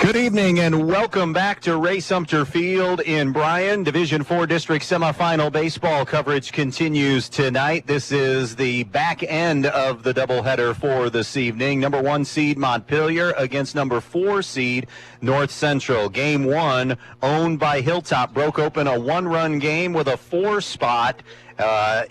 Good evening and welcome back to Ray Sumter Field in Bryan. Division IV District Semifinal baseball coverage continues tonight. This is the back end of the doubleheader for this evening. Number 1 seed Montpelier against number 4 seed North Central. Game 1, owned by Hilltop, broke open a 1-run game with a 4 spot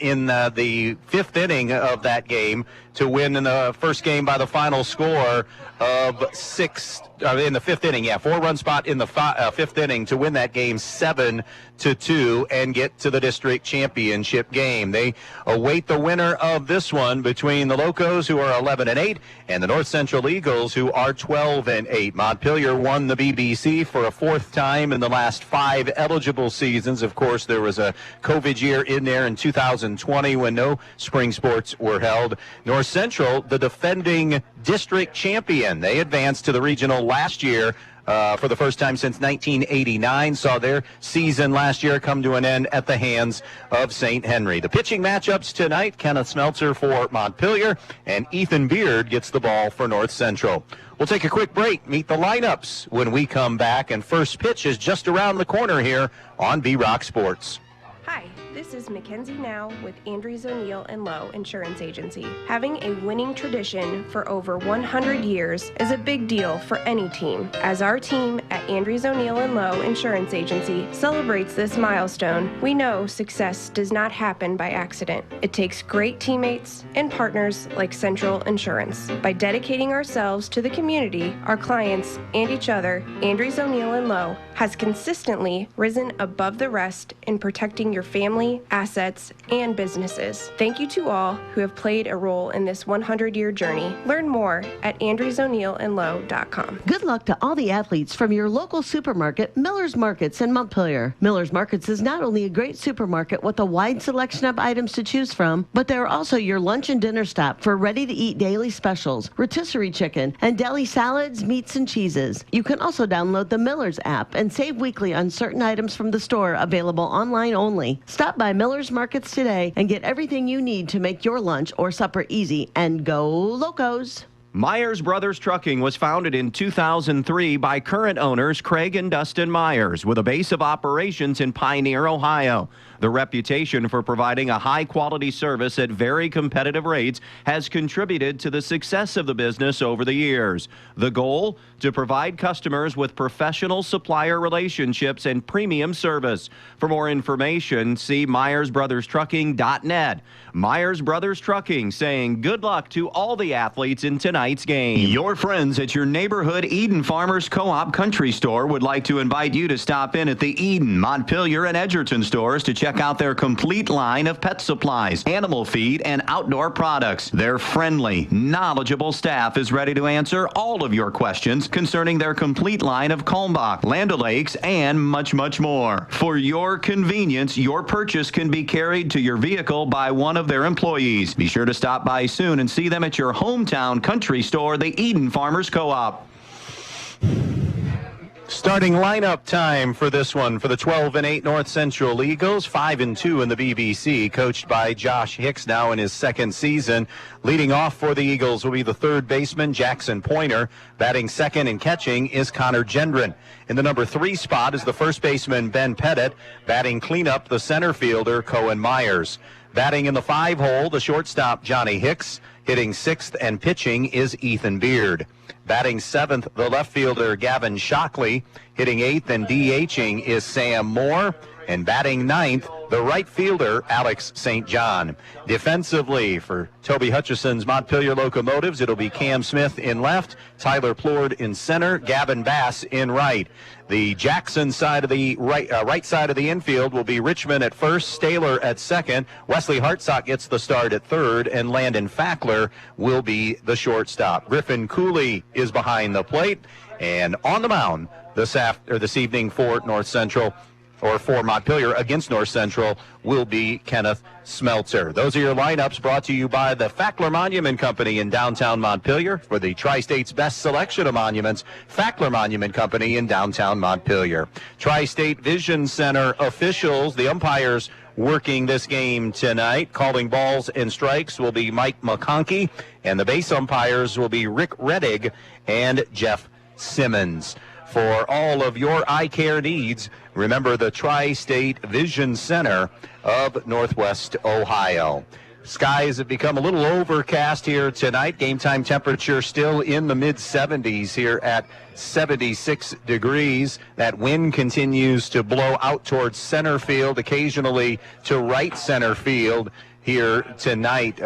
in the 5th inning of that game to win in the first game by the final score of 6 in the 5th inning. 4-run spot in the 5th inning to win that game 7-2 and get to the district championship game. They await the winner of this one between the Locos, who are 11-8, and the North Central Eagles, who are 12-8. Montpelier won the BBC for a 4th time in the last 5 eligible seasons. Of course, there was a COVID year in there in 2020 when no spring sports were held. North Central, the defending district champion. They advanced to the regional last year for the first time since 1989. Saw their season last year come to an end at the hands of St. Henry. The pitching matchups tonight, Kenneth Smeltzer for Montpelier, and Ethan Beard gets the ball for North Central. We'll take a quick break, meet the lineups when we come back, and first pitch is just around the corner here on B-Rock Sports. Hi, this is Mackenzie Now with Andrews O'Neill & Lowe Insurance Agency. Having a winning tradition for over 100 years is a big deal for any team. As our team at Andrews O'Neill & Lowe Insurance Agency celebrates this milestone, we know success does not happen by accident. It takes great teammates and partners like Central Insurance. By dedicating ourselves to the community, our clients, and each other, Andrews O'Neill & Lowe has consistently risen above the rest in protecting your family, assets, and businesses. Thank you to all who have played a role in this 100-year journey. Learn more at andrewsoneillandlowe.com. Good luck to all the athletes from your local supermarket, Miller's Markets in Montpelier. Miller's Markets is not only a great supermarket with a wide selection of items to choose from, but they're also your lunch and dinner stop for ready-to-eat daily specials, rotisserie chicken, and deli salads, meats, and cheeses. You can also download the Miller's app and save weekly on certain items from the store, available online only. Stop by Miller's Markets today and get everything you need to make your lunch or supper easy, and go Locos. Myers Brothers Trucking was founded in 2003 by current owners Craig and Dustin Myers, with a base of operations in Pioneer, Ohio. The reputation for providing a high-quality service at very competitive rates has contributed to the success of the business over the years. The goal? To provide customers with professional supplier relationships and premium service. For more information, see MyersBrothersTrucking.net. Myers Brothers Trucking, saying good luck to all the athletes in tonight's game. Your friends at your neighborhood Eden Farmers Co-op Country Store would like to invite you to stop in at the Eden, Montpelier, and Edgerton stores to check out their complete line of pet supplies, animal feed, and outdoor products. Their friendly, knowledgeable staff is ready to answer all of your questions concerning their complete line of Kalmbach, Land O'Lakes, and much, much more. For your convenience, your purchase can be carried to your vehicle by one of their employees. Be sure to stop by soon and see them at your hometown country store, the Eden Farmers Co-op. Starting lineup time for this one for the 12-8 North Central Eagles, 5-2 in the BBC, coached by Josh Hicks, now in his 2nd season. Leading off for the Eagles will be the 3rd baseman, Jackson Pointer. Batting 2nd and catching is Connor Gendron. In the number 3 spot is the 1st baseman, Ben Pettit. Batting cleanup, the center fielder, Cohen Myers. Batting in the 5 hole, the shortstop, Johnny Hicks. Hitting 6th and pitching is Ethan Beard. Batting 7th, the left fielder, Gavin Shockley. Hitting 8th and DHing is Sam Moore. And batting 9th, the right fielder, Alex St. John. Defensively, for Toby Hutchison's Montpelier Locomotives, it'll be Cam Smith in left, Tyler Plord in center, Gavin Bass in right. The Jackson side of the right side of the infield will be Richmond at first, Staylor at second, Wesley Hartsock gets the start at third, and Landon Fackler will be the shortstop. Griffin Cooley is behind the plate, and on the mound this evening for North Central, or for Montpelier against North Central, will be Kenneth Smeltzer. Those are your lineups, brought to you by the Fackler Monument Company in downtown Montpelier. For the Tri-State's best selection of monuments, Fackler Monument Company in downtown Montpelier. Tri-State Vision Center officials, the umpires working this game tonight. Calling balls and strikes will be Mike McConkey, and the base umpires will be Rick Reddig and Jeff Simmons. for all of your eye care needs. Remember the Tri-State Vision Center of Northwest Ohio. Skies have become a little overcast here tonight. Game time temperature still in the mid-70s here at 76 degrees. That wind continues to blow out towards center field, occasionally to right center field here tonight.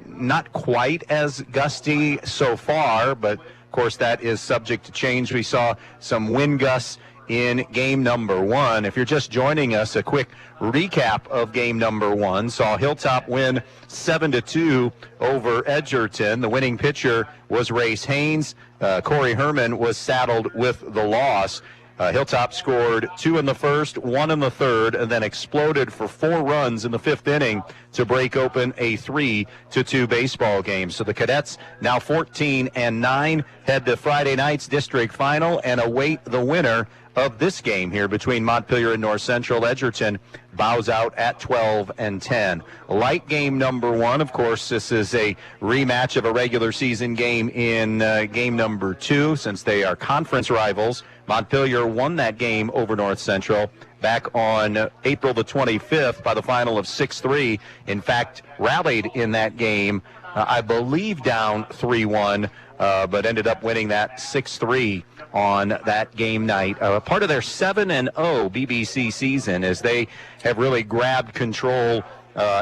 Not quite as gusty so far, but of course that is subject to change. We saw some wind gusts in game number one. If you're just joining us, a quick recap of game number one. Saw Hilltop win 7-2 over Edgerton. The winning pitcher was Race Haynes. Corey Herman was saddled with the loss. Hilltop scored 2 in the first, 1 in the third, and then exploded for 4 runs in the 5th inning to break open a 3-2 baseball game. So the Cadets, now 14-9, head to Friday night's district final and await the winner of this game here between Montpelier and North Central. Edgerton bows out at 12-10. Like game number one, of course, this is a rematch of a regular season game in game number 2, since they are conference rivals. Montpelier won that game over North Central back on April the 25th by the final of 6-3. In fact, rallied in that game, I believe down 3-1, but ended up winning that 6-3 on that game night. Part of their 7-0 BBC season, as they have really grabbed control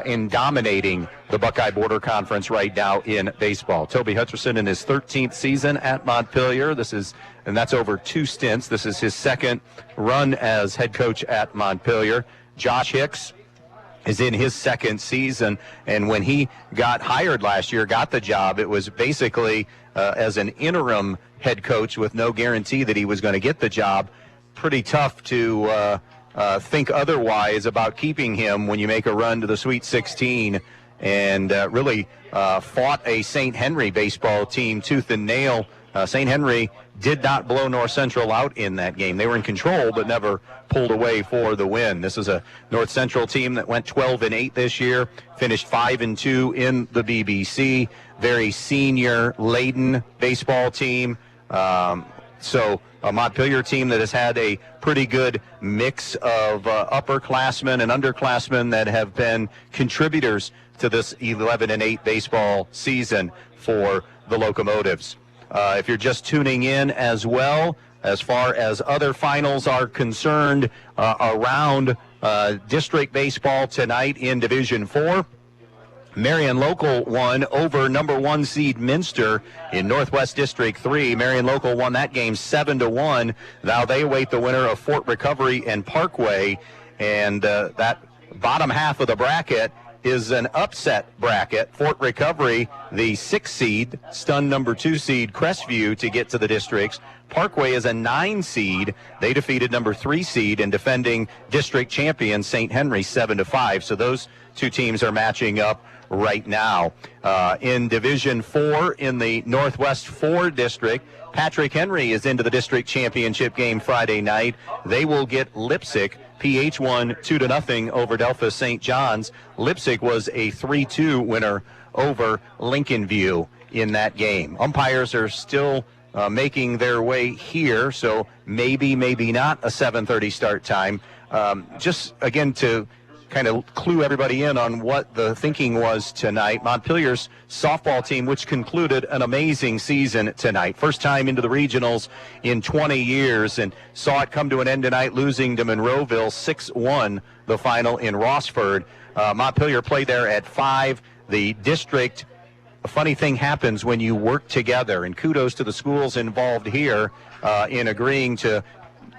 in dominating the Buckeye Border Conference right now in baseball. Toby Hutcherson in his 13th season at Montpelier. And that's over 2 stints. This is his second run as head coach at Montpelier. Josh Hicks is in his second season, and when he got hired last year, got the job, it was basically as an interim head coach with no guarantee that he was going to get the job. Pretty tough to think otherwise about keeping him when you make a run to the Sweet 16 and really fought a St. Henry baseball team tooth and nail. St. Henry did not blow North Central out in that game. They were in control but never pulled away for the win. This is a North Central team that went 12-8 this year, finished 5-2 in the BBC. Very senior-laden baseball team. So a Montpelier team that has had a pretty good mix of upperclassmen and underclassmen that have been contributors to this 11-8 baseball season for the Locomotives. If you're just tuning in as well, as far as other finals are concerned around district baseball tonight in Division 4, Marion Local won over number 1 seed Minster in Northwest District 3. Marion Local won that game 7-1. Now they await the winner of Fort Recovery and Parkway, and that bottom half of the bracket is an upset bracket. Fort Recovery, the 6 seed, stunned number 2 seed Crestview to get to the districts. Parkway is a 9 seed. They defeated number 3 seed and defending district champion St. Henry 7-5. So those 2 teams are matching up right now. In Division 4 in the Northwest 4 district, Patrick Henry is into the district championship game Friday night. They will get Leipzig. PH won 2-0 over Delphos St. John's. Leipzig was a 3-2 winner over Lincoln View in that game. Umpires are still making their way here, so maybe not a 7:30 start time. Just again to kind of clue everybody in on what the thinking was tonight. Montpelier's softball team, which concluded an amazing season tonight. First time into the regionals in 20 years and saw it come to an end tonight, losing to Monroeville 6-1, the final in Rossford. Montpelier played there at 5. The district, a funny thing happens when you work together, and kudos to the schools involved here in agreeing to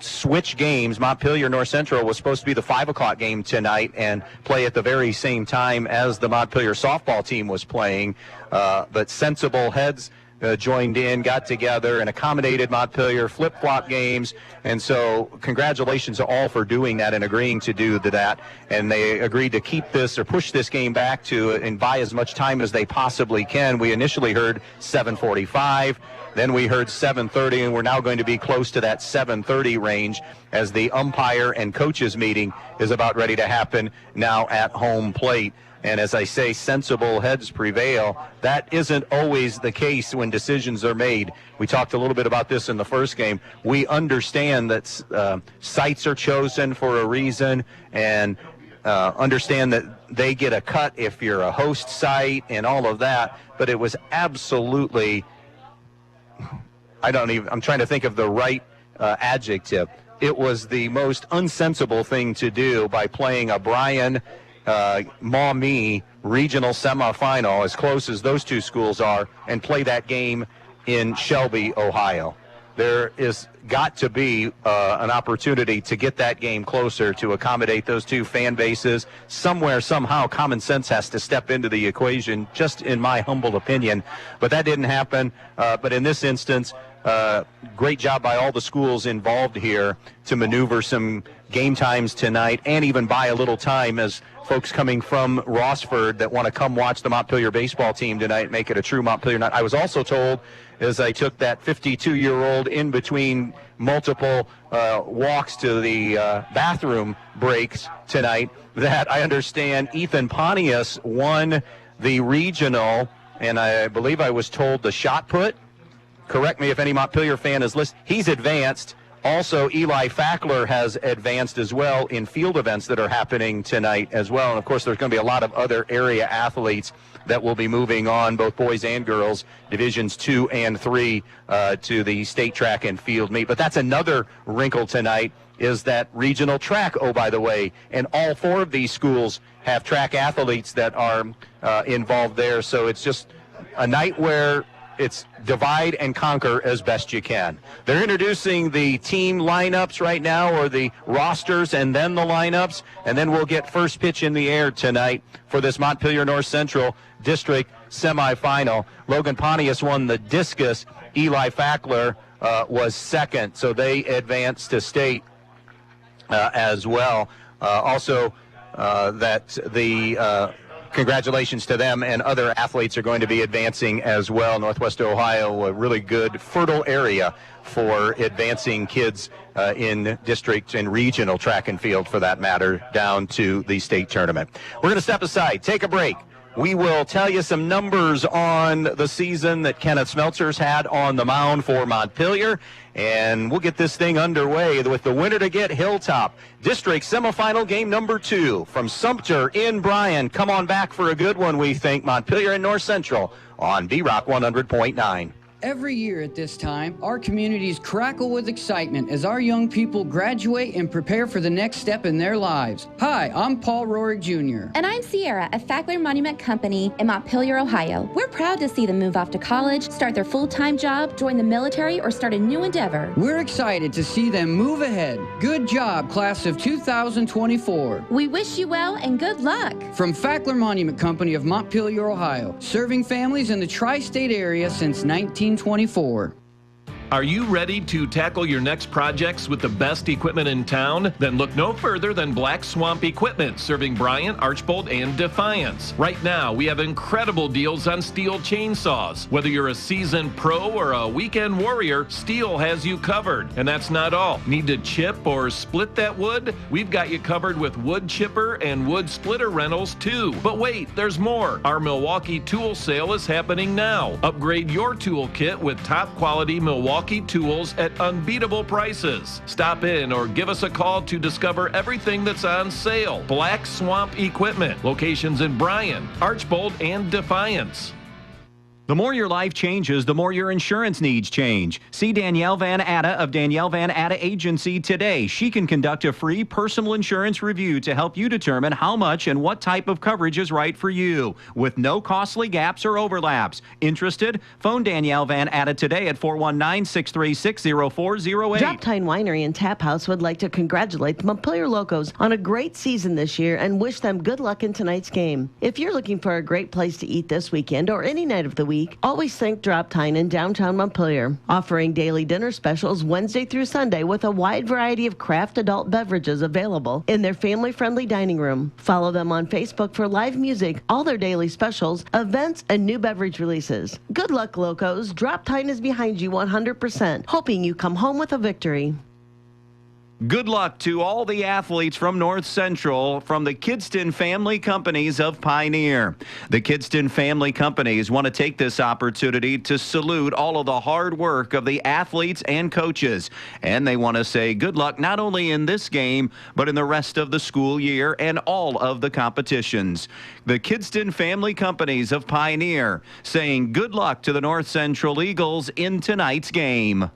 switch games. Montpelier North Central was supposed to be the 5 o'clock game tonight and play at the very same time as the Montpelier softball team was playing, but sensible heads joined in, got together, and accommodated Montpelier flip-flop games. And so congratulations to all for doing that and agreeing to do that. And they agreed to keep this or push this game back to and buy as much time as they possibly can. We initially heard 7:45. Then we heard 7:30, and we're now going to be close to that 7:30 range as the umpire and coaches meeting is about ready to happen now at home plate. And as I say, sensible heads prevail. That isn't always the case when decisions are made. We talked a little bit about this in the first game. We understand that sites are chosen for a reason, and understand that they get a cut if you're a host site and all of that. But it was absolutely, I'm trying to think of the right adjective. It was the most unsensible thing to do by playing a Bryan Maumee regional semifinal, as close as those two schools are, and play that game in Shelby, Ohio. There is got to be an opportunity to get that game closer to accommodate those two fan bases. Somewhere, somehow, common sense has to step into the equation, just in my humble opinion. But that didn't happen. But in this instance, great job by all the schools involved here to maneuver some game times tonight, and even buy a little time as folks coming from Rossford that want to come watch the Montpelier baseball team tonight, make it a true Montpelier night. I was also told, as I took that 52-year-old in between multiple walks to the bathroom breaks tonight, that I understand Ethan Pontius won the regional, and I believe I was told the shot put. Correct me if any Montpelier fan is listening. He's advanced. Also, Eli Fackler has advanced as well in field events that are happening tonight as well. And, of course, there's going to be a lot of other area athletes that will be moving on, both boys and girls, Divisions 2 and 3, to the state track and field meet. But that's another wrinkle tonight, is that regional track, oh, by the way. And all four of these schools have track athletes that are involved there. So it's just a night where it's divide and conquer as best you can. They're introducing the team lineups right now, or the rosters, and then the lineups, and then we'll get first pitch in the air tonight for this Montpelier North Central District semifinal. Logan Pontius won the discus. Eli Fackler was second, so they advanced to state as well. Also, that the congratulations to them, and other athletes are going to be advancing as well. Northwest Ohio, a really good, fertile area for advancing kids in district and regional track and field, for that matter, down to the state tournament. We're going to step aside, take a break. We will tell you some numbers on the season that Kenneth Smeltzer's had on the mound for Montpelier, and we'll get this thing underway with the winner to get Hilltop. District semifinal game number 2 from Sumter in Bryan. Come on back for a good one, we think. Montpelier and North Central on B-Rock 100.9. Every year at this time, our communities crackle with excitement as our young people graduate and prepare for the next step in their lives. Hi, I'm Paul Rohrig Jr. And I'm Sierra of Fackler Monument Company in Montpelier, Ohio. We're proud to see them move off to college, start their full-time job, join the military, or start a new endeavor. We're excited to see them move ahead. Good job, class of 2024. We wish you well and good luck. From Fackler Monument Company of Montpelier, Ohio, serving families in the tri-state area since 1924. Are you ready to tackle your next projects with the best equipment in town? Then look no further than Black Swamp Equipment, serving Bryan, Archbold, and Defiance. Right now, we have incredible deals on Steel chainsaws. Whether you're a seasoned pro or a weekend warrior, Steel has you covered. And that's not all. Need to chip or split that wood? We've got you covered with wood chipper and wood splitter rentals too. But wait, there's more. Our Milwaukee tool sale is happening now. Upgrade your toolkit with top quality Milwaukee tools at unbeatable prices. Stop in or give us a call to discover everything that's on sale. Black Swamp Equipment. Locations in Bryan, Archbold, and Defiance. The more your life changes, the more your insurance needs change. See Danielle Van Atta of Danielle Van Atta Agency today. She can conduct a free personal insurance review to help you determine how much and what type of coverage is right for you, with no costly gaps or overlaps. Interested? Phone Danielle Van Atta today at 419-636-0408. Drop Tine Winery and Tap House would like to congratulate the Montpelier Locos on a great season this year and wish them good luck in tonight's game. If you're looking for a great place to eat this weekend or any night of the week, always think Drop Tine in downtown Montpelier, offering daily dinner specials Wednesday through Sunday with a wide variety of craft adult beverages available in their family-friendly dining room. Follow them on Facebook for live music, all their daily specials, events, and new beverage releases. Good luck, Locos. Drop Tine is behind you 100%, hoping you come home with a victory. Good luck to all the athletes from North Central from the Kidston Family Companies of Pioneer. The Kidston Family Companies want to take this opportunity to salute all of the hard work of the athletes and coaches. And they want to say good luck not only in this game, but in the rest of the school year and all of the competitions. The Kidston Family Companies of Pioneer saying good luck to the North Central Eagles in tonight's game.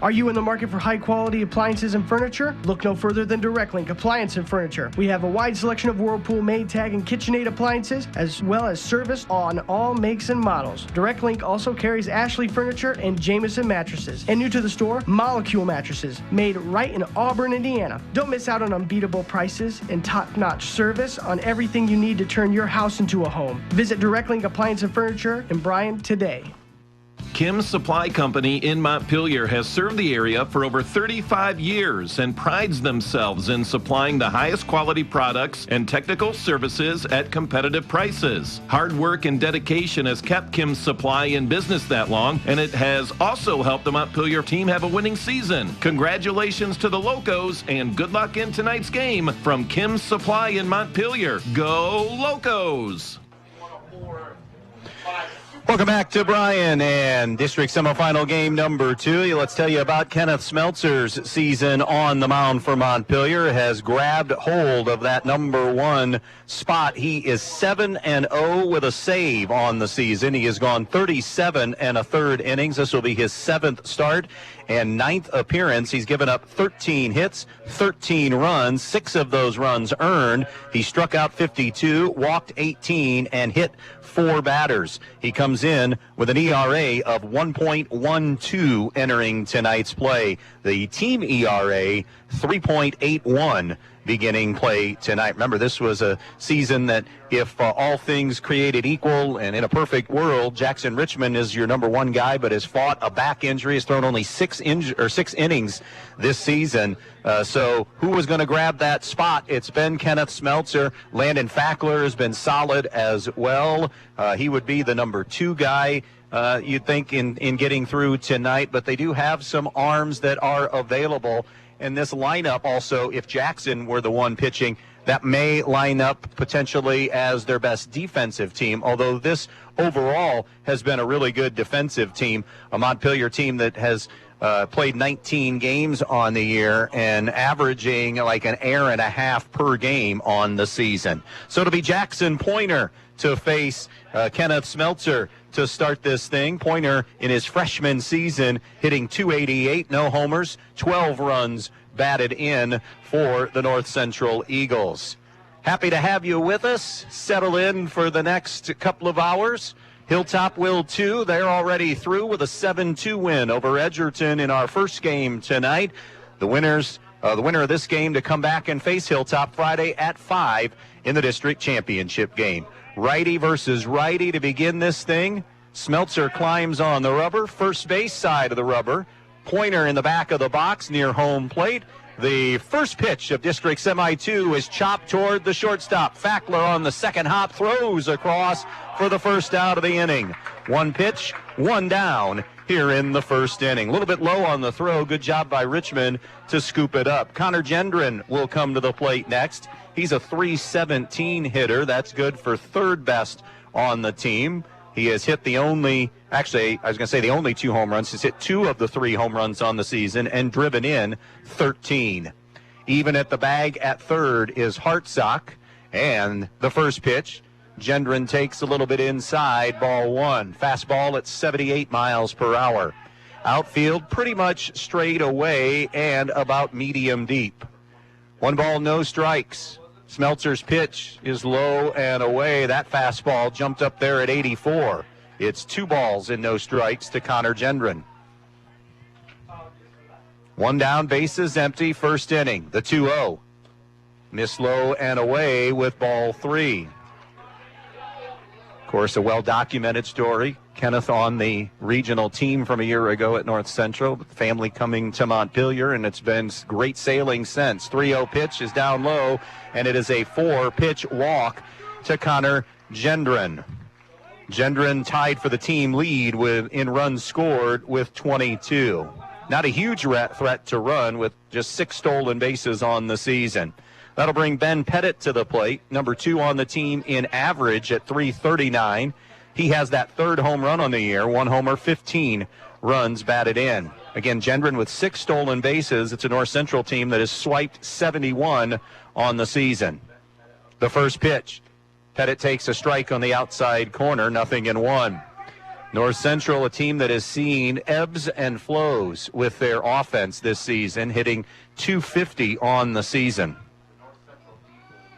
Are you in the market for high-quality appliances and furniture? Look no further than Direct Link Appliance and Furniture. We have a wide selection of Whirlpool, Maytag, and KitchenAid appliances, as well as service on all makes and models. Direct Link also carries Ashley Furniture and Jameson mattresses. And new to the store, Molecule mattresses, made right in Auburn, Indiana. Don't miss out on unbeatable prices and top-notch service on everything you need to turn your house into a home. Visit Direct Link Appliance and Furniture in Bryan today. Kim's Supply Company in Montpelier has served the area for over 35 years and prides themselves in supplying the highest quality products and technical services at competitive prices. Hard work and dedication has kept Kim's Supply in business that long, and it has also helped the Montpelier team have a winning season. Congratulations to the Locos and good luck in tonight's game from Kim's Supply in Montpelier. Go Locos! Welcome back to Bryan and district semifinal game number 2. Let's tell you about Kenneth Smeltzer's season on the mound for Montpelier. Has grabbed hold of that number 1 spot. He is 7-0 with a save on the season. He has gone 37 1/3 innings. This will be his 7th start and 9th appearance. He's given up 13 hits, 13 runs, 6 of those runs earned. He struck out 52, walked 18, and hit 4 batters. He comes in with an ERA of 1.12 entering tonight's play. The team ERA, 3.81 beginning play tonight. Remember, this was a season that if all things created equal and in a perfect world, Jackson Richmond is your number 1 guy, but has fought a back injury, has thrown only 6 innings this season. So who was going to grab that spot? It's been Kenneth Smeltzer. Landon Fackler has been solid as well. He would be the number 2 guy, you'd think, in getting through tonight, but they do have some arms that are available. And this lineup also, if Jackson were the one pitching, that may line up potentially as their best defensive team, although this overall has been a really good defensive team, a Montpelier team that has played 19 games on the year and averaging like an error and a half per game on the season. So it'll be Jackson Pointer to face Kenneth Smeltzer to start this thing. Pointer in his freshman season hitting .288, no homers, 12 runs batted in for the North Central Eagles. Happy to have you with us. Settle in for the next couple of hours. Hilltop will too. They're already through with a 7-2 win over Edgerton in our first game tonight. The winner of this game to come back and face Hilltop Friday at 5 in the district championship game. Righty versus righty to begin this thing. Smeltzer climbs on the rubber, first base side of the rubber. Pointer in the back of the box near home plate. The first pitch of District Semi 2 is chopped toward the shortstop. Fackler on the second hop throws across for the first out of the inning. 1 pitch, 1 down here in the first inning. A little bit low on the throw. Good job by Richmond to scoop it up. Connor Gendron will come to the plate next. He's a .317 hitter. That's good for 3rd best on the team. He has hit the only 2 home runs. He's hit 2 of the 3 home runs on the season and driven in 13. Even at the bag at 3rd is Hartsock. And the first pitch, Gendron takes a little bit inside, ball 1. Fastball at 78 miles per hour. Outfield pretty much straight away and about medium deep. 1 ball, no strikes. Smeltzer's pitch is low and away. That fastball jumped up there at 84. It's 2 balls and no strikes to Connor Gendron. 1 down, bases empty, first inning. The 2-0. Miss low and away with ball 3. Of course, a well-documented story. Kenneth on the regional team from a year ago at North Central. Family coming to Montpelier, and it's been great sailing since. 3-0 pitch is down low, and it is a 4-pitch walk to Connor Gendron. Gendron tied for the team lead in runs scored with 22. Not a huge threat to run with just 6 stolen bases on the season. That'll bring Ben Pettit to the plate, number 2 on the team in average at .339. He has that 3rd home run on the year, 1 homer, 15 runs batted in. Again, Gendron with 6 stolen bases. It's a North Central team that has swiped 71 on the season. The first pitch, Pettit takes a strike on the outside corner, 0-1. North Central, a team that has seen ebbs and flows with their offense this season, hitting .250 on the season.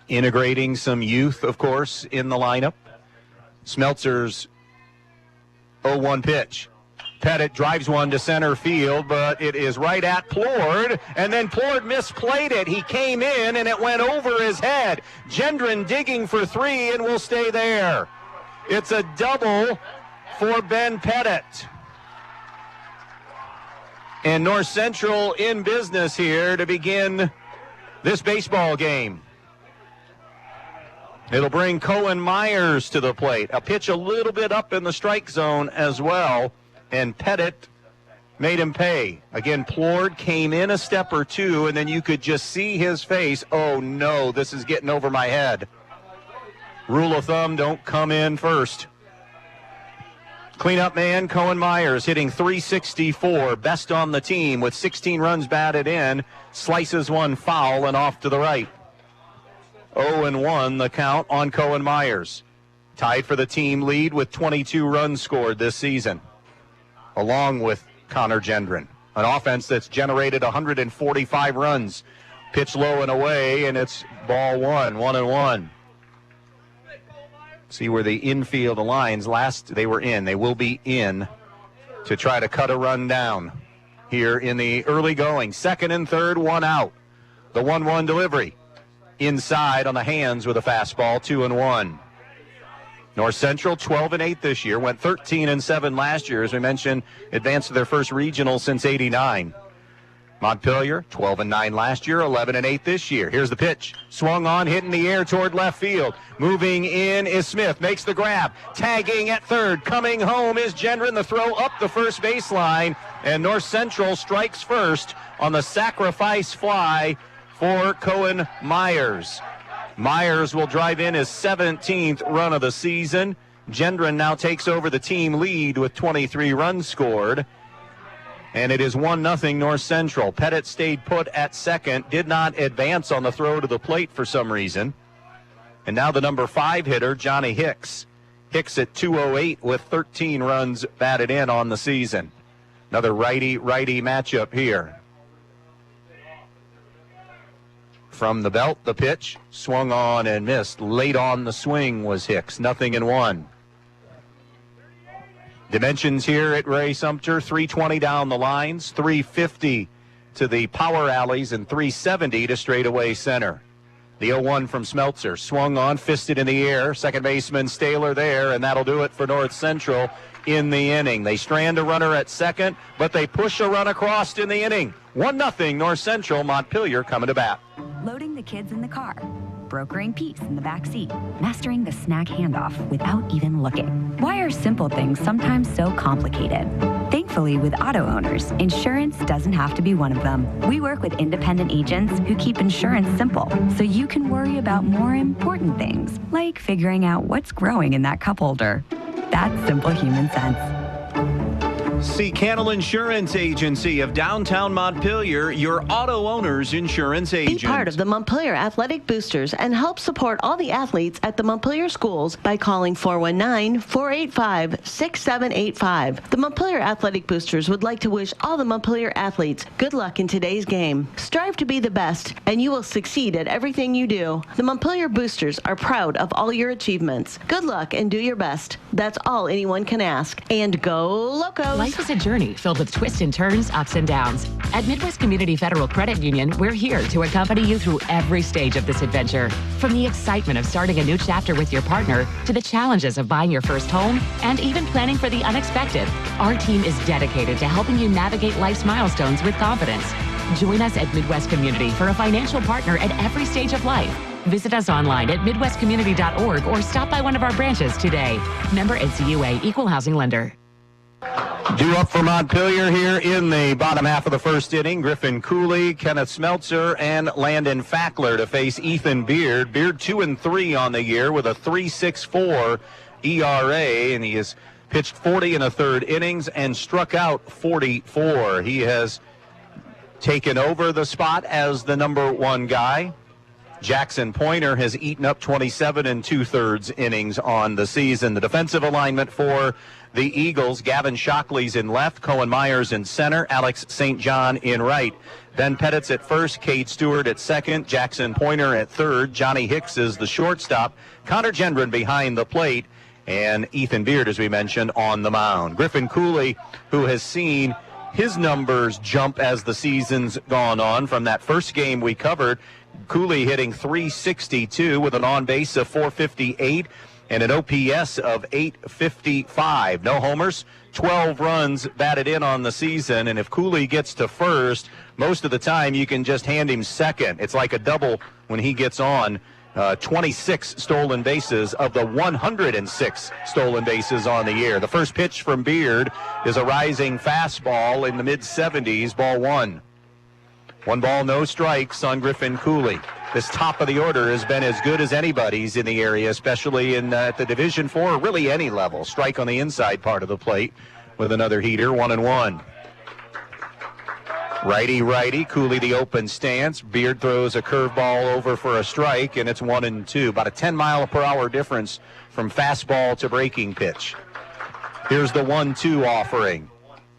Integrating some youth, of course, in the lineup. Smeltzer's 0-1 pitch. Pettit drives one to center field, but it is right at Plord, and then Plord misplayed it. He came in, and it went over his head. Gendron digging for 3 and will stay there. It's a double for Ben Pettit. And North Central in business here to begin this baseball game. It'll bring Cohen Myers to the plate. A pitch a little bit up in the strike zone as well. And Pettit made him pay. Again, Plord came in a step or two, and then you could just see his face. Oh, no, this is getting over my head. Rule of thumb, don't come in first. Cleanup man, Cohen Myers, hitting .364, best on the team with 16 runs batted in. Slices one foul and off to the right. 0-1 the count on Cohen Myers. Tied for the team lead with 22 runs scored this season, along with Connor Gendron. An offense that's generated 145 runs. Pitch low and away, and it's ball 1-1. See where the infield lines last they were in. They will be in to try to cut a run down here in the early going. 2nd and 3rd, 1 out. The 1-1 delivery. Inside on the hands with a fastball, 2-1. North Central 12-8 this year, went 13-7 last year. As we mentioned, advanced to their first regional since '89. Montpelier 12-9 last year, 11-8 this year. Here's the pitch, swung on, hit in the air toward left field. Moving in is Smith, makes the grab, tagging at 3rd. Coming home is Gendron. The throw up the first baseline, and North Central strikes first on the sacrifice fly for Cohen Myers. Myers will drive in his 17th run of the season. Gendron now takes over the team lead with 23 runs scored. And it is 1-0 North Central. Pettit stayed put at 2nd, did not advance on the throw to the plate for some reason. And now the number 5 hitter, Johnny Hicks. Hicks at .208 with 13 runs batted in on the season. Another righty-righty matchup here. From the belt, the pitch, swung on and missed. Late on the swing was Hicks, 0-1. Dimensions here at Ray Sumter, 320 down the lines, 350 to the power alleys, and 370 to straightaway center. The 0-1 from Smeltzer, swung on, fisted in the air. Second baseman Staler there, and that'll do it for North Central in the inning. They strand a runner at 2nd, but they push a run across in the inning. 1-0 North Central. Montpelier coming to bat. Loading the kids in the car, brokering peace in the back seat, mastering the snack handoff without even looking. Why are simple things sometimes so complicated? Thankfully, with auto owners, insurance doesn't have to be one of them. We work with independent agents who keep insurance simple, so you can worry about more important things, like figuring out what's growing in that cup holder. That's simple human sense. See Cannell Insurance Agency of downtown Montpelier, your auto owner's insurance agent. Be part of the Montpelier Athletic Boosters and help support all the athletes at the Montpelier schools by calling 419-485-6785. The Montpelier Athletic Boosters would like to wish all the Montpelier athletes good luck in today's game. Strive to be the best, and you will succeed at everything you do. The Montpelier Boosters are proud of all your achievements. Good luck and do your best. That's all anyone can ask. And go Locos! Life is a journey filled with twists and turns, ups and downs. At Midwest Community Federal Credit Union, we're here to accompany you through every stage of this adventure. From the excitement of starting a new chapter with your partner, to the challenges of buying your first home, and even planning for the unexpected, our team is dedicated to helping you navigate life's milestones with confidence. Join us at Midwest Community for a financial partner at every stage of life. Visit us online at midwestcommunity.org or stop by one of our branches today. Member NCUA, Equal Housing Lender. Due up for Montpelier here in the bottom half of the first inning. Griffin Cooley, Kenneth Smeltzer, and Landon Fackler to face Ethan Beard. Beard 2-3 on the year with a 3.64 ERA, and he has pitched 40 in the third innings and struck out 44. He has taken over the spot as the number one guy. Jackson Pointer has eaten up 27 2/3 innings on the season. The defensive alignment for the Eagles: Gavin Shockley's in left, Cohen Myers in center, Alex St. John in right. Ben Pettit's at first, Cade Stewart at second, Jackson Pointer at third, Johnny Hicks is the shortstop, Connor Gendron behind the plate, and Ethan Beard, as we mentioned, on the mound. Griffin Cooley, who has seen his numbers jump as the season's gone on from that first game we covered. Cooley hitting .362 with an on-base of .458 and an OPS of .855. No homers, 12 runs batted in on the season, and if Cooley gets to first, most of the time you can just hand him second. It's like a double when he gets on. 26 stolen bases of the 106 stolen bases on the year. The first pitch from Beard is a rising fastball in the mid-70s, ball one. 1 ball, no strikes on Griffin Cooley. This top of the order has been as good as anybody's in the area, especially in the Division IV, or really any level. Strike on the inside part of the plate with another heater, 1-1. Righty, Cooley the open stance. Beard throws a curveball over for a strike, and it's 1-2. About a 10-mile-per-hour difference from fastball to breaking pitch. Here's the 1-2 offering.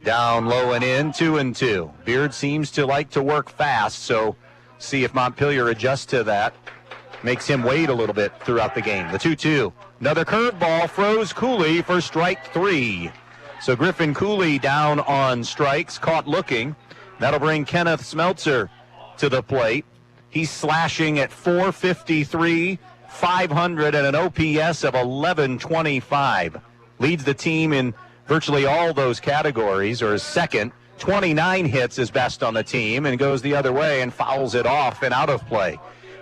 Down low and in, 2-2. Beard seems to like to work fast, so see if Montpelier adjusts to that. Makes him wait a little bit throughout the game. The 2-2. Another curveball froze Cooley for strike 3. So Griffin Cooley down on strikes, caught looking. That'll bring Kenneth Smeltzer to the plate. He's slashing at .453, 500, and an OPS of 1125. Leads the team in virtually all those categories, or is second. 29 hits is best on the team, and goes the other way and fouls it off and out of play.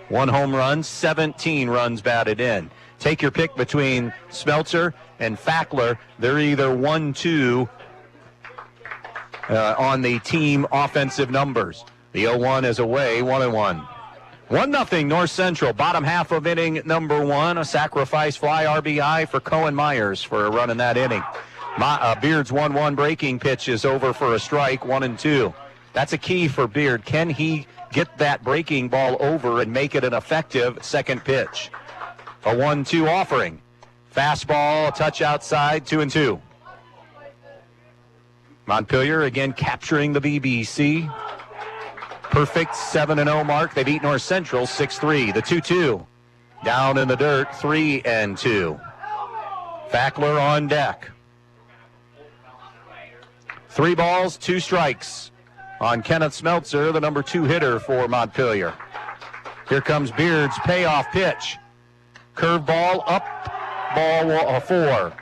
1 home run, 17 runs batted in. Take your pick between Smeltzer and Fackler. They're either 1-2 on the team offensive numbers. The 0-1 is away, 1-1. 1-0 North Central, bottom half of inning number 1. A sacrifice fly RBI for Cohen Myers for a run in that inning. Beard's 1-1 breaking pitch is over for a strike, 1-2. That's a key for Beard. Can he get that breaking ball over and make it an effective second pitch? A 1-2 offering. Fastball, a touch outside, 2-2. Montpelier again capturing the BBC. Perfect 7-0 mark. They beat North Central 6-3. The 2-2. Down in the dirt, 3-2. Fackler on deck. 3 balls, 2 strikes on Kenneth Smeltzer, the number 2 hitter for Montpelier. Here comes Beard's payoff pitch. Curveball up, ball 4.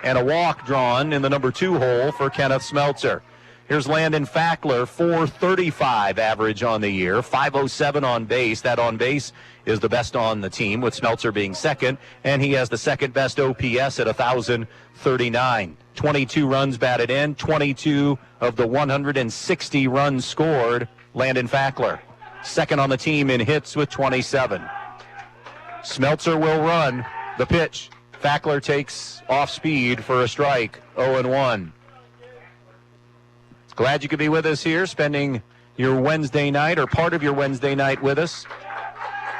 And a walk drawn in the number 2 hole for Kenneth Smeltzer. Here's Landon Fackler, .435 average on the year, .507 on base. That on base is the best on the team, with Smeltzer being second, and he has the second best OPS at 1,039. 22 runs batted in, 22 of the 160 runs scored, Landon Fackler. Second on the team in hits with 27. Smeltzer will run the pitch. Fackler takes off speed for a strike, 0-1. Glad you could be with us here, spending your Wednesday night or part of your Wednesday night with us.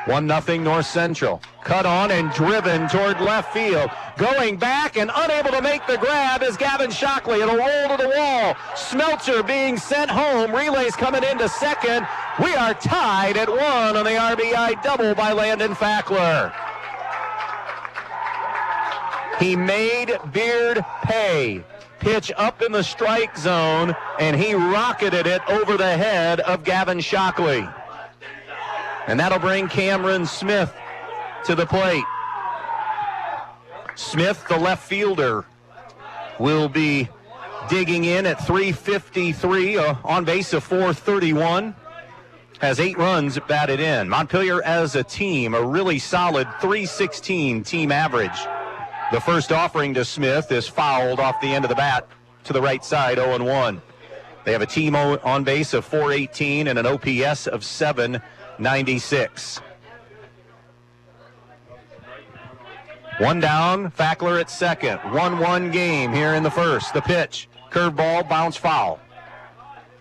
1-0 North Central. Cut on and driven toward left field. Going back and unable to make the grab is Gavin Shockley. It'll roll to the wall. Smeltzer being sent home. Relays coming into second. We are tied at 1 on the RBI double by Landon Fackler. He made Beard pay. Pitch up in the strike zone, and he rocketed it over the head of Gavin Shockley. And that'll bring Cameron Smith to the plate. Smith, the left fielder, will be digging in at .353, on base of .431. Has 8 runs batted in. Montpelier as a team, a really solid .316 team average. The first offering to Smith is fouled off the end of the bat to the right side, 0-1. They have a team on base of 418 and an OPS of 796. One down, Fackler at second. 1-1 game here in the first. The pitch, curveball, bounce foul.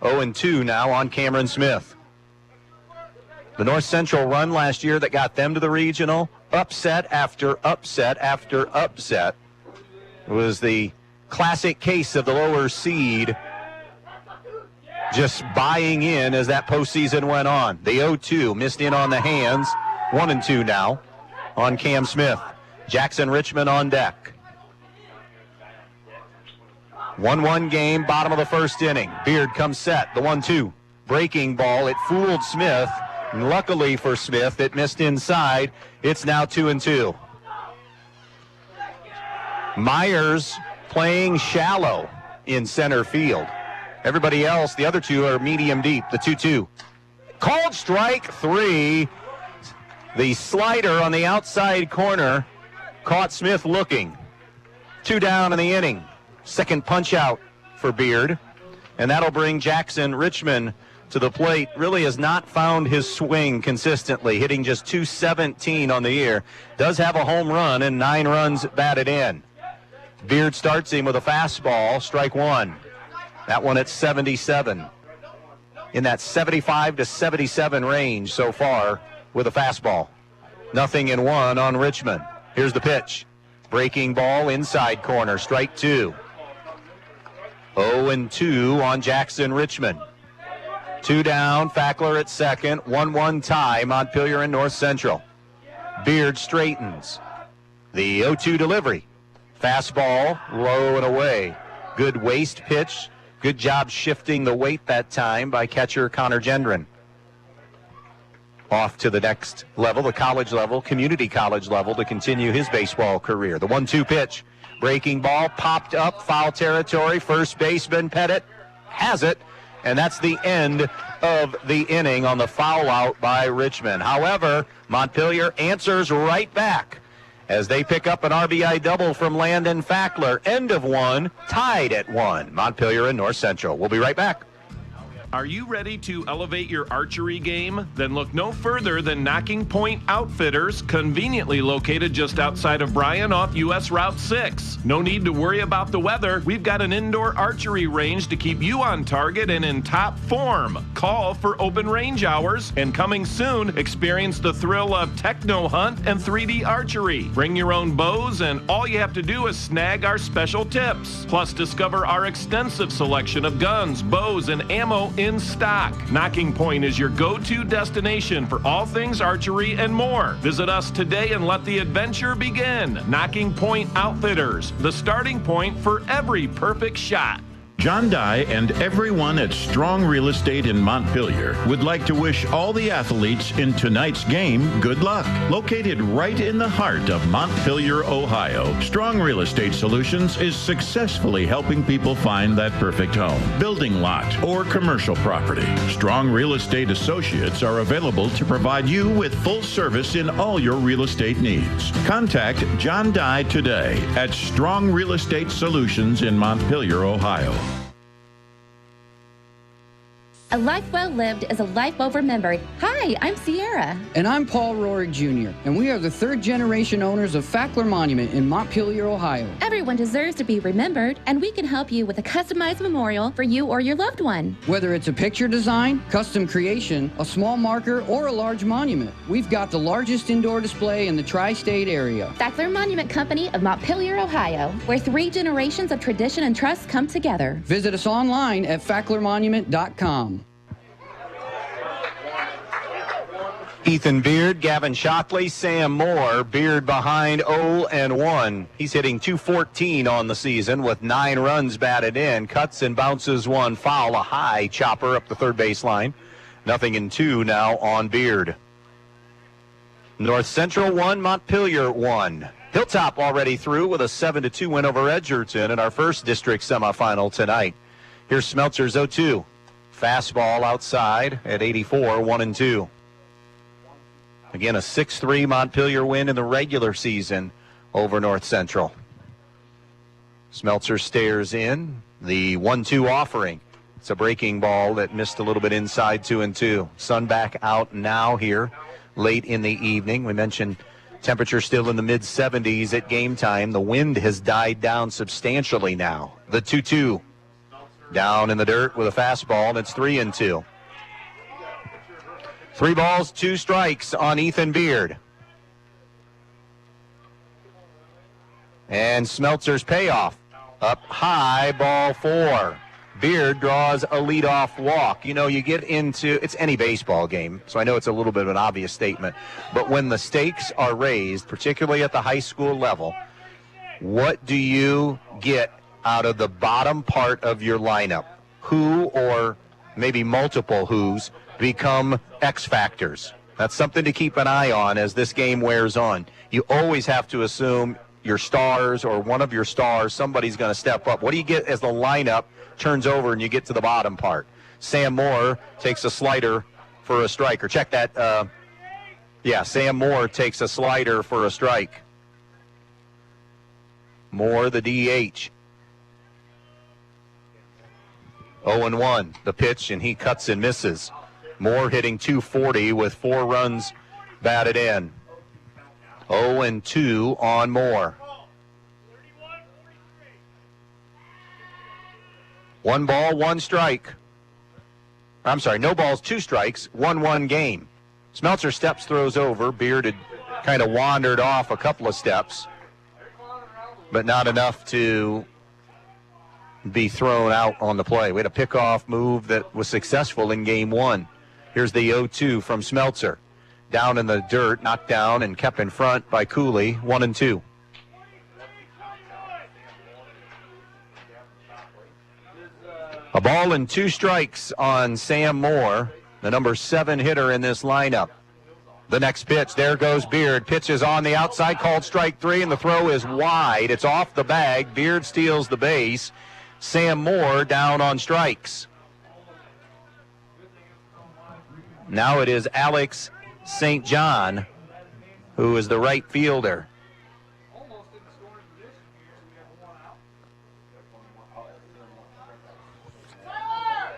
0-2 now on Cameron Smith. The North Central run last year that got them to the regional, upset after upset after upset. It was the classic case of the lower seed just buying in as that postseason went on. The 0-2 missed in on the hands. 1-2 now on Cam Smith. Jackson Richmond on deck. 1-1 game, bottom of the first inning. Beard comes set, the 1-2. Breaking ball, it fooled Smith. And luckily for Smith, it missed inside. It's now 2-2. Myers playing shallow in center field. Everybody else, the other two are medium deep, the 2-2. Called strike 3. The slider on the outside corner caught Smith looking. 2 down in the inning. Second punch out for Beard. And that'll bring Jackson Richmond to the plate. Really has not found his swing consistently, hitting just .217 on the year. Does have a home run and 9 runs batted in. Beard starts him with a fastball, strike 1. That one at 77. In that 75 to 77 range so far with a fastball. 0-1 on Richmond. Here's the pitch. Breaking ball, inside corner, strike 2. 0-2 on Jackson Richmond. 2 down, Fackler at second. 1-1 tie, Montpelier and North Central. Beard straightens. The 0-2 delivery. Fastball, low and away. Good waist pitch. Good job shifting the weight that time by catcher Connor Gendron. Off to the next level, the college level, community college level, to continue his baseball career. The 1-2 pitch. Breaking ball, popped up, foul territory. First baseman Pettit has it. And that's the end of the inning on the foul out by Richmond. However, Montpelier answers right back as they pick up an RBI double from Landon Fackler. End of 1, tied at 1. Montpelier and North Central. We'll be right back. Are you ready to elevate your archery game? Then look no further than Knocking Point Outfitters, conveniently located just outside of Bryan off US Route 6. No need to worry about the weather. We've got an indoor archery range to keep you on target and in top form. Call for open range hours, and coming soon, experience the thrill of techno hunt and 3D archery. Bring your own bows, and all you have to do is snag our special tips. Plus, discover our extensive selection of guns, bows, and ammo in stock. Knocking Point is your go-to destination for all things archery and more. Visit us today and let the adventure begin. Knocking Point Outfitters, the starting point for every perfect shot. John Dye and everyone at Strong Real Estate in Montpelier would like to wish all the athletes in tonight's game good luck. Located right in the heart of Montpelier, Ohio, Strong Real Estate Solutions is successfully helping people find that perfect home, building lot, or commercial property. Strong Real Estate Associates are available to provide you with full service in all your real estate needs. Contact John Dye today at Strong Real Estate Solutions in Montpelier, Ohio. A life well lived is a life well remembered. Hi, I'm Sierra. And I'm Paul Rorig Jr., and we are the 3rd generation owners of Fackler Monument in Montpelier, Ohio. Everyone deserves to be remembered, and we can help you with a customized memorial for you or your loved one. Whether it's a picture design, custom creation, a small marker, or a large monument, we've got the largest indoor display in the tri-state area. Fackler Monument Company of Montpelier, Ohio, where 3 generations of tradition and trust come together. Visit us online at facklermonument.com. Ethan Beard, Gavin Shockley, Sam Moore. Beard behind 0-1. He's hitting .214 on the season with 9 runs batted in. Cuts and bounces 1 foul, a high chopper up the third baseline. 0-2 now on Beard. North Central 1, Montpelier 1. Hilltop already through with a 7-2 win over Edgerton in our first district semifinal tonight. Here's Smeltzer's 0-2. Fastball outside at 84, 1-2. Again, a 6-3 Montpelier win in the regular season over North Central. Smeltzer stares in, The 1-2 offering. It's a breaking ball that missed a little bit inside 2-2. Sun back out now here late in the evening. We mentioned temperature still in the mid-70s at game time. The wind has died down substantially now. The 2-2 down in the dirt with a fastball, and it's 3-2. 3 balls, 2 strikes on Ethan Beard. And Smeltzer's payoff. Up high, ball 4. Beard draws a leadoff walk. You know, you get into, it's any baseball game, so I know it's a little bit of an obvious statement, but when the stakes are raised, particularly at the high school level, what do you get out of the bottom part of your lineup? Who, or maybe multiple who's, become X factors? That's something to keep an eye on as this game wears on. You always have to assume your stars or one of your stars, somebody's going to step up. What do you get as the lineup turns over and you get to the bottom part? Sam Moore takes a slider for a strike. Or check that. Sam Moore takes a slider for a strike. Moore, the DH. 0-1, the pitch, and he cuts and misses. Moore hitting .240 with 4 runs batted in. 0-2 on Moore. 1 ball, 1 strike. I'm sorry, no balls, 2 strikes, 1-1 game. Smeltzer steps, throws over. Beard had kind of wandered off a couple of steps, but not enough to be thrown out on the play. We had a pickoff move that was successful in game 1. Here's the 0-2 from Smeltzer. Down in the dirt, knocked down and kept in front by Cooley, 1-2. A ball and 2 strikes on Sam Moore, the number 7 hitter in this lineup. The next pitch, there goes Beard. Pitches on the outside, called strike 3, and the throw is wide. It's off the bag. Beard steals the base. Sam Moore down on strikes. Now it is Alex St. John, who is the right fielder.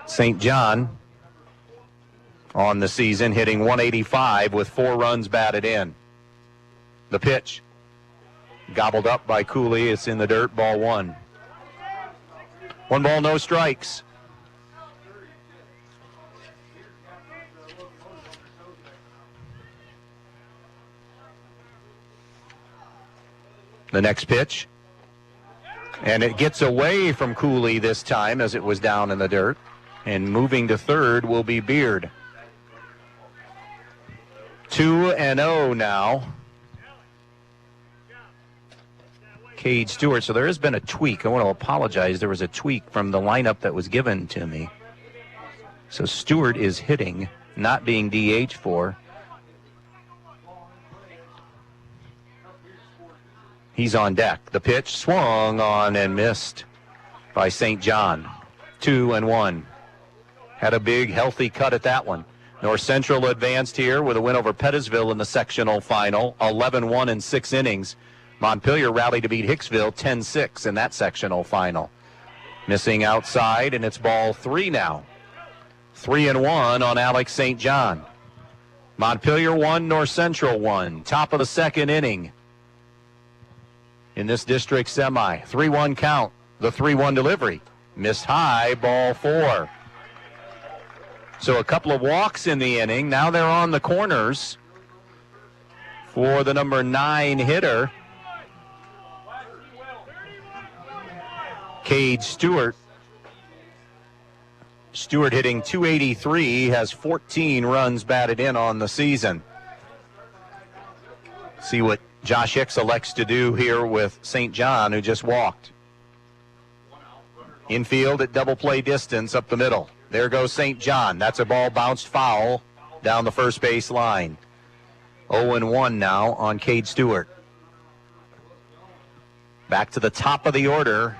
St. John on the season hitting .185 with 4 runs batted in. The pitch gobbled up by Cooley. It's in the dirt, ball 1. 1 ball, no strikes. The next pitch. And it gets away from Cooley this time as it was down in the dirt. And moving to third will be Beard. 2-0 now. Cade Stewart. So there has been a tweak. I want to apologize. There was a tweak from the lineup that was given to me. So Stewart is hitting, not being DH for. He's on deck. The pitch swung on and missed by St. John. 2-1. Had a big, healthy cut at that one. North Central advanced here with a win over Pettisville in the sectional final, 11-1 in 6 innings. Montpelier rallied to beat Hicksville 10-6 in that sectional final. Missing outside, and it's ball 3 now. 3-1 on Alex St. John. Montpelier 1, North Central 1. Top of the 2nd inning in this district semi. 3-1 count. The 3-1 delivery. Missed high, ball 4. So a couple of walks in the inning. Now they're on the corners for the number 9 hitter, Cade Stewart. Stewart hitting .283, has 14 runs batted in on the season. See what Josh Hicks elects to do here with St. John, who just walked. Infield at double play distance up the middle. There goes St. John. That's a ball bounced foul down the first base line. 0-1 now on Cade Stewart. Back to the top of the order.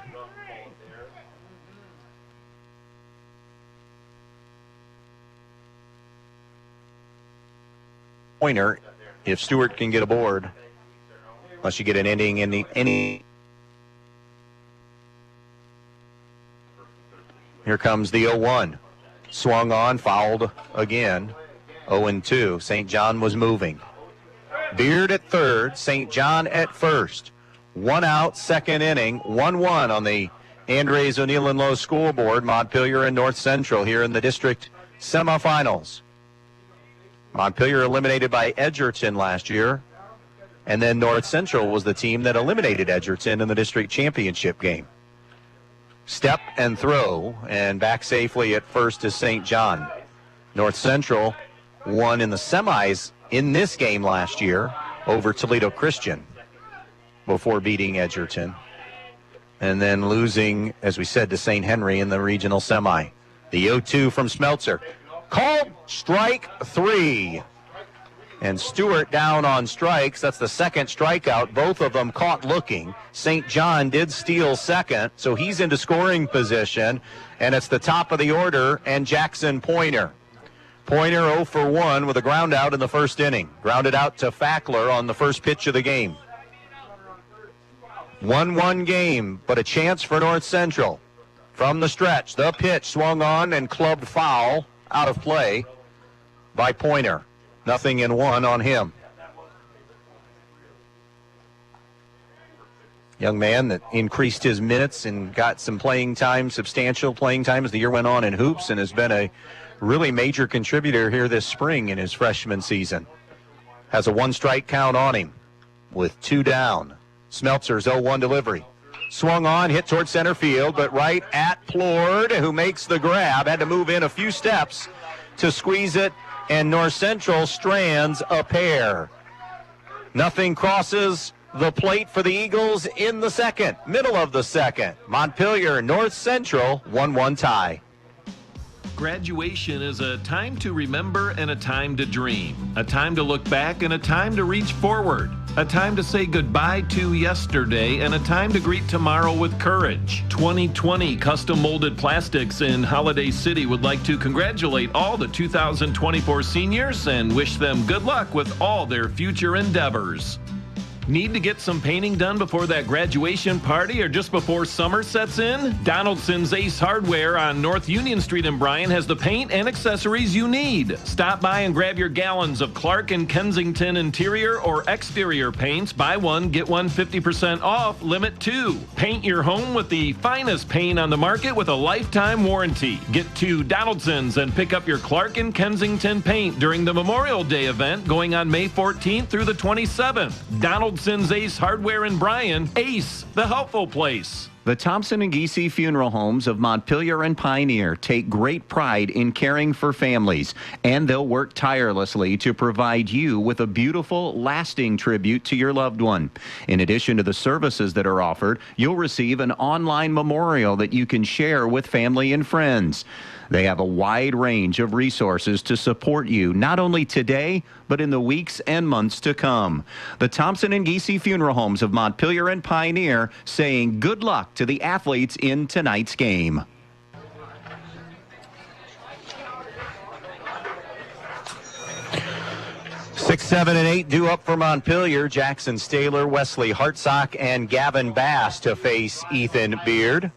Pointer, if Stewart can get aboard, unless you get an inning in the inning. Here comes the 0-1. Swung on, fouled again. 0-2. St. John was moving. Beard at third, St. John at first. 1 out, second inning. 1-1 on the Andres O'Neill and Lowe scoreboard. Montpelier and North Central here in the district semifinals. Montpelier eliminated by Edgerton last year. And then North Central was the team that eliminated Edgerton in the district championship game. Step and throw, and back safely at first is St. John. North Central won in the semis in this game last year over Toledo Christian before beating Edgerton. And then losing, as we said, to St. Henry in the regional semi. The 0-2 from Smeltzer. Called strike 3. And Stewart down on strikes. That's the second strikeout. Both of them caught looking. St. John did steal second, so he's into scoring position. And it's the top of the order, and Jackson Pointer. Pointer 0 for 1 with a ground out in the first inning. Grounded out to Fackler on the first pitch of the game. 1-1 game, but a chance for North Central. From the stretch, the pitch swung on and clubbed foul out of play by Pointer. 0-1 on him. Young man that increased his minutes and got some playing time, substantial playing time as the year went on in hoops, and has been a really major contributor here this spring in his freshman season. Has a 1-strike count on him with 2 down. Smeltzer's 0-1 delivery. Swung on, hit toward center field, but right at Plord, who makes the grab. Had to move in a few steps to squeeze it, and North Central strands a pair. Nothing crosses the plate for the Eagles in the second, middle of the second. Montpelier, North Central, 1-1 tie. Graduation is a time to remember and a time to dream. A time to look back and a time to reach forward. A time to say goodbye to yesterday and a time to greet tomorrow with courage. 2020 Custom Molded Plastics in Holiday City would like to congratulate all the 2024 seniors and wish them good luck with all their future endeavors. Need to get some painting done before that graduation party or just before summer sets in? Donaldson's Ace Hardware on North Union Street in Bryan has the paint and accessories you need. Stop by and grab your gallons of Clark and Kensington interior or exterior paints. Buy one, get one 50% off, limit 2. Paint your home with the finest paint on the market with a lifetime warranty. Get to Donaldson's and pick up your Clark and Kensington paint during the Memorial Day event going on May 14th through the 27th. Donaldson's Ace Hardware in Bryan. Ace, the helpful place. The Thompson and Giese Funeral Homes of Montpelier and Pioneer take great pride in caring for families, and they'll work tirelessly to provide you with a beautiful, lasting tribute to your loved one. In addition to the services that are offered, you'll receive an online memorial that you can share with family and friends. They have a wide range of resources to support you, not only today, but in the weeks and months to come. The Thompson and Giese Funeral Homes of Montpelier and Pioneer saying good luck to the athletes in tonight's game. Six, 7, and 8 due up for Montpelier. Jackson Staylor, Wesley Hartsock, and Gavin Bass to face Ethan Beard.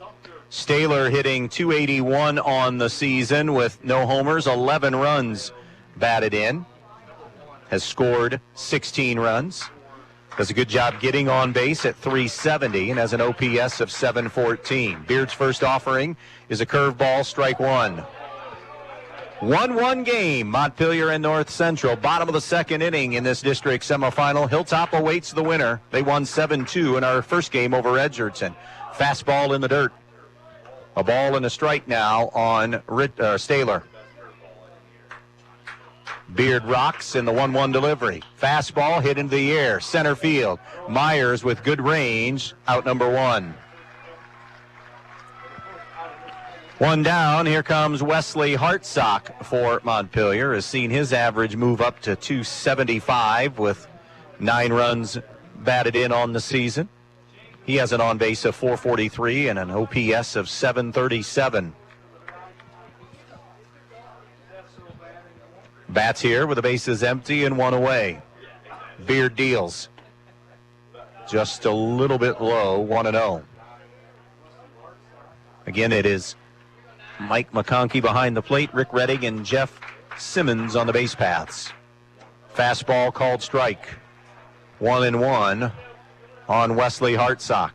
Staylor hitting .281 on the season with no homers, 11 runs batted in. Has scored 16 runs. Does a good job getting on base at .370 and has an OPS of .714. Beard's first offering is a curveball, strike 1. 1-1 game, Montpelier and North Central. Bottom of the second inning in this district semifinal. Hilltop awaits the winner. They won 7-2 in our first game over Edgerton. Fastball in the dirt. A ball and a strike now on Staylor. Beard rocks in the 1-1 delivery. Fastball hit into the air. Center field. Myers with good range. Out number 1. 1 down. Here comes Wesley Hartsock for Montpelier. Has seen his average move up to .275 with 9 runs batted in on the season. He has an on-base of .443 and an OPS of .737. Bats here with the bases empty and 1 away. Beard deals. Just a little bit low, 1-0. Again, it is Mike McConkey behind the plate, Rick Redding and Jeff Simmons on the base paths. Fastball called strike. 1-1 on Wesley Hartsock.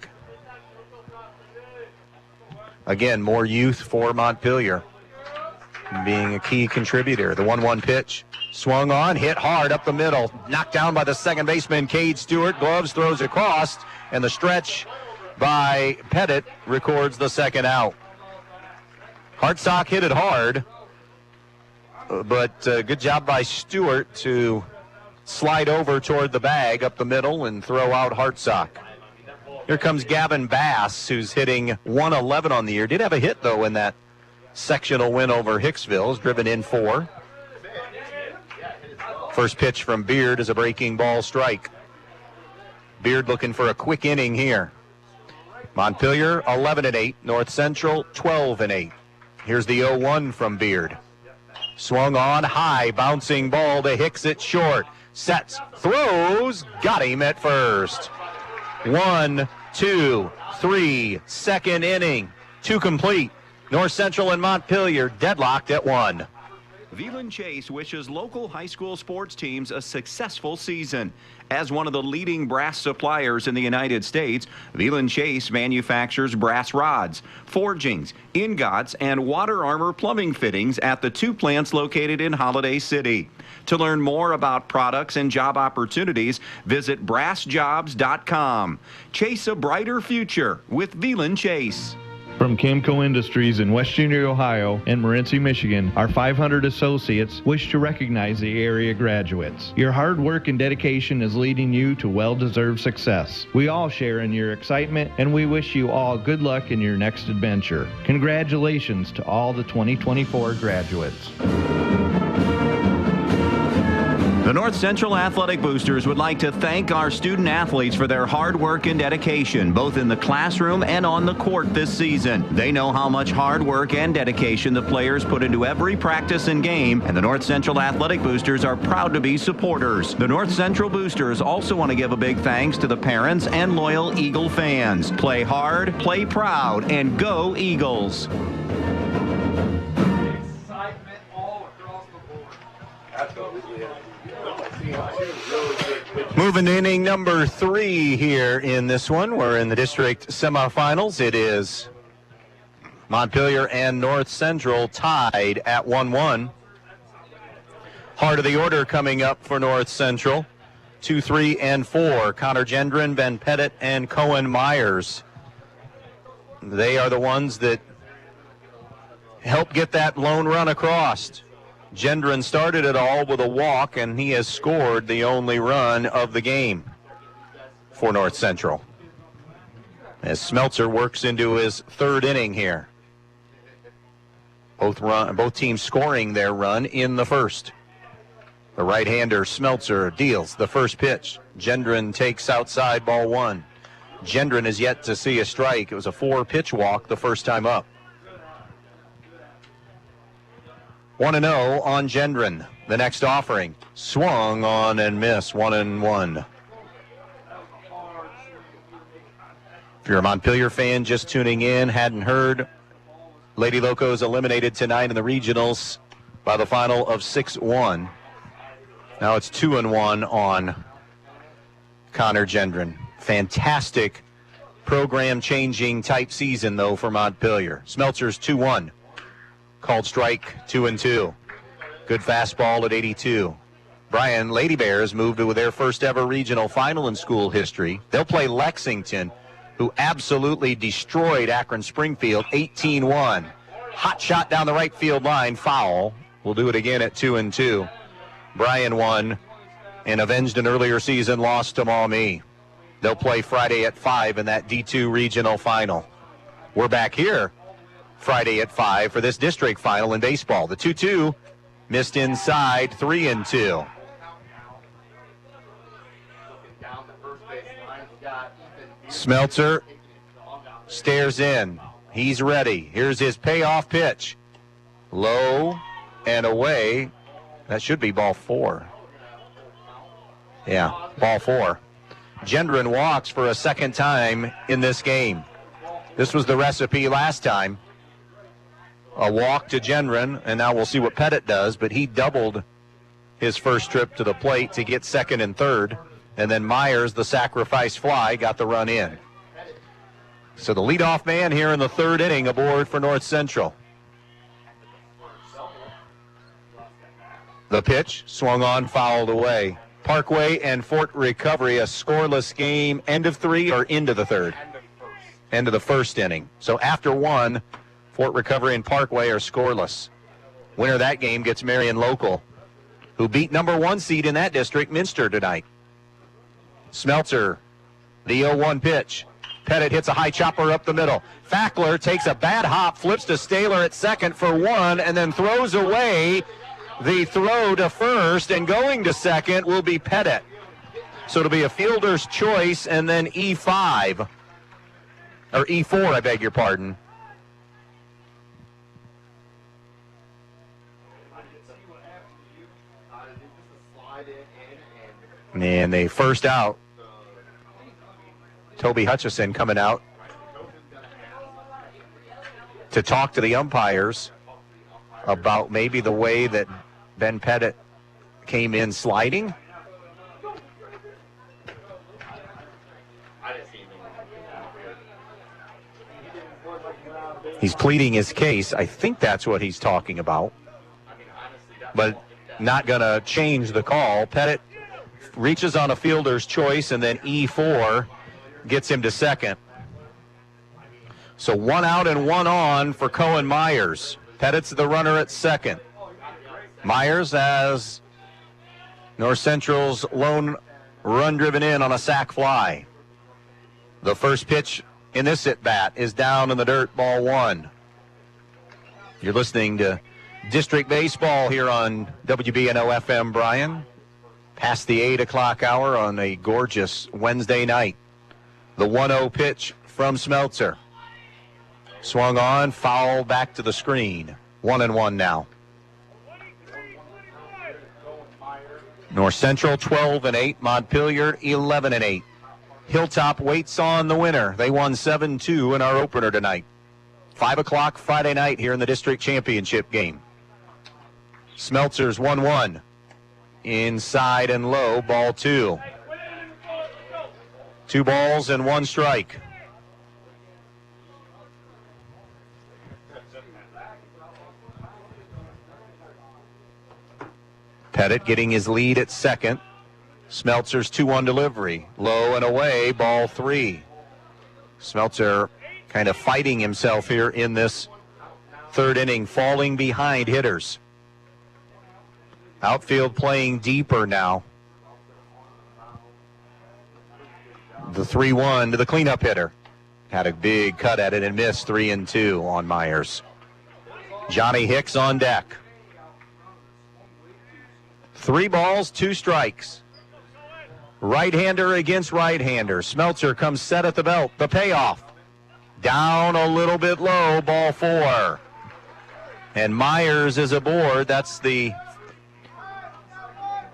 Again, more youth for Montpelier being a key contributor. The 1-1 pitch swung on, hit hard up the middle, knocked down by the second baseman, Cade Stewart. Gloves, throws across, and the stretch by Pettit records the second out. Hartsock hit it hard, but good job by Stewart to slide over toward the bag up the middle and throw out Hartsock. Here comes Gavin Bass, who's hitting 111 on the year. Did have a hit, though, in that sectional win over Hicksville. Is driven in 4. First pitch from Beard is a breaking ball strike. Beard looking for a quick inning here. Montpelier 11-8, North Central 12-8. Here's the 0-1 from Beard. Swung on high, bouncing ball to Hicks at short. Sets, throws, got him at first. 1, 2, 3, second inning. 2 complete. North Central and Montpelier deadlocked at 1. Veland Chase wishes local high school sports teams a successful season. As one of the leading brass suppliers in the United States, Veland Chase manufactures brass rods, forgings, ingots, and water armor plumbing fittings at the 2 plants located in Holiday City. To learn more about products and job opportunities, visit brassjobs.com. Chase a brighter future with Veland Chase. From Camco Industries in West Junior, Ohio and Morenci, Michigan, our 500 associates wish to recognize the area graduates. Your hard work and dedication is leading you to well-deserved success. We all share in your excitement, and we wish you all good luck in your next adventure. Congratulations to all the 2024 graduates. The North Central Athletic Boosters would like to thank our student athletes for their hard work and dedication, both in the classroom and on the court this season. They know how much hard work and dedication the players put into every practice and game, and the North Central Athletic Boosters are proud to be supporters. The North Central Boosters also want to give a big thanks to the parents and loyal Eagle fans. Play hard, play proud, and go Eagles. Moving to inning number 3 here in this one. We're in the district semifinals. It is Montpelier and North Central tied at 1-1. Heart of the order coming up for North Central. 2, 3, and 4. Connor Gendron, Ben Pettit, and Cohen Myers. They are the ones that help get that lone run across. Gendron started it all with a walk, and he has scored the only run of the game for North Central, as Smeltzer works into his 3rd inning here. Both teams scoring their run in the first. The right-hander Smeltzer deals the first pitch. Gendron takes outside, ball 1. Gendron is yet to see a strike. It was a 4-pitch walk the first time up. 1-0 on Gendron. The next offering. Swung on and missed. 1-1. If you're a Montpelier fan just tuning in, hadn't heard, Lady Locos eliminated tonight in the regionals by the final of 6-1. Now it's 2-1 on Connor Gendron. Fantastic program-changing type season, though, for Montpelier. Smeltzer's 2-1. Called strike, 2-2. Good fastball at 82. Bryan Lady Bears moved to their first ever regional final in school history. They'll play Lexington, who absolutely destroyed Akron Springfield, 18-1. Hot shot down the right field line, foul. We'll do it again at 2-2. Bryan won and avenged an earlier season loss to Maumee. They'll play Friday at 5 in that D2 regional final. We're back here Friday at 5 for this district final in baseball. The 2-2 missed inside, 3-2. Smeltzer stares in. He's ready. Here's his payoff pitch. Low and away. That should be ball 4. Yeah, ball 4. Gendron walks for a second time in this game. This was the recipe last time. A walk to Genren, and now we'll see what Pettit does, but he doubled his first trip to the plate to get second and third, and then Myers, the sacrifice fly, got the run in. So the leadoff man here in the third inning aboard for North Central. The pitch swung on, fouled away. Parkway and Fort Recovery, a scoreless game, end of three or into the third? End of the first inning. So after one, Fort Recovery and Parkway are scoreless. Winner of that game gets Marion Local, who beat number one seed in that district, Minster, tonight. Smeltzer, the 0-1 pitch. Pettit hits a high chopper up the middle. Fackler takes a bad hop, flips to Staler at second for one, and then throws away the throw to first, and going to second will be Pettit. So it'll be a fielder's choice and then E5, or E4, I beg your pardon. And the first out, Toby Hutchison coming out to talk to the umpires about maybe the way that Ben Pettit came in sliding. He's pleading his case. I think that's what he's talking about, but not going to change the call. Pettit reaches on a fielder's choice, and then E4 gets him to second. So one out and one on for Cohen Myers. Pettit's the runner at second. Myers has North Central's lone run driven in on a sac fly. The first pitch in this at-bat is down in the dirt, ball one. You're listening to District Baseball here on WBNO FM, Brian. Past the 8 o'clock hour on a gorgeous Wednesday night. The 1-0 pitch from Smeltzer. Swung on, foul back to the screen. 1-1 now. North Central 12-8, Montpelier 11-8. Hilltop waits on the winner. They won 7-2 in our opener tonight. 5 o'clock Friday night here in the district championship game. Smeltzer's 1-1. Inside and low, ball two. 2 balls and 1 strike. Pettit getting his lead at second. Smeltzer's 2-1 delivery. Low and away, ball 3. Smeltzer kind of fighting himself here in this third inning, falling behind hitters. Outfield playing deeper now. The 3-1 to the cleanup hitter. Had a big cut at it and missed. 3-2 on Myers. Johnny Hicks on deck. 3 balls, 2 strikes. Right-hander against right-hander. Smeltzer comes set at the belt. The payoff. Down a little bit low, ball 4. And Myers is aboard. That's the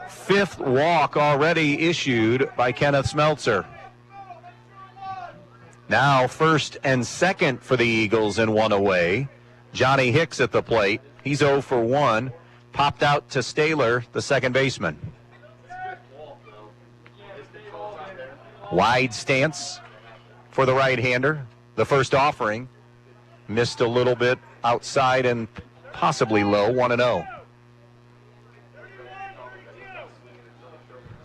5th walk already issued by Kenneth Smeltzer. Now first and second for the Eagles and 1 away. Johnny Hicks at the plate. He's 0 for 1. Popped out to Staler, the second baseman. Wide stance for the right-hander. The first offering. Missed a little bit outside and possibly low, 1-0.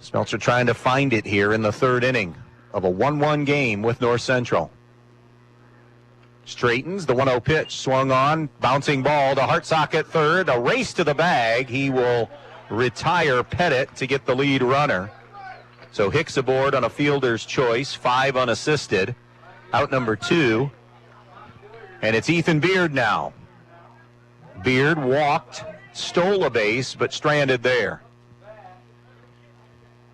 Smeltzer trying to find it here in the third inning of a 1-1 game with North Central. Straightens the 1-0 pitch, swung on, bouncing ball to Hartsock at third, a race to the bag. He will retire Pettit to get the lead runner. So Hicks aboard on a fielder's choice, 5 unassisted. Out number 2, and it's Ethan Beard now. Beard walked, stole a base, but stranded there.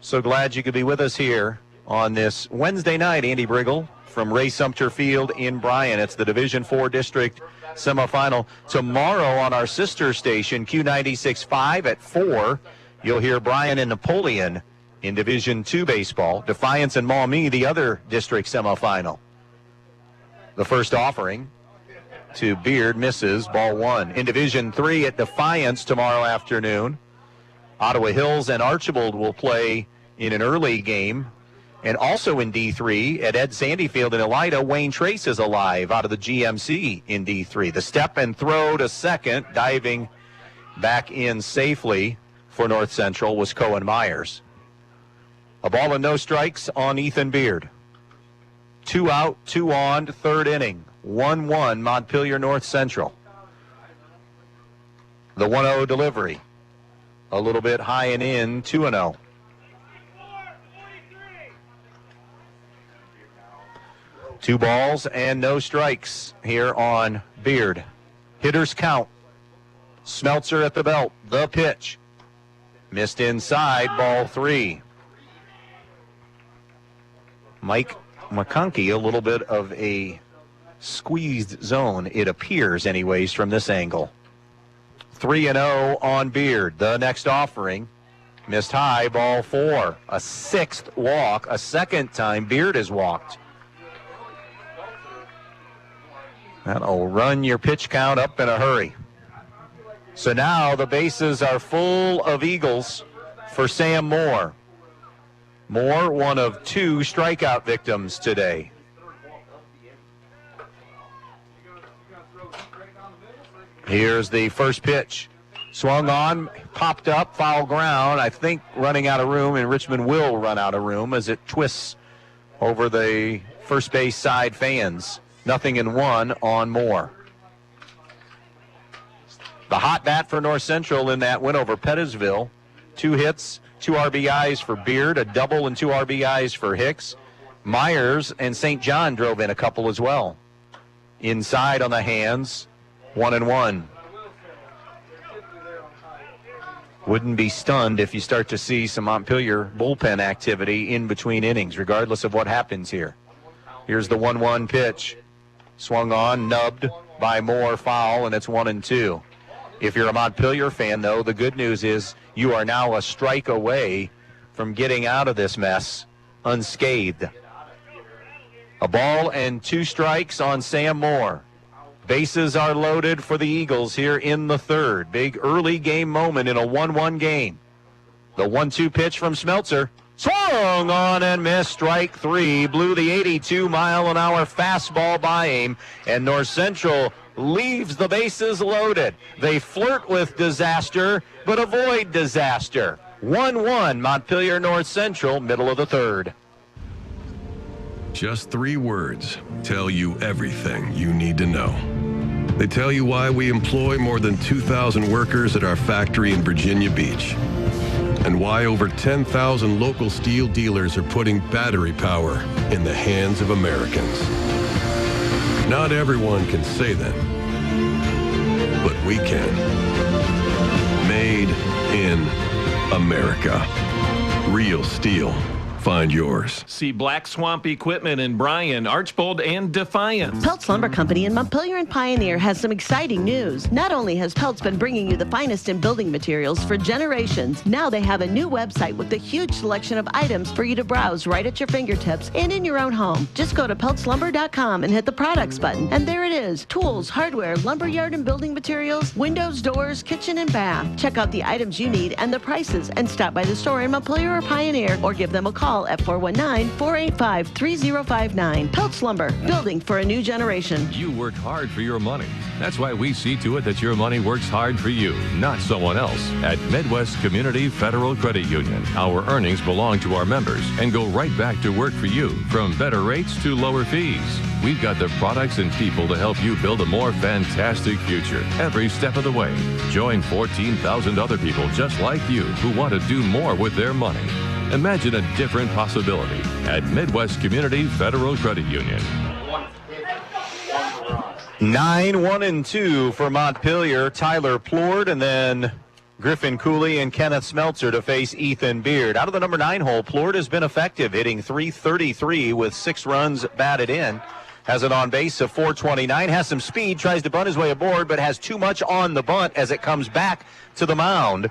So glad you could be with us here on this Wednesday night, Andy Brigle, from Ray Sumter Field in Bryan. It's the Division IV District semifinal. Tomorrow on our sister station, Q96.5 at 4, you'll hear Bryan and Napoleon in Division II baseball. Defiance and Maumee, the other district semifinal. The first offering to Beard, misses, ball one. In Division III at Defiance tomorrow afternoon, Ottawa Hills and Archibald will play in an early game. And also in D3 at Ed Sandy Field in Elida, Wayne Trace is alive out of the GMC in D3. The step and throw to second, diving back in safely for North Central was Cohen Myers. A ball and no strikes on Ethan Beard. 2 out, 2 on, third inning. 1-1 Montpelier North Central. The 1-0 delivery. A little bit high and in, 2-0. Two balls and no strikes here on Beard. Hitters count. Smeltzer at the belt. The pitch. Missed inside, ball 3. Mike McConkey, a little bit of a squeezed zone, it appears anyways from this angle. 3-0 on Beard. The next offering. Missed high, ball 4. A 6th walk. A second time Beard has walked. That'll run your pitch count up in a hurry. So now the bases are full of Eagles for Sam Moore. Moore, one of 2 strikeout victims today. Here's the first pitch. Swung on, popped up, foul ground. I think running out of room, and Richmond will run out of room as it twists over the first base side fans. 0-1 on Moore. The hot bat for North Central in that win over Pettisville. 2 hits, 2 RBIs for Beard, a double and 2 RBIs for Hicks. Myers and St. John drove in a couple as well. Inside on the hands, 1-1. Wouldn't be stunned if you start to see some Montpelier bullpen activity in between innings, regardless of what happens here. Here's the 1-1 pitch. Swung on, nubbed by Moore, foul, and it's 1-2. If you're a Montpelier fan, though, the good news is you are now a strike away from getting out of this mess unscathed. A ball and 2 strikes on Sam Moore. Bases are loaded for the Eagles here in the third. Big early game moment in a 1-1 game. The 1-2 pitch from Smeltzer. Swung on and missed, strike 3. Blew the 82-mile-an-hour fastball by him, and North Central leaves the bases loaded. They flirt with disaster, but avoid disaster. 1-1 Montpelier North Central, middle of the third. Just 3 words tell you everything you need to know. They tell you why we employ more than 2,000 workers at our factory in Virginia Beach, and why over 10,000 local steel dealers are putting battery power in the hands of Americans. Not everyone can say that, but we can. Made in America. Real steel. Find yours. See Black Swamp Equipment in Bryan, Archbold, and Defiance. Peltz Lumber Company in Montpelier and Pioneer has some exciting news. Not only has Peltz been bringing you the finest in building materials for generations, now they have a new website with a huge selection of items for you to browse right at your fingertips and in your own home. Just go to peltzlumber.com and hit the products button, and there it is. Tools, hardware, lumberyard and building materials, windows, doors, kitchen, and bath. Check out the items you need and the prices, and stop by the store in Montpelier or Pioneer, or give them a call at 419-485-3059. Peltz Lumber, building for a new generation. You work hard for your money. That's why we see to it that your money works hard for you, not someone else. At Midwest Community Federal Credit Union, our earnings belong to our members and go right back to work for you, from better rates to lower fees. We've got the products and people to help you build a more fantastic future every step of the way. Join 14,000 other people just like you who want to do more with their money. Imagine a different possibility at Midwest Community Federal Credit Union. 9-1-2 for Montpelier. Tyler Plord, and then Griffin Cooley and Kenneth Smeltzer to face Ethan Beard. Out of the number 9 hole, Plord has been effective, hitting .333 with 6 runs batted in. Has an on base of .429, has some speed, tries to bunt his way aboard, but has too much on the bunt as it comes back to the mound. A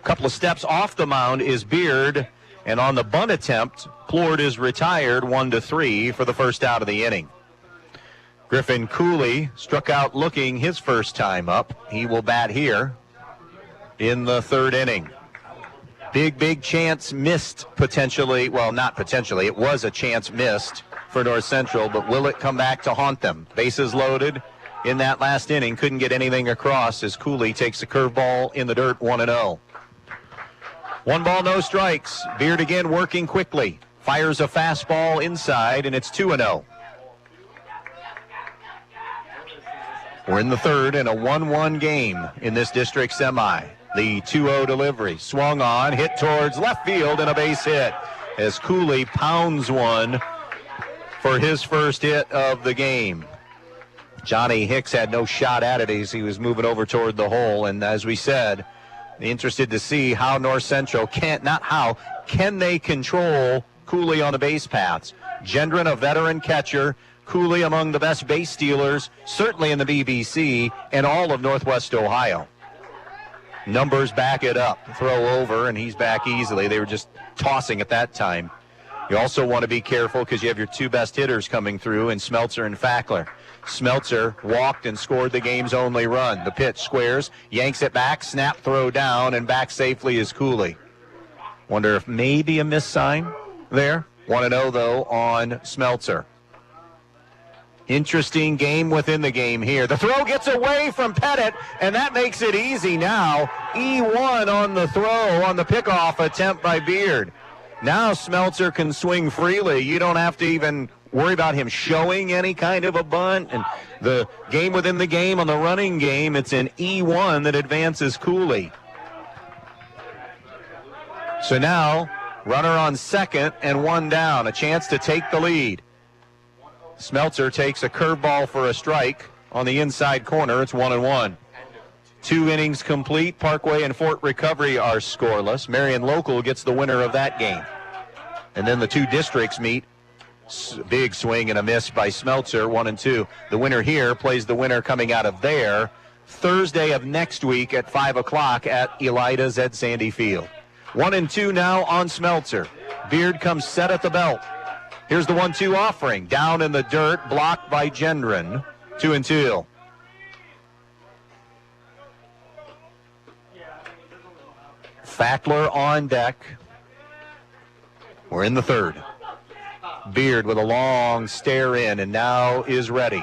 couple of steps off the mound is Beard. And on the bunt attempt, Plord is retired 1-3 for the first out of the inning. Griffin Cooley struck out looking his first time up. He will bat here in the third inning. Big chance missed potentially. Well, not potentially. It was a chance missed for North Central, but will it come back to haunt them? Bases loaded in that last inning. Couldn't get anything across as Cooley takes a curveball in the dirt, 1-0. 1 ball, no strikes. Beard again working quickly. Fires a fastball inside, and it's 2-0. We're in the third in a 1-1 game in this district semi. The 2-0 delivery. Swung on, hit towards left field, and a base hit as Cooley pounds one for his first hit of the game. Johnny Hicks had no shot at it as he was moving over toward the hole. And as we said, interested to see how North Central can they control Cooley on the base paths. Gendron, a veteran catcher. Cooley among the best base stealers, certainly in the BBC and all of Northwest Ohio. Numbers back it up. Throw over, and he's back easily. They were just tossing at that time. You also want to be careful because you have your two best hitters coming through in Smeltzer and Fackler. Smeltzer walked and scored the game's only run. The pitch squares, yanks it back, snap throw down, and back safely is Cooley. Wonder if maybe a miss sign there. 1-0, though, on Smeltzer. Interesting game within the game here. The throw gets away from Pettit, and that makes it easy now. E1 on the throw on the pickoff attempt by Beard. Now Smeltzer can swing freely. You don't have to even worry about him showing any kind of a bunt. And the game within the game on the running game, it's an E1 that advances Cooley. So now, runner on second and one down. A chance to take the lead. Smeltzer takes a curveball for a strike on the inside corner. It's 1-1. 2 innings complete. Parkway and Fort Recovery are scoreless. Marion Local gets the winner of that game. And then the two districts meet. Big swing and a miss by Smeltzer, 1-2. The winner here plays the winner coming out of there Thursday of next week at 5 o'clock at Elida's at Sandy Field. 1-2 now on Smeltzer. Beard comes set at the belt. Here's the 1-2 offering. Down in the dirt, blocked by Gendron. 2-2. Fackler on deck. We're in the third. Beard with a long stare in and now is ready.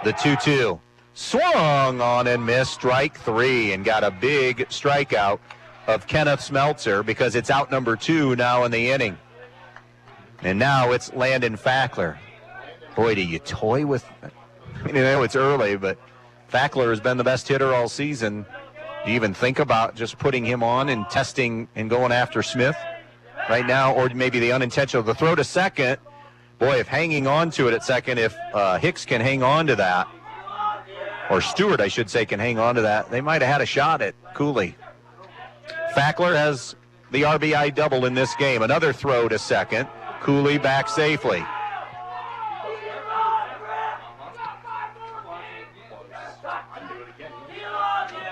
The 2-2. Swung on and missed. Strike 3 and got a big strikeout of Kenneth Smeltzer because it's out number 2 now in the inning. And now it's Landon Fackler. Boy, do you toy with... I know it's early, but Fackler has been the best hitter all season. Do you even think about just putting him on and testing and going after Smith right now? Or maybe the unintentional, the throw to second. Boy, if hanging on to it at second, if Hicks can hang on to that, or Stewart, I should say, can hang on to that, they might have had a shot at Cooley. Fackler has the RBI double in this game. Another throw to second. Cooley back safely.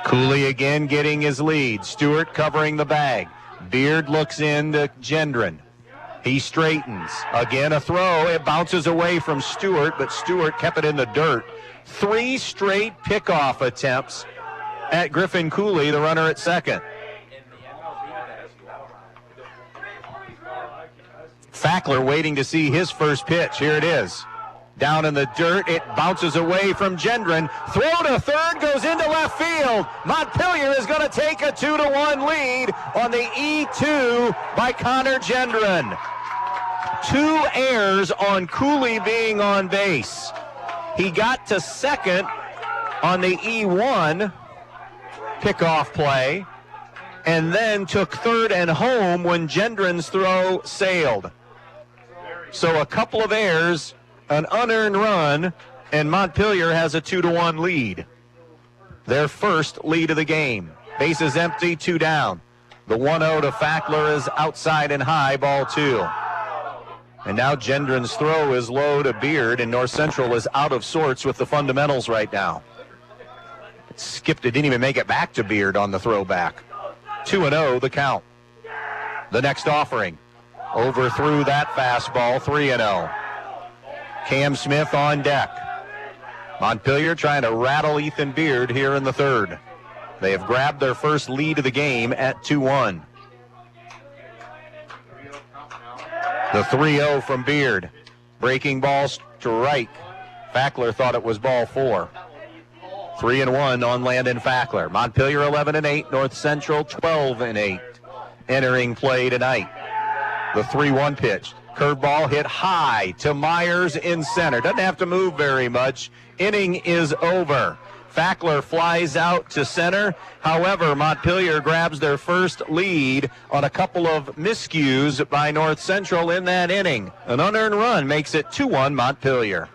Cooley again getting his lead. Stewart covering the bag. Beard looks in to Gendron. He straightens. Again a throw. It bounces away from Stewart, but Stewart kept it in the dirt. 3 straight pickoff attempts at Griffin Cooley, the runner at second. Fackler waiting to see his first pitch. Here it is. Down in the dirt, it bounces away from Gendron. Throw to third, goes into left field. Montpelier is going to take a 2-1 lead on the E2 by Connor Gendron. 2 errors on Cooley being on base. He got to second on the E1 pickoff play, and then took third and home when Gendron's throw sailed. So a couple of errors, an unearned run, and Montpelier has a 2-1 lead. Their first lead of the game. Bases empty, 2 down. The 1-0 to Fackler is outside and high, ball 2. And now Gendron's throw is low to Beard, and North Central is out of sorts with the fundamentals right now. It skipped, it didn't even make it back to Beard on the throwback. 2-0 the count. The next offering. Overthrew that fastball, 3-0. Cam Smith on deck. Montpelier trying to rattle Ethan Beard here in the third. They have grabbed their first lead of the game at 2-1. The 3-0 from Beard. Breaking ball strike. Fackler thought it was ball 4. 3-1 on Landon Fackler. Montpelier 11-8, North Central 12-8. Entering play tonight. The 3-1 pitch. Curveball hit high to Myers in center. Doesn't have to move very much. Inning is over. Fackler flies out to center. However, Montpelier grabs their first lead on a couple of miscues by North Central in that inning. An unearned run makes it 2-1 Montpelier.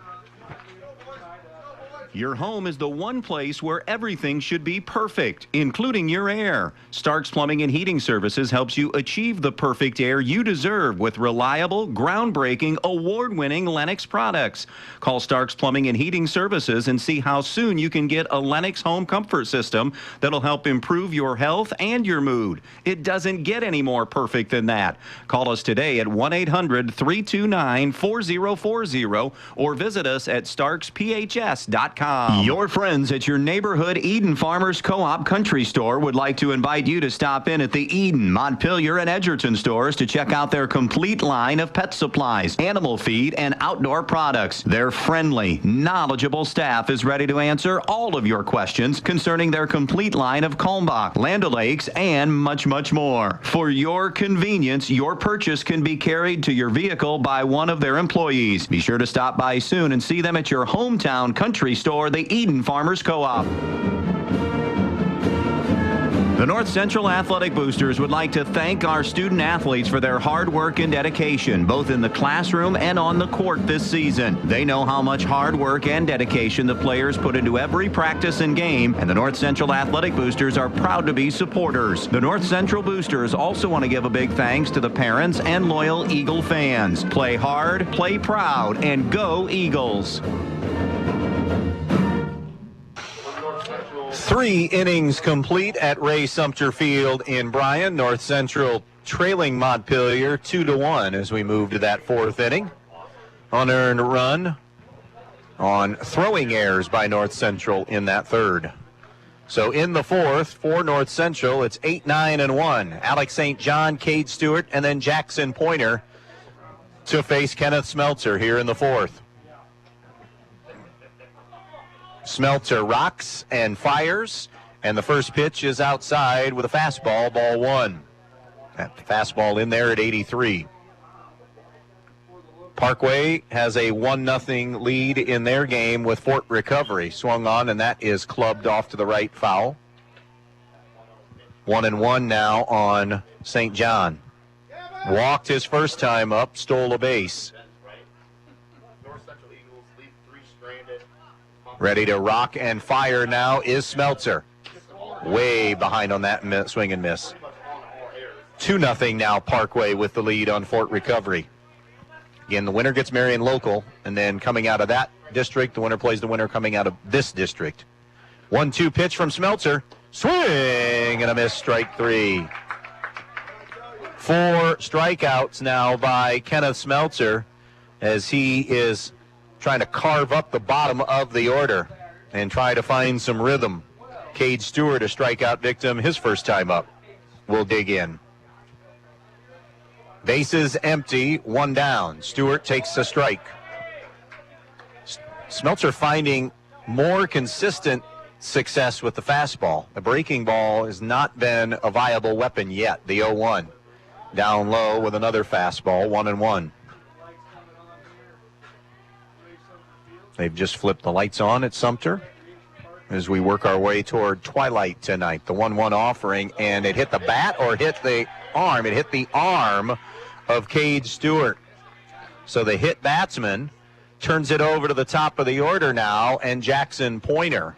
Your home is the one place where everything should be perfect, including your air. Stark's Plumbing and Heating Services helps you achieve the perfect air you deserve with reliable, groundbreaking, award-winning Lennox products. Call Stark's Plumbing and Heating Services and see how soon you can get a Lennox home comfort system that'll help improve your health and your mood. It doesn't get any more perfect than that. Call us today at 1-800-329-4040 or visit us at starksphs.com. Your friends at your neighborhood Eden Farmers Co-op Country Store would like to invite you to stop in at the Eden, Montpelier, and Edgerton stores to check out their complete line of pet supplies, animal feed, and outdoor products. Their friendly, knowledgeable staff is ready to answer all of your questions concerning their complete line of Kalmbach, Land O'Lakes, and much, much more. For your convenience, your purchase can be carried to your vehicle by one of their employees. Be sure to stop by soon and see them at your hometown country store, the Eden Farmers Co-op. The North Central Athletic Boosters would like to thank our student athletes for their hard work and dedication, both in the classroom and on the court this season. They know how much hard work and dedication the players put into every practice and game, and the North Central Athletic Boosters are proud to be supporters. The North Central Boosters also want to give a big thanks to the parents and loyal Eagle fans. Play hard, play proud, and go Eagles. 3 innings complete at Ray Sumter Field in Bryan. North Central trailing Montpelier 2-1 as we move to that 4th inning. Unearned run on throwing errors by North Central in that 3rd. So in the 4th, for North Central, it's 8-9-1. Alex St. John, Cade Stewart, and then Jackson Pointer to face Kenneth Smeltzer here in the 4th. Smeltzer rocks and fires, and the first pitch is outside with a fastball, ball 1. That fastball in there at 83. Parkway has a 1-0 lead in their game with Fort Recovery. Swung on, and that is clubbed off to the right, foul. 1-1 now on St. John. Walked his first time up, stole a base. Ready to rock and fire now is Smeltzer. Way behind on that swing and miss. 2-0 now Parkway with the lead on Fort Recovery. Again, the winner gets Marion Local, and then coming out of that district, the winner plays the winner coming out of this district. 1-2 pitch from Smeltzer. Swing and a miss, strike 3. 4 strikeouts now by Kenneth Smeltzer as he is trying to carve up the bottom of the order and try to find some rhythm. Cade Stewart, a strikeout victim, his first time up, will dig in. Bases empty, 1 down. Stewart takes a strike. Smeltzer finding more consistent success with the fastball. The breaking ball has not been a viable weapon yet, the 0-1. Down low with another fastball, 1-1. They've just flipped the lights on at Sumter as we work our way toward twilight tonight. The 1-1 offering, and it hit the bat or hit the arm? It hit the arm of Cade Stewart. So the hit batsman turns it over to the top of the order now, and Jackson Pointer.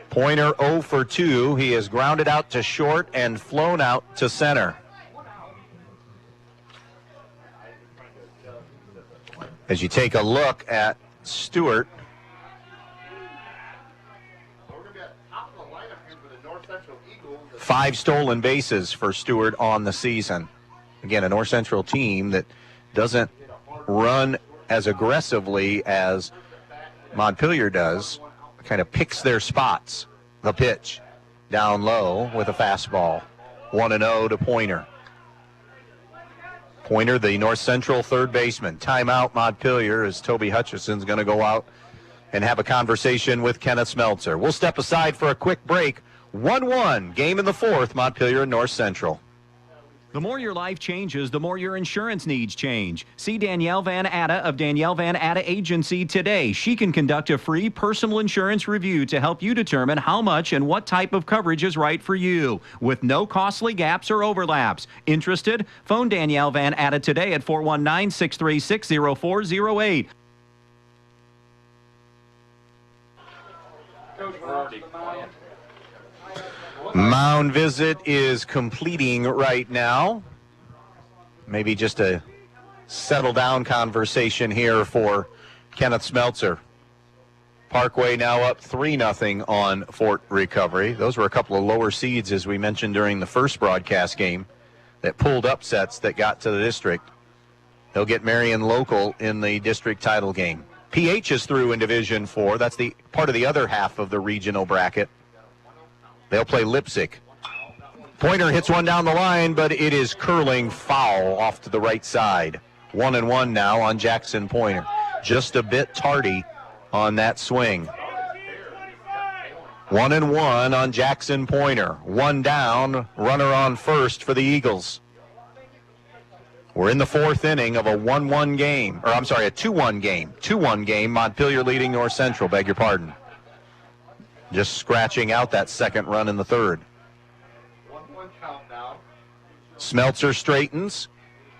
Pointer 0 for 2. He is grounded out to short and flown out to center. As you take a look at Stewart, 5 stolen bases for Stewart on the season. Again, a North Central team that doesn't run as aggressively as Montpelier does, kind of picks their spots. The pitch down low with a fastball. 1-0 to Pointer. Pointer, the North Central third baseman. Timeout Montpelier as Toby Hutchison's going to go out and have a conversation with Kenneth Smeltzer. We'll step aside for a quick break. 1-1, game in the fourth, Montpelier and North Central. The more your life changes, the more your insurance needs change. See Danielle Van Atta of Danielle Van Atta Agency today. She can conduct a free personal insurance review to help you determine how much and what type of coverage is right for you, with no costly gaps or overlaps. Interested? Phone Danielle Van Atta today at 419-636-0408. Mound visit is completing right now. Maybe just a settle down conversation here for Kenneth Smeltzer. Parkway now up 3-0 on Fort Recovery. Those were a couple of lower seeds, as we mentioned during the first broadcast game, that pulled upsets that got to the district. They'll get Marion Local in the district title game. PH is through in Division 4. That's the part of the other half of the regional bracket. They'll play Leipzig. Pointer hits one down the line, but it is curling foul off to the right side. 1-1 now on Jackson Pointer. Just a bit tardy on that swing. 1-1 on Jackson Pointer. One down, runner on first for the Eagles. We're in the fourth inning of a 1-1 game, or I'm sorry, a 2-1 game. 2-1 game, Montpelier leading North Central, beg your pardon. Just scratching out that second run in the third. 1-1 count now. Smeltzer straightens,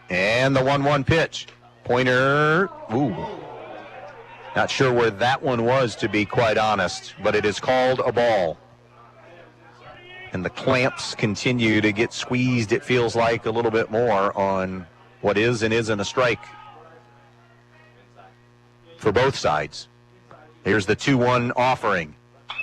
and the 1-1 pitch. Pointer, not sure where that one was, to be quite honest, but it is called a ball. And the clamps continue to get squeezed, it feels like, a little bit more on what is and isn't a strike for both sides. Here's the 2-1 offering.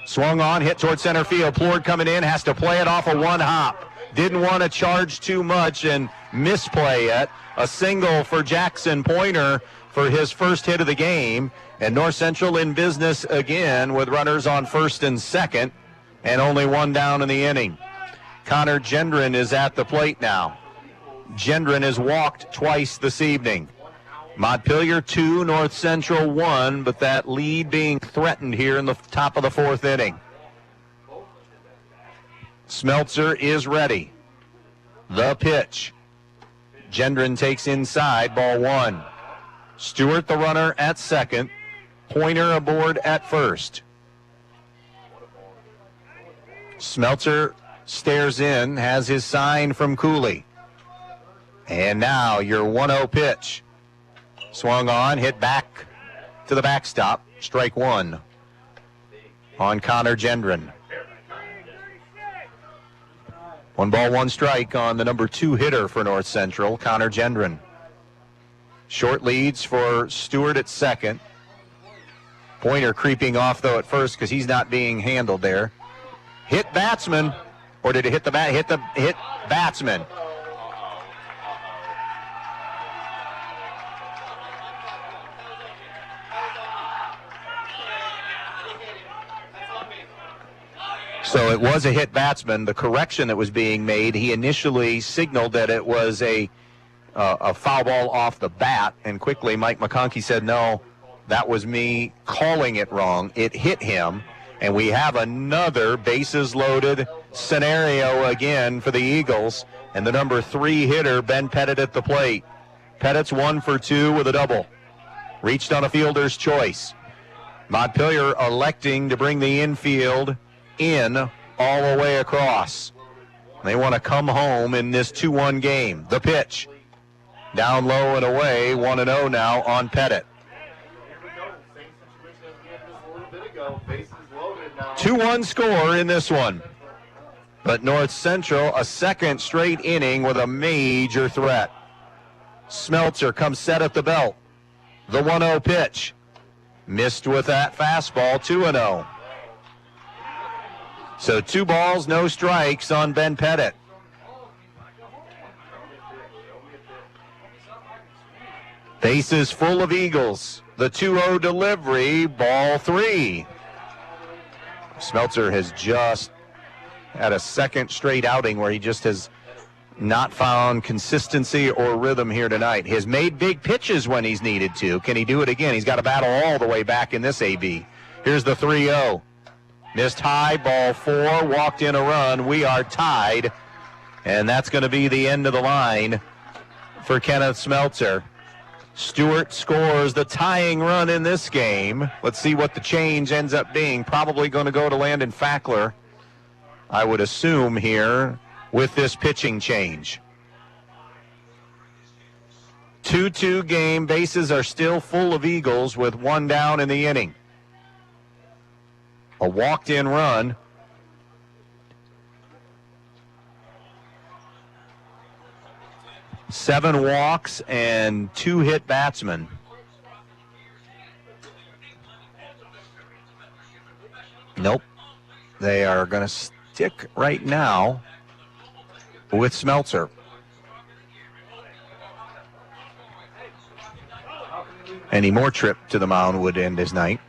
Swung on, hit towards center field. Plord coming in, has to play it off a one hop. Didn't want to charge too much and misplay it. A single for Jackson Pointer for his first hit of the game. And North Central in business again with runners on first and second, and only one down in the inning. Connor Gendron is at the plate now. Gendron has walked twice this evening. Montpelier 2, North Central 1, but that lead being threatened here in the top of the fourth inning. Smeltzer is ready. The pitch. Gendron takes inside, ball one. Stewart, the runner, at second. Pointer aboard at first. Smeltzer stares in, has his sign from Cooley. And now your 1-0 pitch. Swung on, hit back to the backstop. Strike one on Connor Gendron. 1 ball, 1 strike on the number 2 hitter for North Central, Connor Gendron. Short leads for Stewart at second. Pointer creeping off, though, at first because he's not being handled there. Hit batsman, or did it hit the bat? Hit batsman. So it was a hit batsman. The correction that was being made, he initially signaled that it was a foul ball off the bat, and quickly Mike McConkey said, no, that was me calling it wrong. It hit him, and we have another bases-loaded scenario again for the Eagles, and the number 3 hitter, Ben Pettit, at the plate. Pettit's 1 for 2 with a double. Reached on a fielder's choice. Montpelier electing to bring the infield in all the way across. They want to come home in this 2-1 game. The pitch. Down low and away, 1-0 now on Pettit. 2-1 score in this one. But North Central, a second straight inning with a major threat. Smeltzer comes set at the belt. The 1-0 pitch. Missed with that fastball, 2-0. So 2 balls, no strikes on Ben Pettit. Bases full of Eagles. The 2-0 delivery, ball 3. Smeltzer has just had a second straight outing where he just has not found consistency or rhythm here tonight. He has made big pitches when he's needed to. Can he do it again? He's got to battle all the way back in this AB. Here's the 3-0. Missed high, ball 4, walked in a run. We are tied, and that's going to be the end of the line for Kenneth Smeltzer. Stewart scores the tying run in this game. Let's see what the change ends up being. Probably going to go to Landon Fackler, I would assume, here with this pitching change. 2-2 game. Bases are still full of Eagles with 1 down in the inning. A walked-in run. Seven walks and 2 hit batsmen. Nope. They are going to stick right now with Smeltzer. Any more trip to the mound would end his night.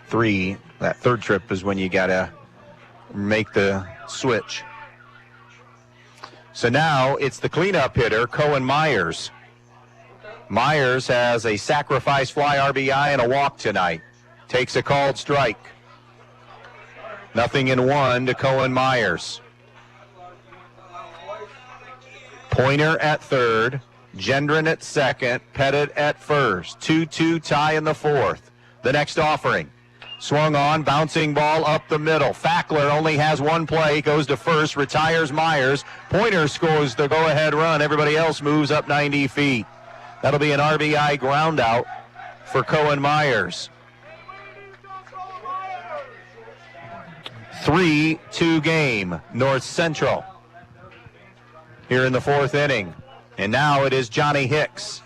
3. That third trip is when you got to make the switch. So now it's the cleanup hitter, Cohen Myers. Myers has a sacrifice fly RBI and a walk tonight. Takes a called strike. 0-1 to Cohen Myers. Pointer at third, Gendron at second, Pettit at first. 2-2 tie in the 4th. The next offering. Swung on, bouncing ball up the middle. Fackler only has 1 play, goes to first, retires Myers. Pointer scores the go-ahead run. Everybody else moves up 90 feet. That'll be an RBI ground out for Cohen Myers. 3-2 game, North Central. Here in the 4th inning. And now it is Johnny Hicks.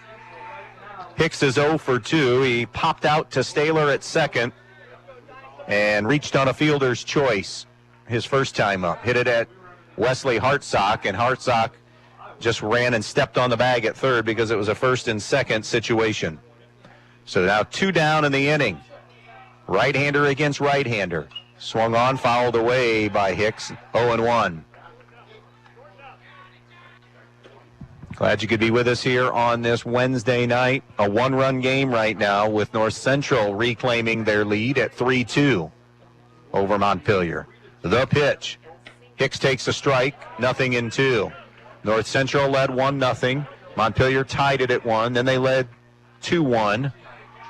Hicks is 0 for 2. He popped out to Staylor at second and reached on a fielder's choice his first time up. Hit it at Wesley Hartsock, and Hartsock just ran and stepped on the bag at third because it was a first and second situation. So now 2 down in the inning. Right-hander against right-hander. Swung on, fouled away by Hicks, 0-1. Glad you could be with us here on this Wednesday night. A 1-run game right now with North Central reclaiming their lead at 3-2 over Montpelier. The pitch. Hicks takes a strike, 0-2. North Central led 1-0. Montpelier tied it at 1. Then they led 2-1.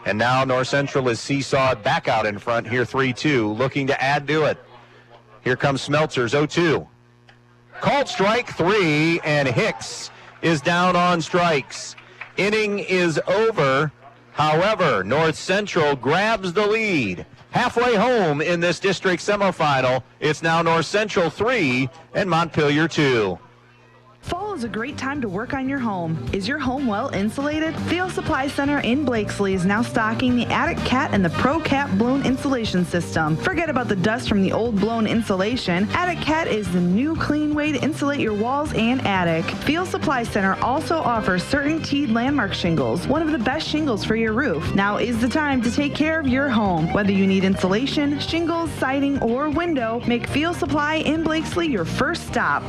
And now North Central is seesawed back out in front here 3-2, looking to add to it. Here comes Smeltzer's 0-2. Called strike 3, and Hicks is down on strikes. Inning is over. However, North Central grabs the lead. Halfway home in this district semifinal, it's now North Central 3 and Montpelier 2. Fall is a great time to work on your home. Is your home well insulated? Field Supply Center in Blakesley is now stocking the Attic Cat and the Pro Cap blown insulation system. Forget about the dust from the old blown insulation. Attic Cat is the new clean way to insulate your walls and attic. Field Supply Center also offers CertainTeed Landmark shingles, one of the best shingles for your roof. Now is the time to take care of your home. Whether you need insulation, shingles, siding, or window, make Field Supply in Blakesley your first stop.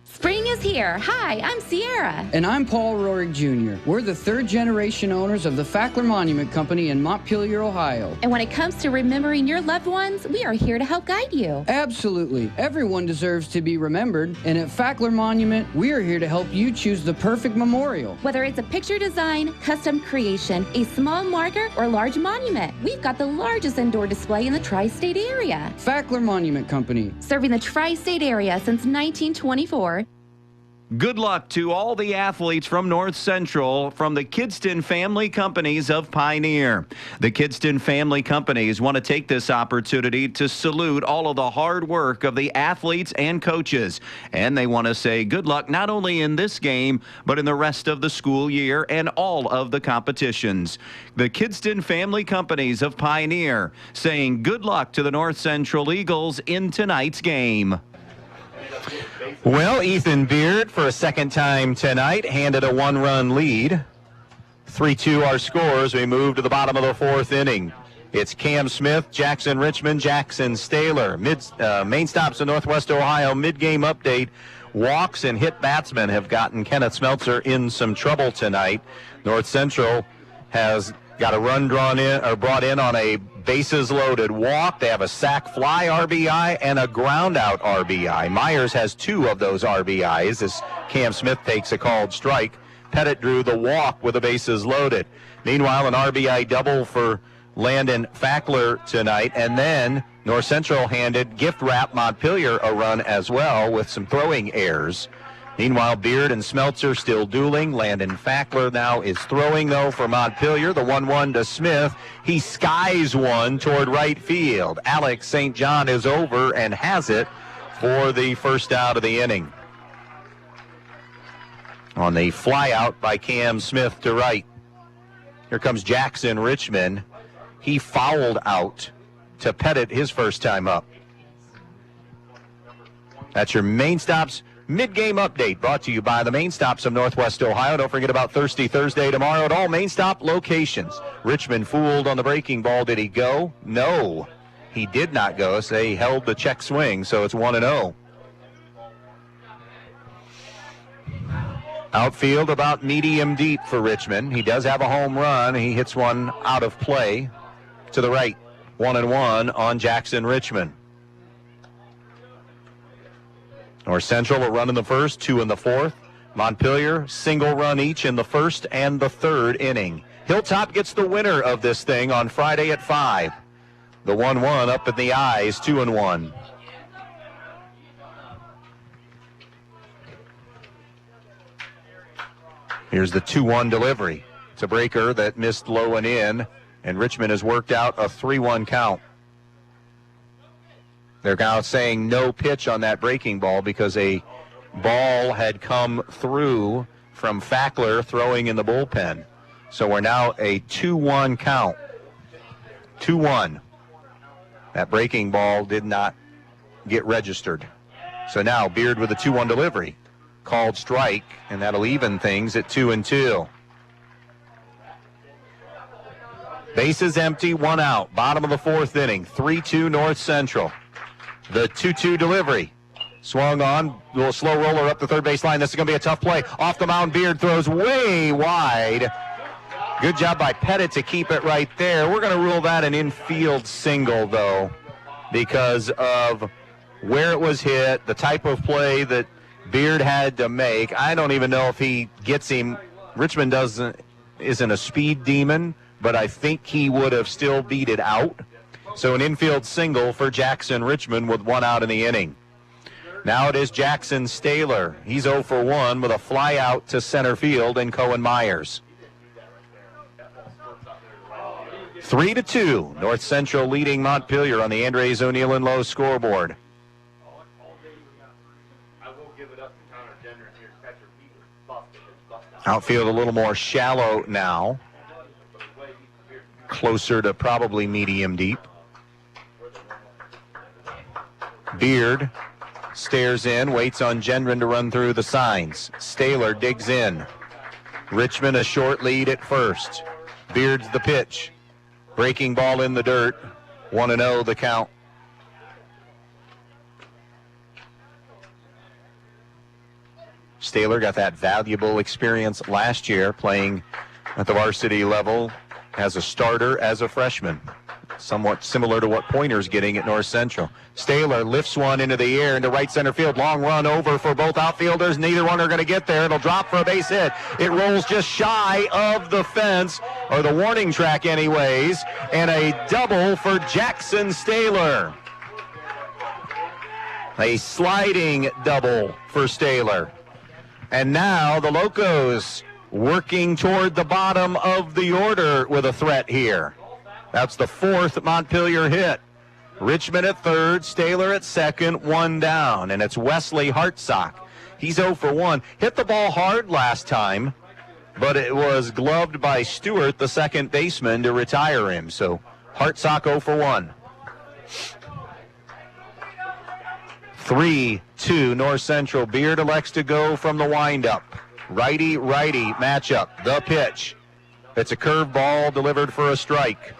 Spring is here. Hi, I'm Sierra. And I'm Paul Rorig Jr. We're the 3rd generation owners of the Fackler Monument Company in Montpelier, Ohio. And when it comes to remembering your loved ones, we are here to help guide you. Absolutely. Everyone deserves to be remembered. And at Fackler Monument, we are here to help you choose the perfect memorial. Whether it's a picture design, custom creation, a small marker, or large monument, we've got the largest indoor display in the tri-state area. Fackler Monument Company. Serving the tri-state area since 1924. Good luck to all the athletes from North Central from the Kidston Family Companies of Pioneer. The Kidston Family Companies want to take this opportunity to salute all of the hard work of the athletes and coaches. And they want to say good luck not only in this game, but in the rest of the school year and all of the competitions. The Kidston Family Companies of Pioneer saying good luck to the North Central Eagles in tonight's game. Well, Ethan Beard, for a second time tonight, handed a 1-run lead. 3-2 our scores. We move to the bottom of the fourth inning. It's Cam Smith, Jackson Richmond, Jackson Staylor. Main stops in Northwest Ohio. Mid-game update. Walks and hit batsmen have gotten Kenneth Smeltzer in some trouble tonight. North Central has got a run brought in on a bases-loaded walk. They have a sac fly RBI and a ground-out RBI. Myers has 2 of those RBIs as Cam Smith takes a called strike. Pettit drew the walk with the bases loaded. Meanwhile, an RBI double for Landon Fackler tonight, and then North Central handed gift wrap Montpelier a run as well with some throwing errors. Meanwhile, Beard and Smeltzer still dueling. Landon Fackler now is throwing, though, for Montpelier. The 1-1 to Smith. He skies one toward right field. Alex St. John is over and has it for the first out of the inning. On the fly out by Cam Smith to right. Here comes Jackson Richmond. He fouled out to Pettit his first time up. That's your Main Stops mid-game update brought to you by the Main Stops of Northwest Ohio. Don't forget about Thirsty Thursday tomorrow at all Main Stop locations. Richmond fooled on the breaking ball. Did he go? No, he did not go. So they held the check swing, so it's 1-0. Outfield about medium deep for Richmond. He does have a home run. He hits one out of play to the right. 1-1 on Jackson Richmond. North Central a run in the first, 2 in the fourth. Montpelier, single run each in the first and the third inning. Hilltop gets the winner of this thing on Friday at 5. The 1-1 up in the eyes, 2-1. Here's the 2-1 delivery. It's a breaker that missed low and in, and Richmond has worked out a 3-1 count. They're now saying no pitch on that breaking ball because a ball had come through from Fackler throwing in the bullpen. So we're now a 2-1 count. 2-1. That breaking ball did not get registered. So now Beard with a 2-1 delivery. Called strike, and that'll even things at 2-2. Bases empty, 1 out. Bottom of the fourth inning. 3-2 North Central. The 2-2 delivery. Swung on. Little slow roller up the third base line. This is going to be a tough play. Off the mound, Beard throws way wide. Good job by Pettit to keep it right there. We're going to rule that an infield single, though, because of where it was hit, the type of play that Beard had to make. I don't even know if he gets him. Richmond isn't a speed demon, but I think he would have still beat it out. So an infield single for Jackson Richmond with 1 out in the inning. Now it is Jackson Staylor. He's 0 for 1 with a fly out to center field and Cohen Myers. 3-2. North Central leading Montpelier on the Andres O'Neill and Lowe scoreboard. Outfield a little more shallow now. Closer to probably medium deep. Beard stares in, waits on Gendron to run through the signs. Staylor digs in. Richmond a short lead at first. Beard's the pitch. Breaking ball in the dirt. 1-0 the count. Staylor got that valuable experience last year playing at the varsity level as a starter as a freshman. Somewhat similar to what Pointer's getting at North Central. Staylor lifts one into the air into right center field. Long run over for both outfielders. Neither one are going to get there. It'll drop for a base hit. It rolls just shy of the fence, or the warning track anyways, and a double for Jackson Staylor. A sliding double for Staylor. And now the Locos working toward the bottom of the order with a threat here. That's the 4th Montpelier hit. Richmond at third, Staylor at second, 1 down. And it's Wesley Hartsock. He's 0 for 1. Hit the ball hard last time, but it was gloved by Stewart, the second baseman, to retire him. So Hartsock 0 for 1. 3-2 North Central. Beard elects to go from the windup. Righty-righty matchup. The pitch. It's a curveball delivered for a strike.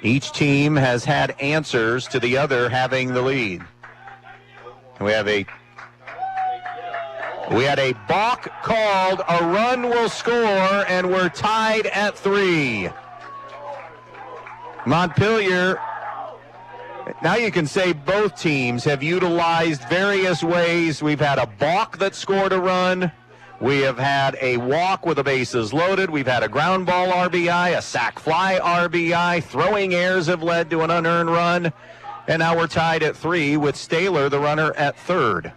Each team has had answers to the other having the lead. We had a balk called, a run will score, and we're tied at 3. Montpelier, now you can say both teams have utilized various ways. We've had a balk that scored a run. We have had a walk with the bases loaded. We've had a ground ball RBI, a sac fly RBI. Throwing errors have led to an unearned run. And now we're tied at 3 with Staylor, the runner, at third.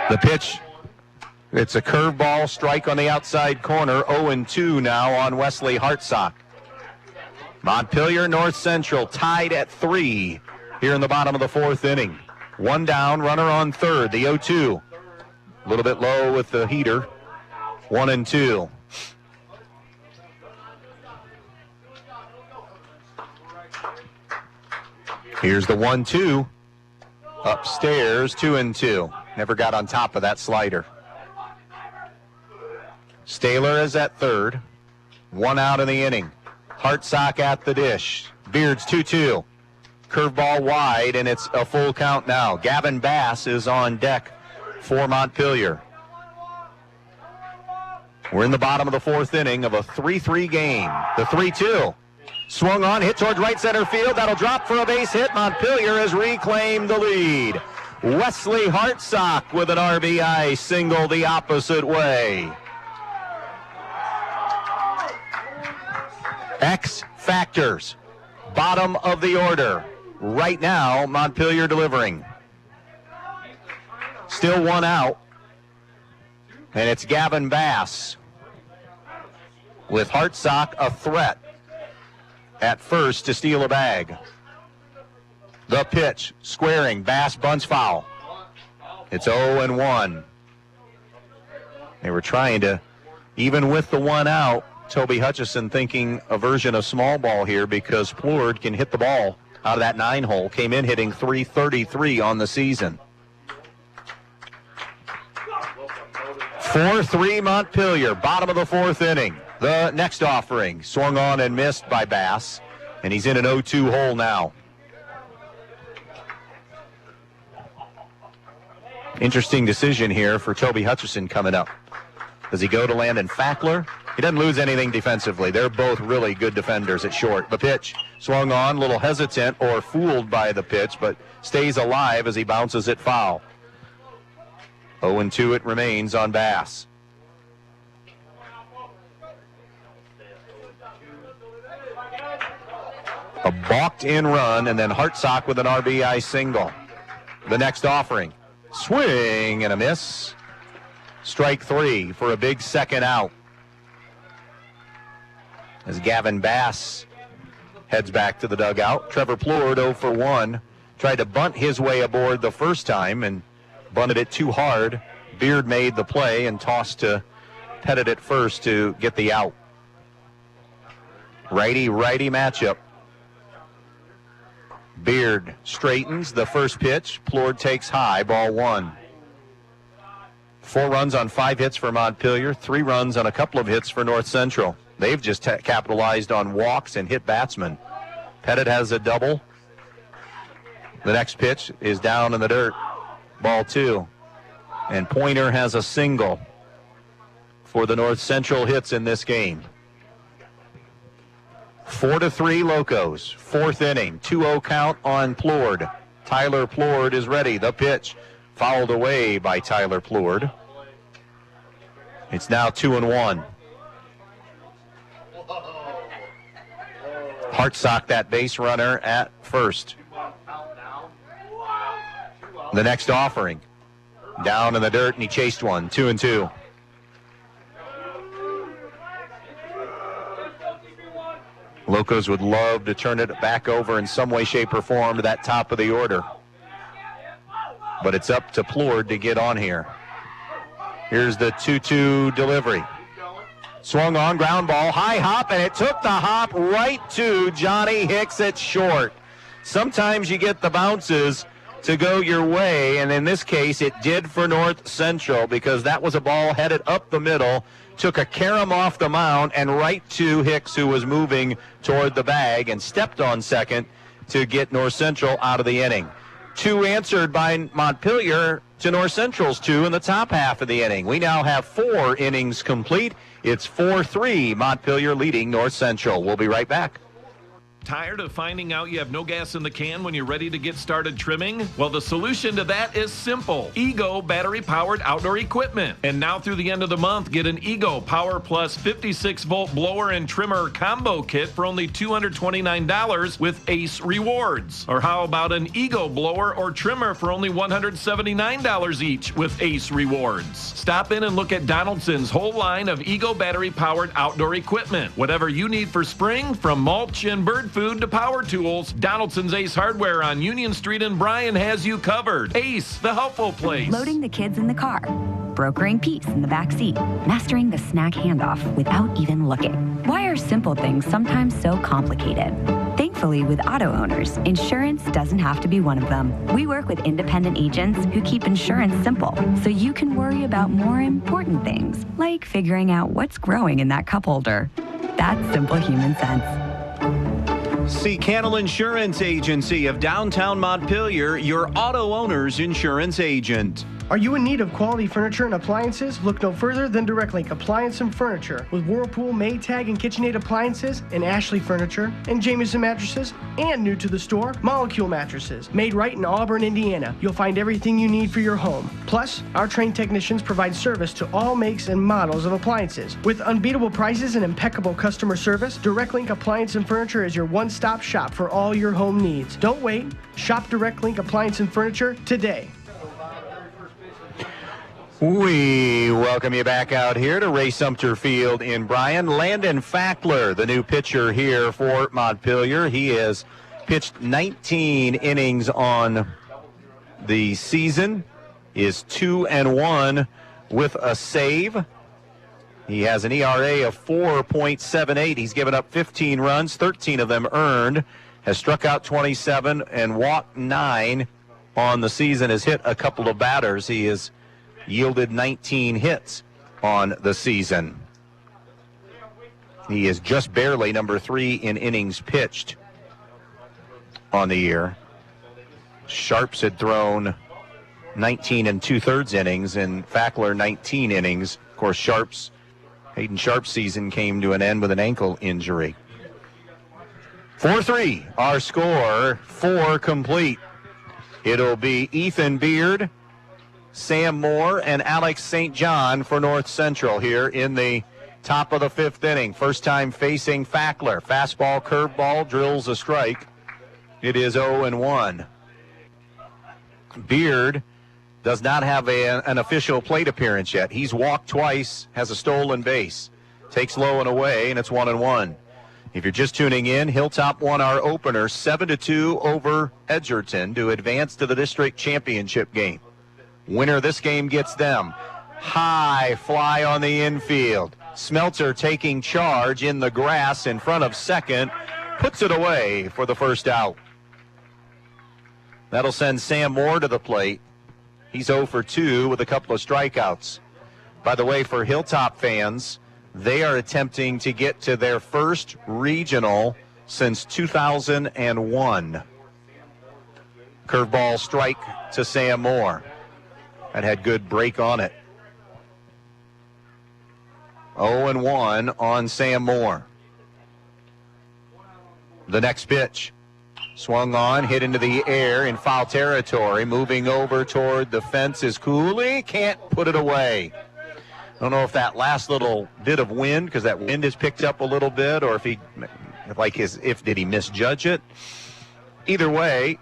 The pitch, it's a curveball, strike on the outside corner. 0-2 now on Wesley Hartsock. Montpelier North Central tied at 3 here in the bottom of the 4th inning. One down, runner on third, the 0-2. A little bit low with the heater. 1-2. Here's the 1-2. Upstairs, 2-2. Never got on top of that slider. Staylor is at third. One out in the inning. Hartsock at the dish. Beards 2-2. Curveball wide, and it's a full count now. Gavin Bass is on deck for Montpelier. We're in the bottom of the 4th inning of a 3-3 game. The 3-2. Swung on, hit towards right center field. That'll drop for a base hit. Montpelier has reclaimed the lead. Wesley Hartsock with an RBI single the opposite way. X factors. Bottom of the order. Right now, Montpelier delivering. Still one out. And it's Gavin Bass with Hartsock a threat at first to steal a bag. The pitch, squaring, Bass bunts foul. It's 0-1. They were trying to, even with the one out, Toby Hutchison thinking a version of small ball here because Plourd can hit the ball out of that 9-hole. Came in hitting .333 on the season. 4-3 Montpelier, bottom of the 4th inning. The next offering, swung on and missed by Bass, and he's in an 0-2 hole now. Interesting decision here for Toby Hutchison coming up. Does he go to Landon Fackler? He doesn't lose anything defensively. They're both really good defenders at short. The pitch swung on, a little hesitant or fooled by the pitch, but stays alive as he bounces it foul. 0-2 it remains on Bass. A balked in run, and then Hartsock with an RBI single. The next offering. Swing and a miss. Strike 3 for a big second out. As Gavin Bass heads back to the dugout. Trevor Plourd 0-1. Tried to bunt his way aboard the first time and bunted it too hard. Beard made the play and tossed to Pettit at first to get the out. Righty-righty matchup. Beard straightens the first pitch. Plourd takes high, ball 1. 4 runs on 5 hits for Montpelier, 3 runs on a couple of hits for North Central. They've just capitalized on walks and hit batsmen. Pettit has a double. The next pitch is down in the dirt, ball 2. And Pointer has a single for the North Central hits in this game. 4-3 Locos, 4th inning, 2-0 count on Plourd. Tyler Plourd is ready. The pitch fouled away by Tyler Plourd. It's now 2-1. Hartsock, that base runner at first. The next offering. Down in the dirt, and he chased one. 2-2. Locos would love to turn it back over in some way, shape, or form to that top of the order. But it's up to Plourd to get on here. Here's the 2-2 delivery. Swung on, ground ball, high hop, and it took the hop right to Johnny Hicks at short. Sometimes you get the bounces to go your way, and in this case it did for North Central because that was a ball headed up the middle, took a carom off the mound and right to Hicks, who was moving toward the bag, and stepped on second to get North Central out of the inning. 2 answered by Montpelier to North Central's 2 in the top half of the inning. We now have 4 innings complete. It's 4-3, Montpelier leading North Central. We'll be right back. Tired of finding out you have no gas in the can when you're ready to get started trimming? Well, the solution to that is simple. Ego battery-powered outdoor equipment. And now through the end of the month, get an Ego Power Plus 56-volt blower and trimmer combo kit for only $229 with Ace Rewards. Or how about an Ego blower or trimmer for only $179 each with Ace Rewards? Stop in and look at Donaldson's whole line of Ego battery-powered outdoor equipment. Whatever you need for spring, from mulch and bird food to power tools, Donaldson's Ace Hardware on Union Street in Bryan has you covered. Ace, the helpful place. Loading the kids in the car, brokering peace in the back seat, mastering the snack handoff without even looking. Why are simple things sometimes so complicated? Thankfully, with auto owners, insurance doesn't have to be one of them. We work with independent agents who keep insurance simple, so you can worry about more important things, like figuring out what's growing in that cup holder. That's simple human sense. See Cannell Insurance Agency of downtown Montpelier, your auto owner's insurance agent. Are you in need of quality furniture and appliances? Look no further than Direct Link Appliance and Furniture. With Whirlpool, Maytag, and KitchenAid appliances, and Ashley Furniture, and Jamieson mattresses, and new to the store, Molecule mattresses. Made right in Auburn, Indiana. You'll find everything you need for your home. Plus, our trained technicians provide service to all makes and models of appliances. With unbeatable prices and impeccable customer service, Direct Link Appliance and Furniture is your one-stop shop for all your home needs. Don't wait. Shop Direct Link Appliance and Furniture today. We welcome you back out here to Ray Sumter Field in Bryan. Landon Fackler, the new pitcher here for Montpelier. He has pitched 19 innings on the season, is 2-1 with a save. He has an ERA of 4.78. He's given up 15 runs, 13 of them earned, has struck out 27 and walked 9 on the season, has hit a couple of batters. He has yielded 19 hits on the season. He is just barely number 3 in innings pitched on the year. Sharps had thrown 19 2/3 innings, and Fackler 19 innings. Of course, Hayden Sharp's season came to an end with an ankle injury. 4-3, our score, 4 complete. It'll be Ethan Beard, Sam Moore, and Alex St. John for North Central here in the top of the 5th inning. First time facing Fackler. Fastball, curveball, drills a strike. It is 0-1. Beard does not have an official plate appearance yet. He's walked twice, has a stolen base. Takes low and away, and it's 1-1. If you're just tuning in, Hilltop won our opener 7-2 over Edgerton to advance to the district championship game. Winner of this game gets them. High fly on the infield. Smeltzer taking charge in the grass in front of second. Puts it away for the first out. That'll send Sam Moore to the plate. He's 0 for 2 with a couple of strikeouts. By the way, for Hilltop fans, they are attempting to get to their first regional since 2001. Curveball strike to Sam Moore. That had good break on it. 0-1 on Sam Moore. The next pitch. Swung on, hit into the air in foul territory. Moving over toward the fence is Cooley. Can't put it away. I don't know if that last little bit of wind, because that wind has picked up a little bit, or if did he misjudge it? Either way,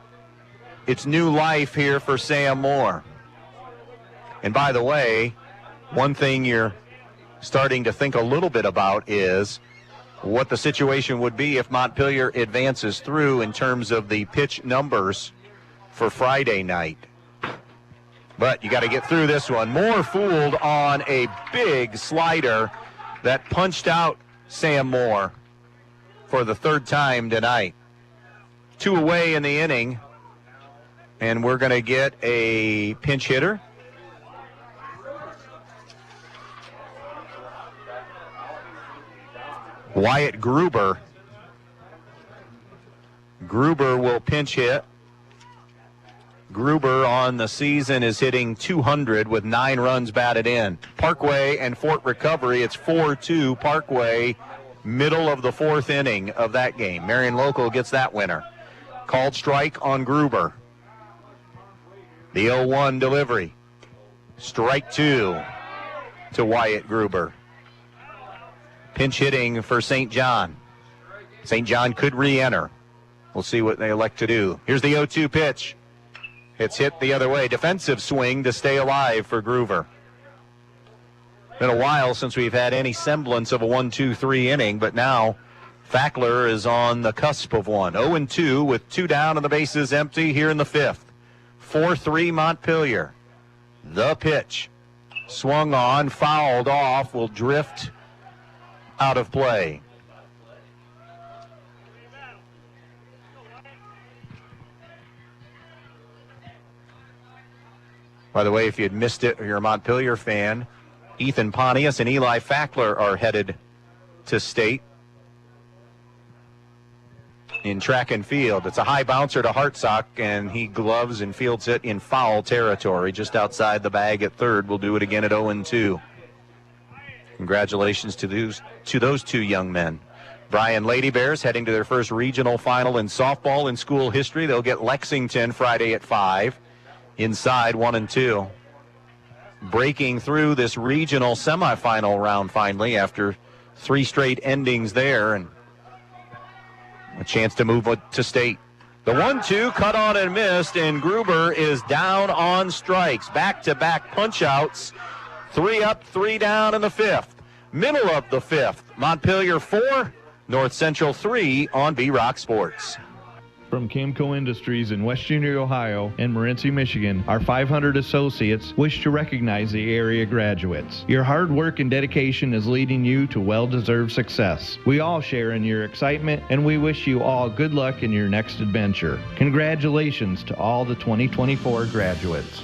it's new life here for Sam Moore. And by the way, one thing you're starting to think a little bit about is what the situation would be if Montpelier advances through in terms of the pitch numbers for Friday night. But you got to get through this one. Moore fooled on a big slider that punched out Sam Moore for the 3rd time tonight. 2 away in the inning. and we're going to get a pinch hitter. Wyatt Gruber. Gruber will pinch hit. Gruber on the season is hitting .200 with 9 runs batted in. Parkway and Fort Recovery, it's 4-2 Parkway, middle of the 4th inning of that game. Marion Local gets that winner. Called strike on Gruber. The 0-1 delivery. Strike 2 to Wyatt Gruber. Pinch hitting for St. John. St. John could re-enter. We'll see what they elect to do. Here's the 0-2 pitch. It's hit the other way. Defensive swing to stay alive for Gruber. Been a while since we've had any semblance of a 1-2-3 inning, but now Fackler is on the cusp of one. 0-2 with 2 down and the bases empty here in the 5th. 4-3 Montpelier. The pitch. Swung on, fouled off, will drift out of play. By the way, if you had missed it or you're a Montpelier fan, Ethan Pontius and Eli Fackler are headed to state in track and field. It's a high bouncer to Hartsock, and he gloves and fields it in foul territory just outside the bag at third. We'll do it again at 0-2. Congratulations to those 2 young men. Bryan Lady Bears heading to their first regional final in softball in school history. They'll get Lexington Friday at 5. Inside 1-2. Breaking through this regional semifinal round finally after 3 straight endings there, and a chance to move to state. The 1-2 cut on and missed, and Gruber is down on strikes. Back-to-back punch-outs. 3 up, 3 down in the 5th. Middle of the 5th. Montpelier 4, North Central 3 on B-Rock Sports. From Camco Industries in West Junior, Ohio and Morenci, Michigan, our 500 associates wish to recognize the area graduates. Your hard work and dedication is leading you to well-deserved success. We all share in your excitement, and we wish you all good luck in your next adventure. Congratulations to all the 2024 graduates.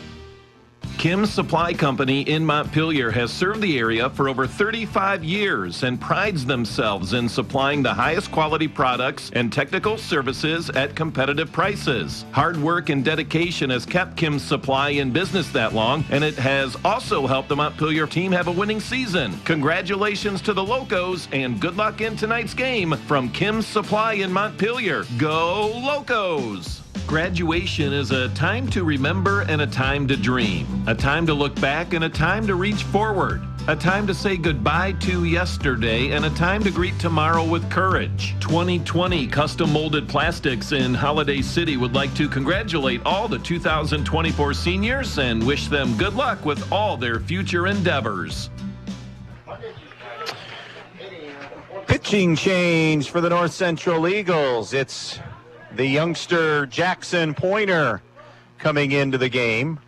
Kim's Supply Company in Montpelier has served the area for over 35 years and prides themselves in supplying the highest quality products and technical services at competitive prices. Hard work and dedication has kept Kim's Supply in business that long, and it has also helped the Montpelier team have a winning season. Congratulations to the Locos, and good luck in tonight's game from Kim's Supply in Montpelier. Go Locos! Graduation is a time to remember and a time to dream, a time to look back and a time to reach forward, a time to say goodbye to yesterday and a time to greet tomorrow with courage. 2020 Custom Molded Plastics in Holiday City would like to congratulate all the 2024 seniors and wish them good luck with all their future endeavors. Pitching change for the North Central Eagles. It's the youngster Jackson Pointer coming into the game.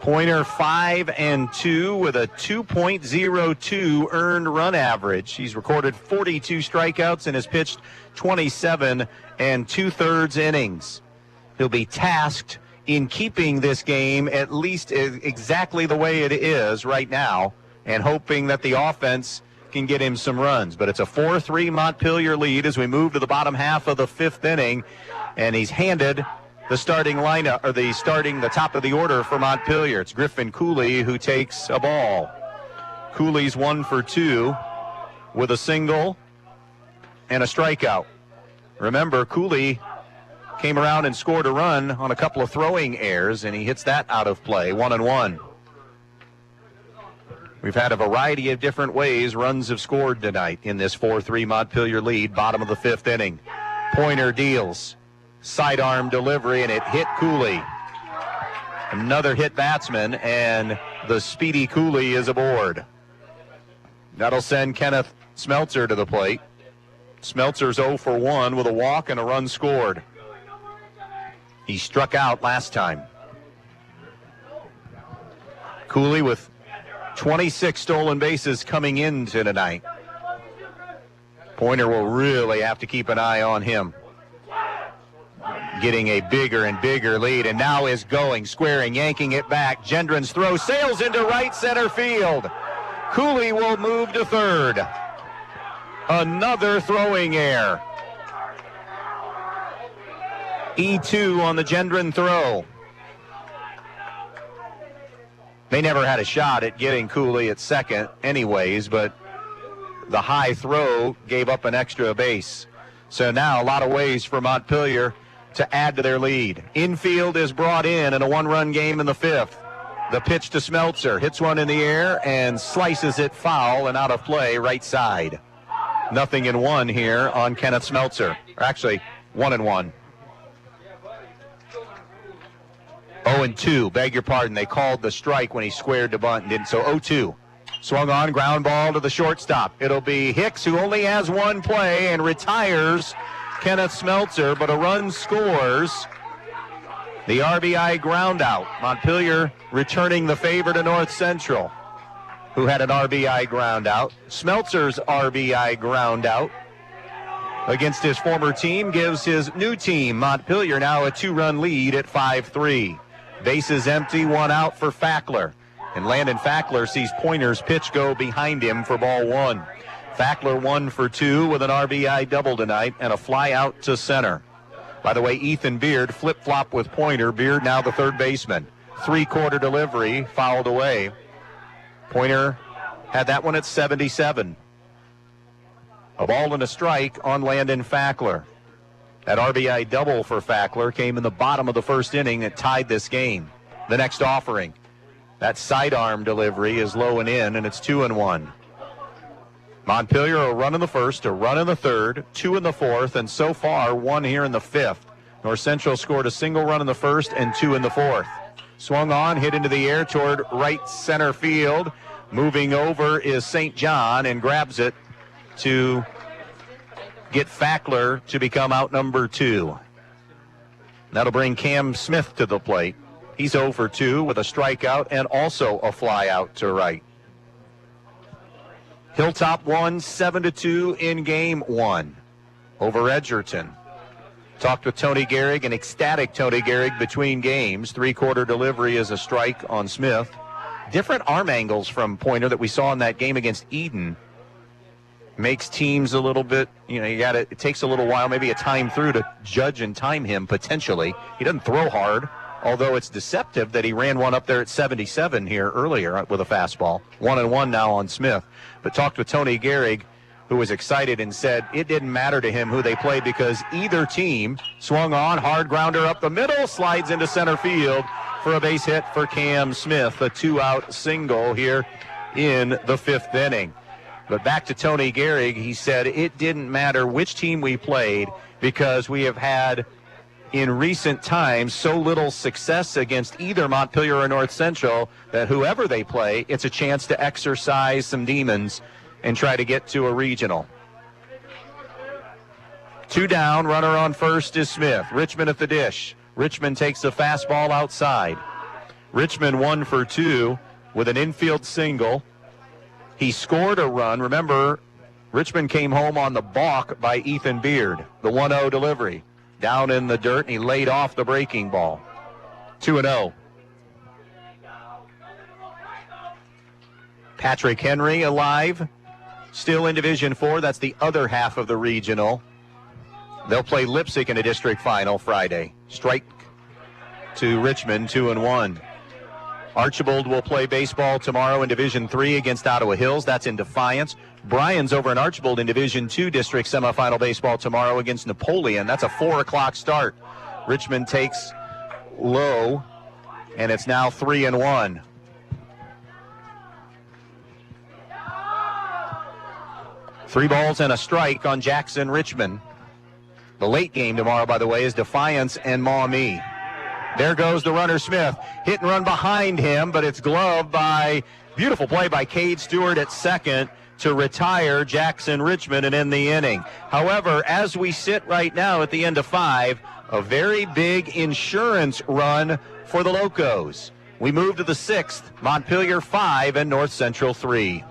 Pointer 5-2 with a 2.02 earned run average. He's recorded 42 strikeouts and has pitched 27 2/3 innings. He'll be tasked in keeping this game at least exactly the way it is right now and hoping that the offense can get him some runs. But it's a 4-3 Montpelier lead as we move to the bottom half of the 5th inning, and he's handed the starting lineup, or the top of the order for Montpelier. It's Griffin Cooley who takes a ball. Cooley's 1 for 2 with a single and a strikeout. Remember, Cooley came around and scored a run on a couple of throwing errors, and he hits that out of play. 1-1. We've had a variety of different ways runs have scored tonight in this 4-3 Montpelier lead, bottom of the 5th inning. Pointer deals. Sidearm delivery, and it hit Cooley. Another hit batsman, and the speedy Cooley is aboard. That'll send Kenneth Smeltzer to the plate. Smeltzer's 0 for 1 with a walk and a run scored. He struck out last time. Cooley with 26 stolen bases coming into tonight. Pointer will really have to keep an eye on him. getting a bigger and bigger lead, and now is going, squaring, yanking it back. Gendron's throw sails into right center field. Cooley will move to third. Another throwing error. E2 on the Gendron throw. They never had a shot at getting Cooley at second anyways, but the high throw gave up an extra base. So now a lot of ways for Montpelier to add to their lead. Infield is brought in a one-run game in the fifth. The pitch to Smeltzer, hits one in the air and slices it foul and out of play right side. 0-1 here on Kenneth Smeltzer. Or actually, 1-1. 0-2, beg your pardon. They called the strike when he squared the bunt and didn't. So 0-2. Swung on, ground ball to the shortstop. It'll be Hicks, who only has one play and retires Kenneth Smeltzer, but a run scores. The RBI ground out. Montpelier returning the favor to North Central, who had an RBI ground out. Smeltzer's RBI ground out against his former team gives his new team, Montpelier, now a 2-run lead at 5-3. Bases empty, one out for Fackler. And Landon Fackler sees Pointer's pitch go behind him for ball one. Fackler 1 for 2 with an RBI double tonight and a fly out to center. By the way, Ethan Beard flip-flop with Pointer. Beard now the third baseman. Three-quarter delivery, fouled away. Pointer had that one at 77. A ball and a strike on Landon Fackler. That RBI double for Fackler came in the bottom of the first inning that tied this game. The next offering. That sidearm delivery is low and in, and it's 2-1. Montpelier a run in the first, a run in the third, 2 in the fourth, and so far 1 here in the fifth. North Central scored a single run in the first and 2 in the fourth. Swung on, hit into the air toward right center field. Moving over is St. John and grabs it to get Fackler to become out number 2. That'll bring Cam Smith to the plate. He's 0 for 2 with a strikeout and also a fly out to right. Hilltop won 7-2 in game 1 over Edgerton. Talked with Tony Gehrig, an ecstatic Tony Gehrig between games. Three-quarter delivery is a strike on Smith. Different arm angles from Pointer that we saw in that game against Eden. Makes teams a little bit, it takes a little while, maybe a time through to judge and time him potentially. He doesn't throw hard, although it's deceptive that he ran one up there at 77 here earlier with a fastball. 1-1 now on Smith. But talked with Tony Gehrig, who was excited and said it didn't matter to him who they played because either team swung on, hard grounder up the middle, slides into center field for a base hit for Cam Smith, a 2-out single here in the fifth inning. But back to Tony Gehrig, he said it didn't matter which team we played because we have had in recent times so little success against either Montpelier or North Central that whoever they play, it's a chance to exercise some demons and try to get to a regional. 2 down, runner on first is Smith. Richmond at the dish. Richmond takes the fastball outside. Richmond 1 for 2 with an infield single. He scored a run. Remember, Richmond came home on the balk by Ethan Beard. The 1-0 delivery. Down in the dirt, and he laid off the breaking ball. 2-0. Patrick Henry alive. Still in Division 4. That's the other half of the regional. They'll play Leipzig in a district final Friday. Strike to Richmond, 2-1. Archibald will play baseball tomorrow in Division 3 against Ottawa Hills. That's in Defiance. Bryan's over in Archibald in Division 2 district semifinal baseball tomorrow against Napoleon. That's a 4 o'clock start. Richmond takes low, and it's now 3-1. Three balls and a strike on Jackson Richmond. The late game tomorrow, by the way, is Defiance and Maumee. There goes the runner Smith. Hit and run behind him, but it's gloved by, beautiful play by Cade Stewart at second to retire Jackson Richmond and end the inning. However, as we sit right now at the end of 5, a very big insurance run for the Locos. We move to the 6th, Montpelier 5 and North Central 3.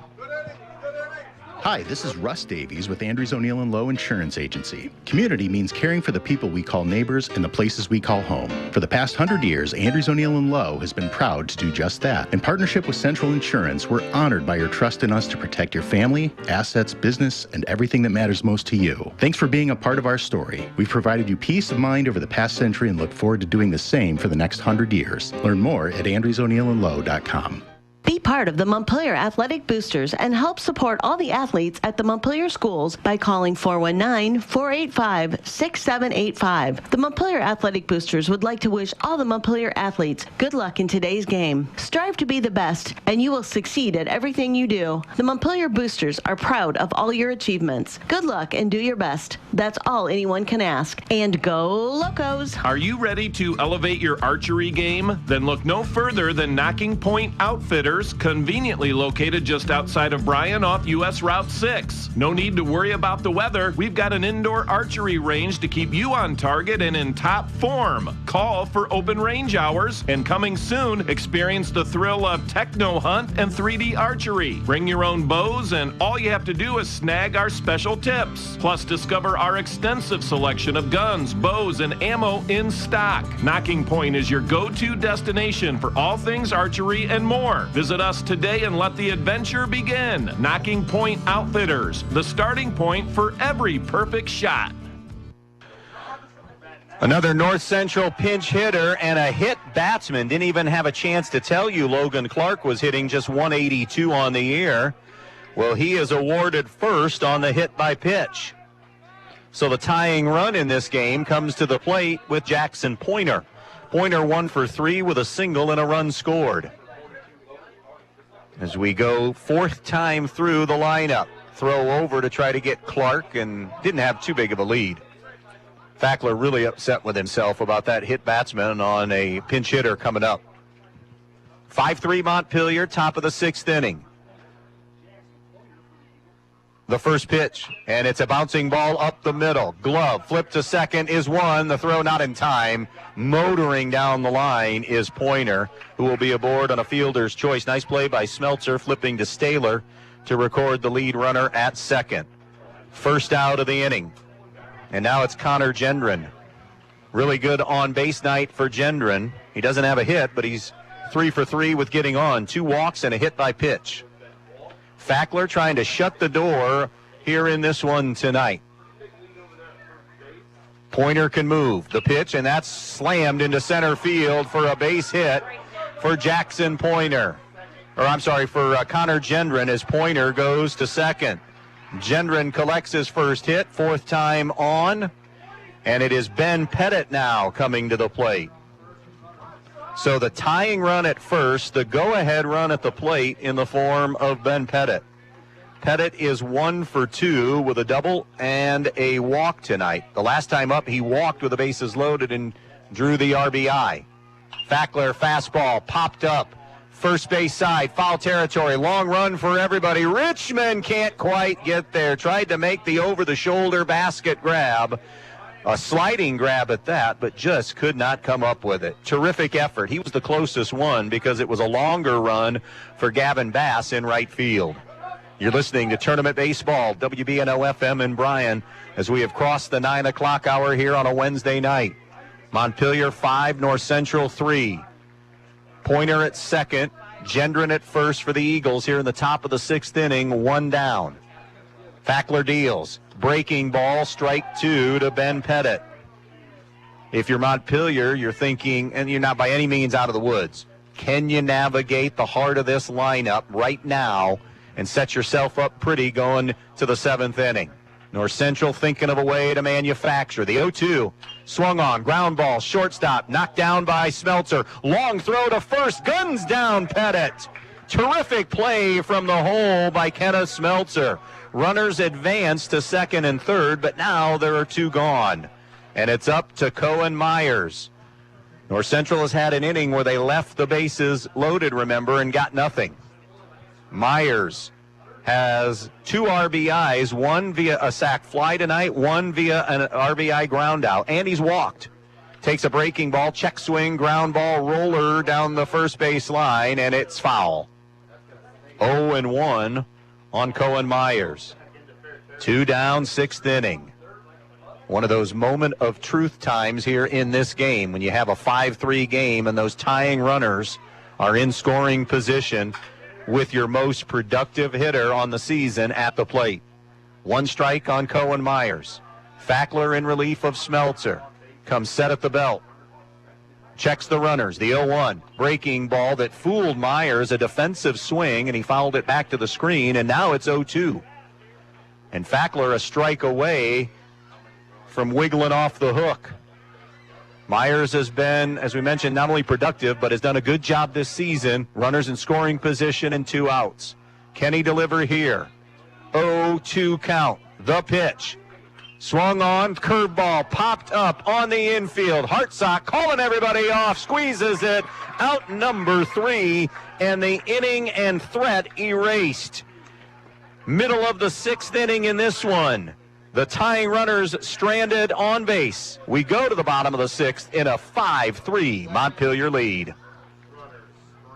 Hi, this is Russ Davies with Andrews O'Neill & Lowe Insurance Agency. Community means caring for the people we call neighbors and the places we call home. For the past 100 years, Andrews O'Neill & Lowe has been proud to do just that. In partnership with Central Insurance, we're honored by your trust in us to protect your family, assets, business, and everything that matters most to you. Thanks for being a part of our story. We've provided you peace of mind over the past century and look forward to doing the same for the next 100 years. Learn more at andrewsoneillandlowe.com. Be part of the Montpelier Athletic Boosters and help support all the athletes at the Montpelier schools by calling 419-485-6785. The Montpelier Athletic Boosters would like to wish all the Montpelier athletes good luck in today's game. Strive to be the best, and you will succeed at everything you do. The Montpelier Boosters are proud of all your achievements. Good luck and do your best. That's all anyone can ask. And go Locos! Are you ready to elevate your archery game? Then look no further than Knocking Point Outfitters, conveniently located just outside of Bryan off US Route 6. No need to worry about the weather. We've got an indoor archery range to keep you on target and in top form. Call for open range hours, and coming soon, experience the thrill of techno hunt and 3D archery. Bring your own bows, and all you have to do is snag our special tips. Plus, discover our extensive selection of guns, bows, and ammo in stock. Knocking Point is your go-to destination for all things archery and more. Visit us today and let the adventure begin. Knocking Point Outfitters, the starting point for every perfect shot. Another North Central pinch hitter and a hit batsman. Didn't even have a chance to tell you Logan Clark was hitting just 182 on the year. Well, he is awarded first on the hit by pitch. So the tying run in this game comes to the plate with Jackson Pointer. Pointer 1 for 3 with a single and a run scored. As we go fourth time through the lineup. Throw over to try to get Clark, and didn't have too big of a lead. Fackler really upset with himself about that hit batsman on a pinch hitter coming up. 5-3 Montpelier, top of the sixth inning. The first pitch, and it's a bouncing ball up the middle. Glove, flip to second is one. The throw not in time. Motoring down the line is Pointer, who will be aboard on a fielder's choice. Nice play by Smeltzer, flipping to Staylor to record the lead runner at second. First out of the inning. And now it's Connor Gendron. Really good on-base night for Gendron. He doesn't have a hit, but he's 3 for 3 with getting on. 2 walks and a hit by pitch. Fackler trying to shut the door here in this one tonight. Pointer can move. The pitch, and that's slammed into center field for a base hit for Jackson Pointer. For Connor Gendron as Pointer goes to second. Gendron collects his first hit, fourth time on, and it is Ben Pettit now coming to the plate. So the tying run at first, the go-ahead run at the plate in the form of Ben Pettit. Pettit is 1 for 2 with a double and a walk tonight. The last time up, he walked with the bases loaded and drew the RBI. Fackler fastball popped up. First base side, foul territory, long run for everybody. Richmond can't quite get there. Tried to make the over-the-shoulder basket grab. A sliding grab at that, but just could not come up with it. Terrific effort. He was the closest one because it was a longer run for Gavin Bass in right field. You're listening to Tournament Baseball, WBNO-FM in Bryan, as we have crossed the 9 o'clock hour here on a Wednesday night. Montpelier 5, North Central 3. Pointer at second, Gendron at first for the Eagles here in the top of the sixth inning, 1 down. Fackler deals. Breaking ball, strike 2 to Ben Pettit. If you're Montpelier, you're thinking, and you're not by any means out of the woods, can you navigate the heart of this lineup right now and set yourself up pretty going to the 7th inning? North Central thinking of a way to manufacture. The 0-2 swung on, ground ball, shortstop, knocked down by Smeltzer. Long throw to first, guns down Pettit. Terrific play from the hole by Kenneth Smeltzer. Runners advance to second and third, but now there are 2 gone. And it's up to Cohen Myers. North Central has had an inning where they left the bases loaded, remember, and got nothing. Myers has 2 RBIs, 1 via a sac fly tonight, 1 via an RBI ground out, and he's walked. Takes a breaking ball, check swing, ground ball, roller down the first base line, and it's foul. 0-1 on Cohen Myers. 2 down, 6th inning. One of those moment of truth times here in this game when you have a 5-3 game and those tying runners are in scoring position with your most productive hitter on the season at the plate. 1 strike on Cohen Myers. Fackler in relief of Smeltzer. Comes set at the belt. Checks the runners. The 0-1. Breaking ball that fooled Myers. A defensive swing, and he fouled it back to the screen, and now it's 0-2. And Fackler a strike away from wiggling off the hook. Myers has been, as we mentioned, not only productive, but has done a good job this season. Runners in scoring position and 2 outs. Can he deliver here? 0-2 count. The pitch. Swung on, curveball popped up on the infield. Hartsock calling everybody off, squeezes it, out number 3, and the inning and threat erased. Middle of the 6th inning in this one. The tying runners stranded on base. We go to the bottom of the 6th in a 5-3 Montpelier lead.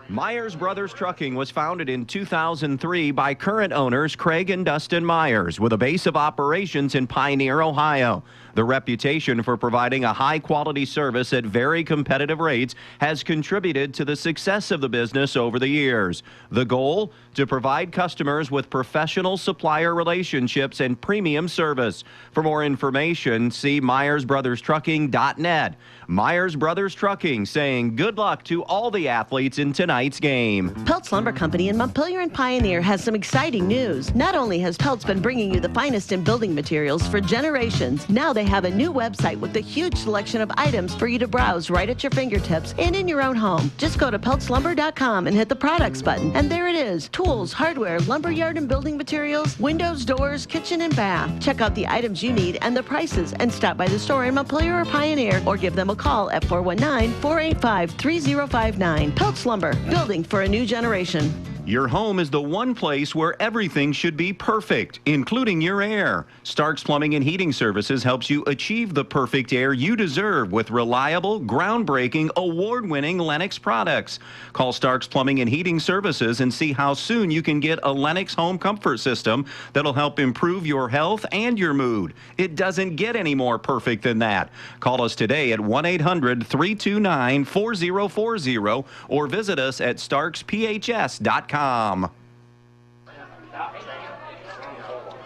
Myers Brothers Trucking was founded in 2003 by current owners Craig and Dustin Myers with a base of operations in Pioneer, Ohio. The reputation for providing a high-quality service at very competitive rates has contributed to the success of the business over the years. The goal? To provide customers with professional supplier relationships and premium service. For more information, see MyersBrothersTrucking.net. Myers Brothers Trucking saying good luck to all the athletes in tonight's game. Peltz Lumber Company in Montpelier and Pioneer has some exciting news. Not only has Peltz been bringing you the finest in building materials for generations, now they have a new website with a huge selection of items for you to browse right at your fingertips and in your own home. Just go to peltzlumber.com and hit the products button, and there it is. Tools, hardware, lumberyard and building materials, windows, doors, kitchen and bath. Check out the items you need and the prices, and stop by the store in Montpelier or Pioneer, or give them a call at 419-485-3059. Peltz Lumber, building for a new generation. Your home is the one place where everything should be perfect, including your air. Stark's Plumbing and Heating Services helps you achieve the perfect air you deserve with reliable, groundbreaking, award-winning Lennox products. Call Stark's Plumbing and Heating Services and see how soon you can get a Lennox home comfort system that'll help improve your health and your mood. It doesn't get any more perfect than that. Call us today at 1-800-329-4040 or visit us at starksphs.com.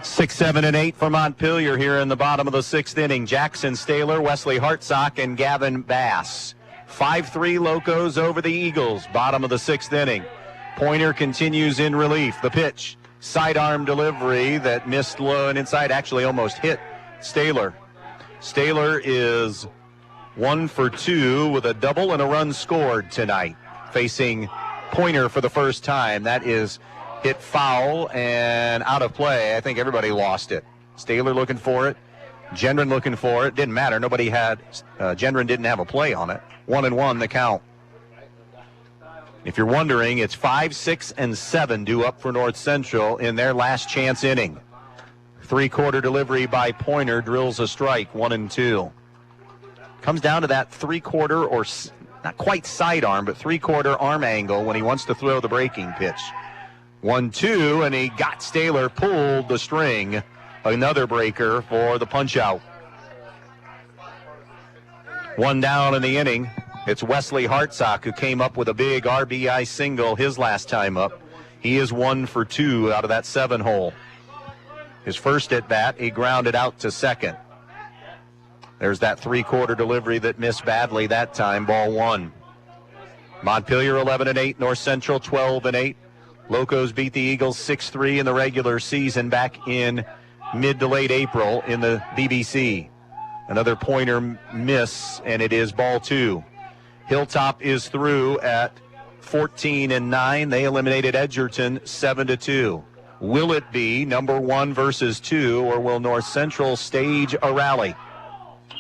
6, 7, and 8 for Montpelier here in the bottom of the 6th inning. Jackson Staylor, Wesley Hartsock, and Gavin Bass. 5-3 Locos over the Eagles, bottom of the 6th inning. Pointer continues in relief. The pitch, sidearm delivery that missed low and inside, actually almost hit Staylor. Staylor is 1 for 2 with a double and a run scored tonight, facing Pointer for the first time. That is hit foul and out of play. I think everybody lost it. Staylor looking for it. Gendron looking for it. Didn't matter. Nobody had. Gendron didn't have a play on it. 1-1 the count. If you're wondering, it's 5, 6, and 7 due up for North Central in their last chance inning. 3-quarter delivery by Pointer drills a strike. 1-2. Comes down to that 3-quarter or not quite sidearm, but 3-quarter arm angle when he wants to throw the breaking pitch. 1-2, and he got Staylor, pulled the string. Another breaker for the punch-out. 1 down in the inning. It's Wesley Hartsock who came up with a big RBI single his last time up. He is 1 for 2 out of that 7-hole. His first at bat, he grounded out to second. There's that 3-quarter delivery that missed badly that time, ball 1. Montpelier 11-8, North Central 12-8. Locos beat the Eagles 6-3 in the regular season back in mid to late April in the BBC. Another Pointer miss, and it is ball 2. Hilltop is through at 14-9. They eliminated Edgerton 7-2. Will it be number 1 versus 2, or will North Central stage a rally?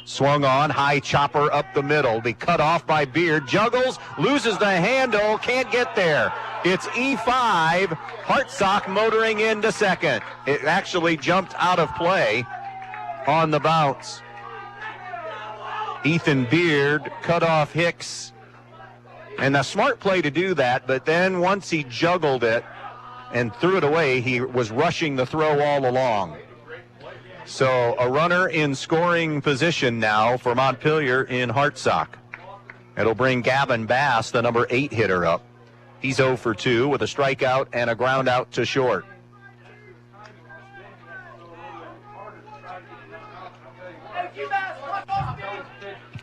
Swung on, high chopper up the middle, be cut off by Beard, juggles, loses the handle, can't get there. It's E5, Hartsock motoring into second. It actually jumped out of play on the bounce. Ethan Beard cut off Hicks, and a smart play to do that, but then once he juggled it, and threw it away. He was rushing the throw all along. So a runner in scoring position now for Montpelier in Hartsock. It'll bring Gavin Bass, the number 8 hitter, up. He's 0 for 2 with a strikeout and a ground out to short.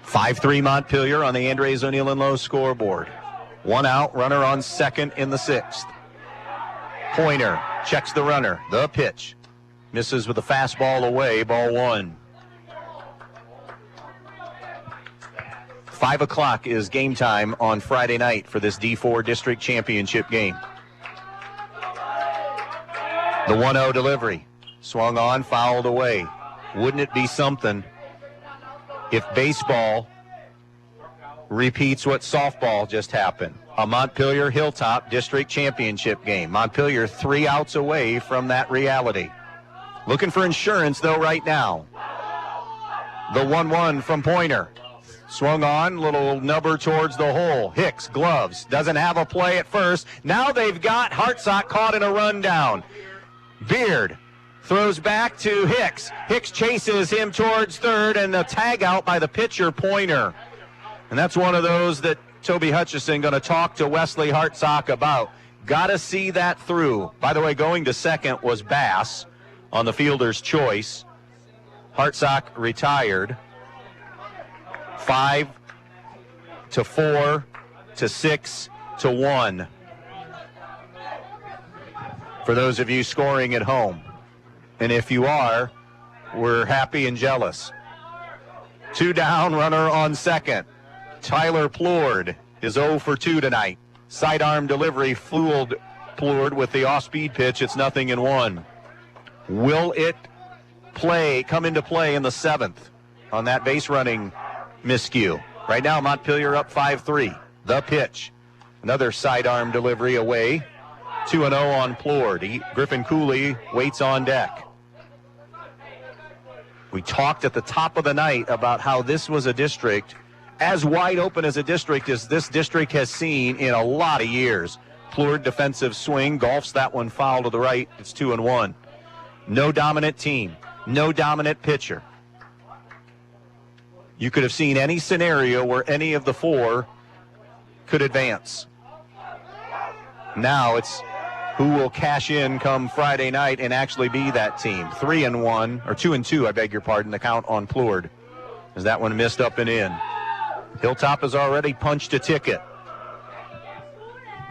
"5-3 Montpelier on the Andres O'Neill and Lowe scoreboard. 1 out, runner on second in the 6th. Pointer checks the runner. The pitch. Misses with a fastball away, ball 1. 5 o'clock is game time on Friday night for this D4 District Championship game. The 1-0 delivery. Swung on, fouled away. Wouldn't it be something if baseball repeats what softball just happened? A Montpelier Hilltop District Championship game. Montpelier 3 outs away from that reality. Looking for insurance, though, right now. The 1-1 from Pointer. Swung on, little nubber towards the hole. Hicks, gloves, doesn't have a play at first. Now they've got Hartsock caught in a rundown. Beard throws back to Hicks. Hicks chases him towards third, and the tag out by the pitcher, Pointer. And that's one of those that Toby Hutchison going to talk to Wesley Hartsock about. Got to see that through. By the way, going to second was Bass on the fielder's choice. Hartsock retired. 5-4 to 6-1. For those of you scoring at home. And if you are, we're happy and jealous. 2 down, runner on second. Tyler Plourd is 0 for 2 tonight. Sidearm delivery fooled Plourd with the off-speed pitch. It's 0-1. Will it come into play in the 7th on that base running miscue? Right now, Montpelier up 5-3. The pitch. Another sidearm delivery away. 2-0 on Plourd. Griffin Cooley waits on deck. We talked at the top of the night about how this was a district as wide open as a district as this district has seen in a lot of years. Plourd defensive swing, golfs that one foul to the right. It's 2-1. No dominant team. No dominant pitcher. You could have seen any scenario where any of the 4 could advance. Now it's who will cash in come Friday night and actually be that team. 3-1, or 2-2, I beg your pardon, the count on Plourd, as that one missed up and in. Hilltop has already punched a ticket.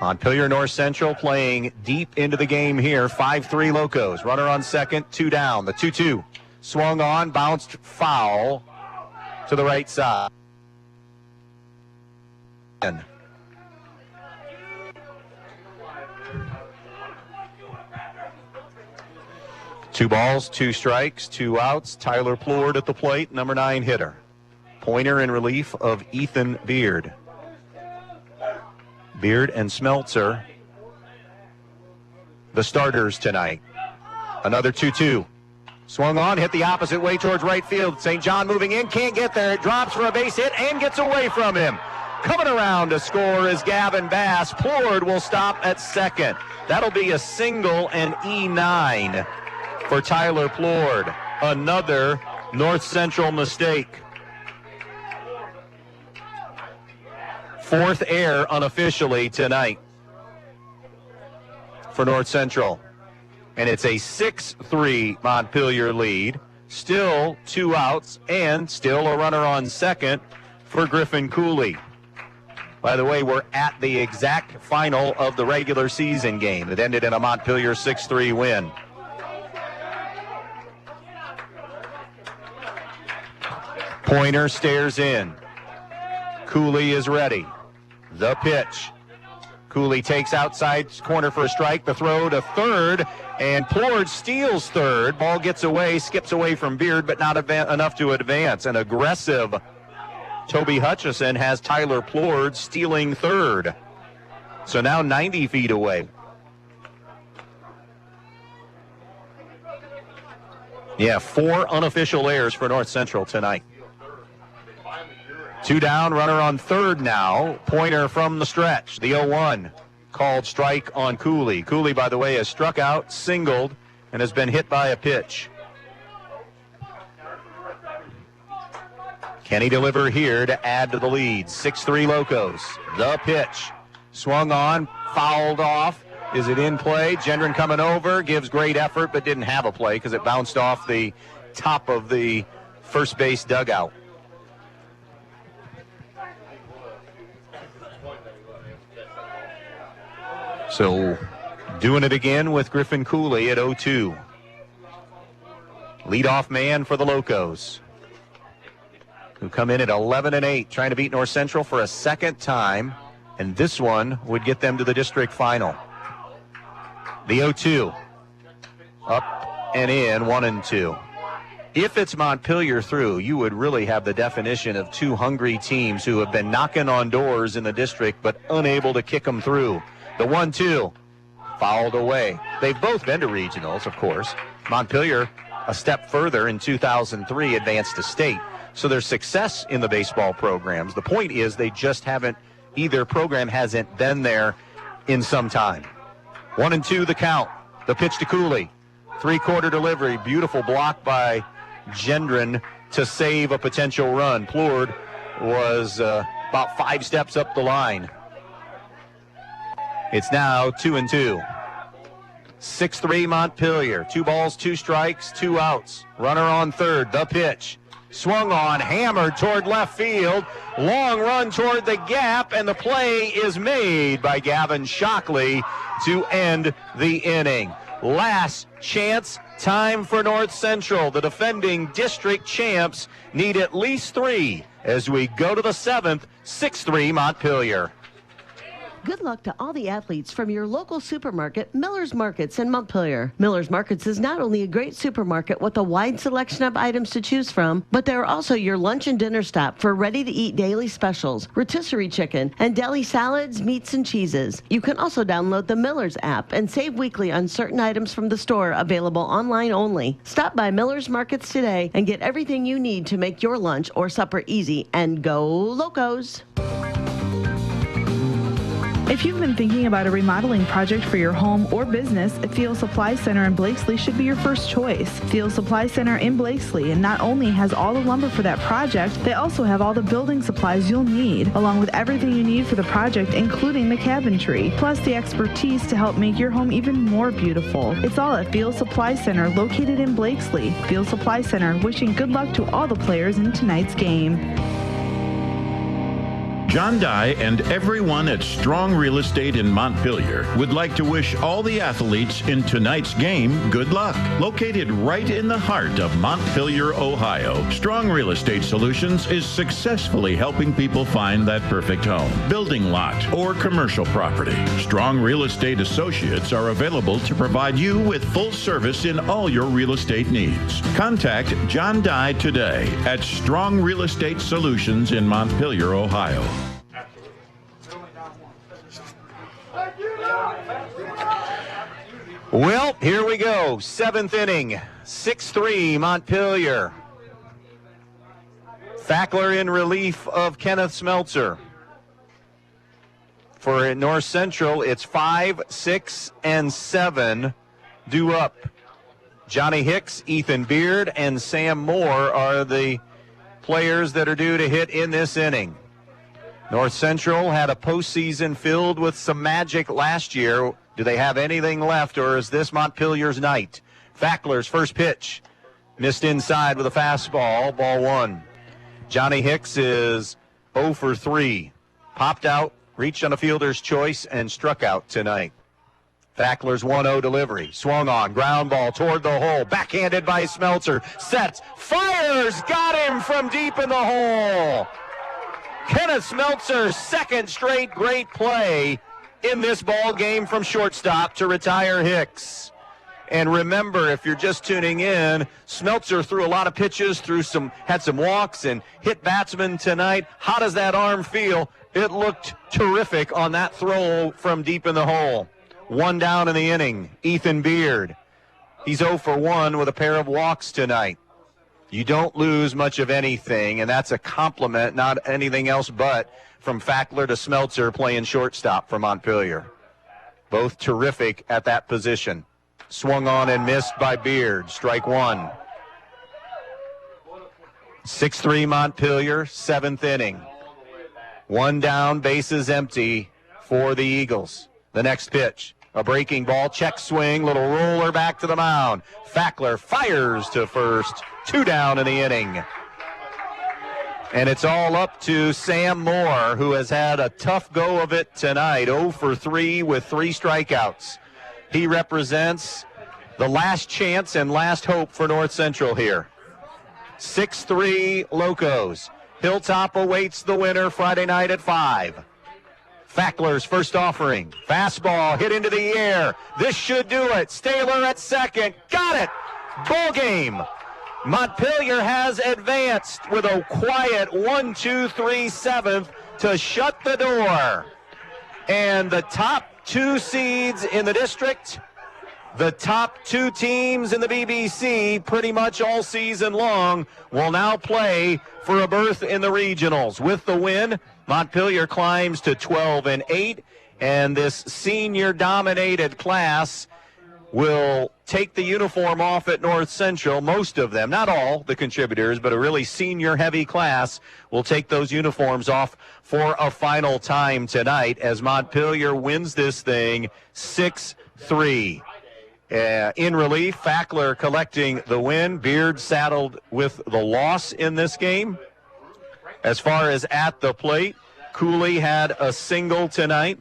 Montpelier North Central playing deep into the game here. 5-3 Locos. Runner on second, 2 down. The 2-2 swung on, bounced foul to the right side. 2 balls, 2 strikes, 2 outs. Tyler Plourd at the plate, number 9 hitter. Pointer in relief of Ethan Beard. Beard and Smeltzer, the starters tonight. Another 2-2. Swung on, hit the opposite way towards right field. St. John moving in, can't get there. It drops for a base hit and gets away from him. Coming around to score is Gavin Bass. Plourd will stop at second. That'll be a single and E9 for Tyler Plourd. Another North Central mistake. 4th error unofficially tonight for North Central. And it's a 6-3 Montpelier lead. Still 2 outs and still a runner on second for Griffin Cooley. By the way, we're at the exact final of the regular season game. It ended in a Montpelier 6-3 win. Pointer stares in. Cooley is ready. The pitch. Cooley takes outside corner for a strike. The throw to third, and Plourd steals third. Ball gets away, skips away from Beard, but not enough to advance. An aggressive Toby Hutchison has Tyler Plourd stealing third. So now 90 feet away. Yeah, 4 unofficial errors for North Central tonight. 2 down, runner on third now. Pointer from the stretch, the 0-1. called strike on Cooley. Cooley, by the way, has struck out, singled, and has been hit by a pitch. Can he deliver here to add to the lead? 6-3 Locos. The pitch. Swung on, fouled off. Is it in play? Gendron coming over, gives great effort, but didn't have a play because it bounced off the top of the first base dugout. So doing it again with Griffin Cooley at 0-2. Leadoff man for the Locos, who come in at 11-8, trying to beat North Central for a second time, and this one would get them to the district final. The 0-2, up and in, 1-2. If it's Montpelier through, you would really have the definition of two hungry teams who have been knocking on doors in the district but unable to kick them through. The 1-2, fouled away. They've both been to regionals, of course. Montpelier, a step further in 2003, advanced to state. So there's success in the baseball programs. The point is they just haven't, either program hasn't been there in some time. 1-2 the count. The pitch to Cooley. Three-quarter delivery. Beautiful block by Gendron to save a potential run. Plourde was about 5 steps up the line. It's now 2-2. 6-3 Montpelier. 2 balls, 2 strikes, 2 outs. Runner on third. The pitch. Swung on, hammered toward left field. Long run toward the gap, and the play is made by Gavin Shockley to end the inning. Last chance time for North Central. The defending district champs need at least 3 as we go to the 7th, 6-3 Montpelier. Good luck to all the athletes from your local supermarket, Miller's Markets in Montpelier. Miller's Markets is not only a great supermarket with a wide selection of items to choose from, but they're also your lunch and dinner stop for ready-to-eat daily specials, rotisserie chicken, and deli salads, meats, and cheeses. You can also download the Miller's app and save weekly on certain items from the store, available online only. Stop by Miller's Markets today and get everything you need to make your lunch or supper easy, and go Locos! If you've been thinking about a remodeling project for your home or business, Field Supply Center in Blakesley should be your first choice. Field Supply Center in Blakesley not only has all the lumber for that project, they also have all the building supplies you'll need, along with everything you need for the project, including the cabinetry, plus the expertise to help make your home even more beautiful. It's all at Field Supply Center, located in Blakesley. Field Supply Center, wishing good luck to all the players in tonight's game. John Dye and everyone at Strong Real Estate in Montpelier would like to wish all the athletes in tonight's game good luck. Located right in the heart of Montpelier, Ohio, Strong Real Estate Solutions is successfully helping people find that perfect home, building lot, or commercial property. Strong Real Estate Associates are available to provide you with full service in all your real estate needs. Contact John Dye today at Strong Real Estate Solutions in Montpelier, Ohio. Well, here we go. 7th inning, 6-3 Montpelier. Fackler in relief of Kenneth Smeltzer. For North Central, it's 5, 6, and 7 due up. Johnny Hicks, Ethan Beard, and Sam Moore are the players that are due to hit in this inning. North Central had a postseason filled with some magic last year. Do they have anything left, or is this Montpelier's night? Fackler's first pitch. Missed inside with a fastball, ball 1. Johnny Hicks is 0 for 3. Popped out, reached on a fielder's choice, and struck out tonight. Fackler's 1-0 delivery. Swung on, ground ball toward the hole. Backhanded by Smeltzer. Sets, fires, got him from deep in the hole. Kenneth Smeltzer's second straight great play in this ball game from shortstop to retire Hicks. And remember, if you're just tuning in, Smeltzer threw a lot of pitches, had some walks, and hit batsmen tonight. How does that arm feel? It looked terrific on that throw from deep in the hole. 1 down in the inning. Ethan Beard. He's 0 for 1 with a pair of walks tonight. You don't lose much of anything, and that's a compliment, not anything else but, from Fackler to Smeltzer playing shortstop for Montpelier. Both terrific at that position. Swung on and missed by Beard. Strike one. 6-3 Montpelier, 7th inning. One down, bases empty for the Eagles. The next pitch, a breaking ball, check swing, little roller back to the mound. Fackler fires to first. 2 down in the inning. And it's all up to Sam Moore, who has had a tough go of it tonight. 0 for 3 with 3 strikeouts. He represents the last chance and last hope for North Central here. 6-3 Locos. Hilltop awaits the winner Friday night at 5. Fackler's first offering. Fastball hit into the air. This should do it. Staler at second. Got it. Ball game. Montpelier has advanced with a quiet 1-2-3 7th to shut the door. And the top 2 seeds in the district, the top 2 teams in the BBC pretty much all season long will now play for a berth in the regionals. With the win, Montpelier climbs to 12-8, and this senior-dominated class will take the uniform off at North Central. Most of them, not all the contributors, but a really senior-heavy class will take those uniforms off for a final time tonight as Montpelier wins this thing 6-3. In relief, Fackler collecting the win. Beard saddled with the loss in this game. As far as at the plate, Cooley had a single tonight.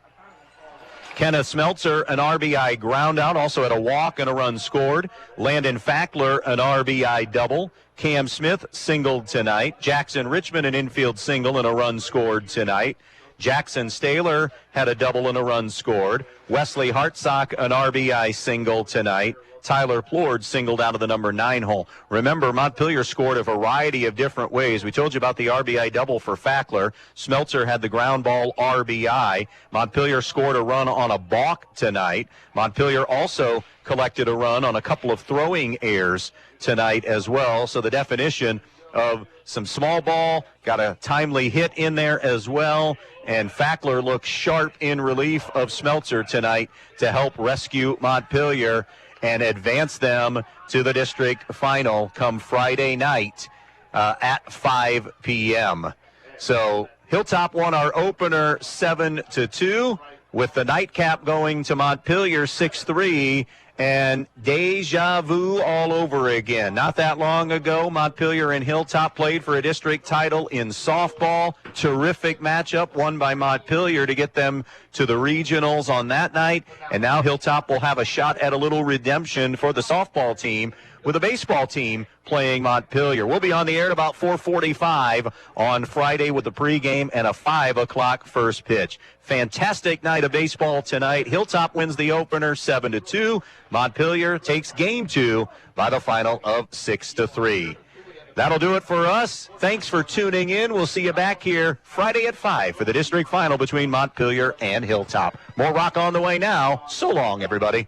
Kenneth Smeltzer, an RBI ground out, also had a walk and a run scored. Landon Fackler, an RBI double. Cam Smith singled tonight. Jackson Richmond, an infield single and a run scored tonight. Jackson Staler had a double and a run scored. Wesley Hartsock, an RBI single tonight. Tyler Plord singled out of the number 9 hole. Remember, Montpelier scored a variety of different ways. We told you about the RBI double for Fackler. Smeltzer had the ground ball RBI. Montpelier scored a run on a balk tonight. Montpelier also collected a run on a couple of throwing errors tonight as well. So the definition of some small ball, got a timely hit in there as well. And Fackler looks sharp in relief of Smeltzer tonight to help rescue Montpelier and advance them to the district final come Friday night at 5 p.m. So Hilltop won our opener 7-2 with the nightcap going to Montpelier 6-3. And deja vu all over again. Not that long ago, Montpelier and Hilltop played for a district title in softball. Terrific matchup won by Montpelier to get them to the regionals on that night. And now Hilltop will have a shot at a little redemption for the softball team with a baseball team playing Montpelier. We'll be on the air at about 4:45 on Friday with the pregame and a 5 o'clock first pitch. Fantastic night of baseball tonight. Hilltop wins the opener 7-2. Montpelier takes game 2 by the final of 6-3. That'll do it for us. Thanks for tuning in. We'll see you back here Friday at 5 for the district final between Montpelier and Hilltop. More rock on the way now. So long, everybody.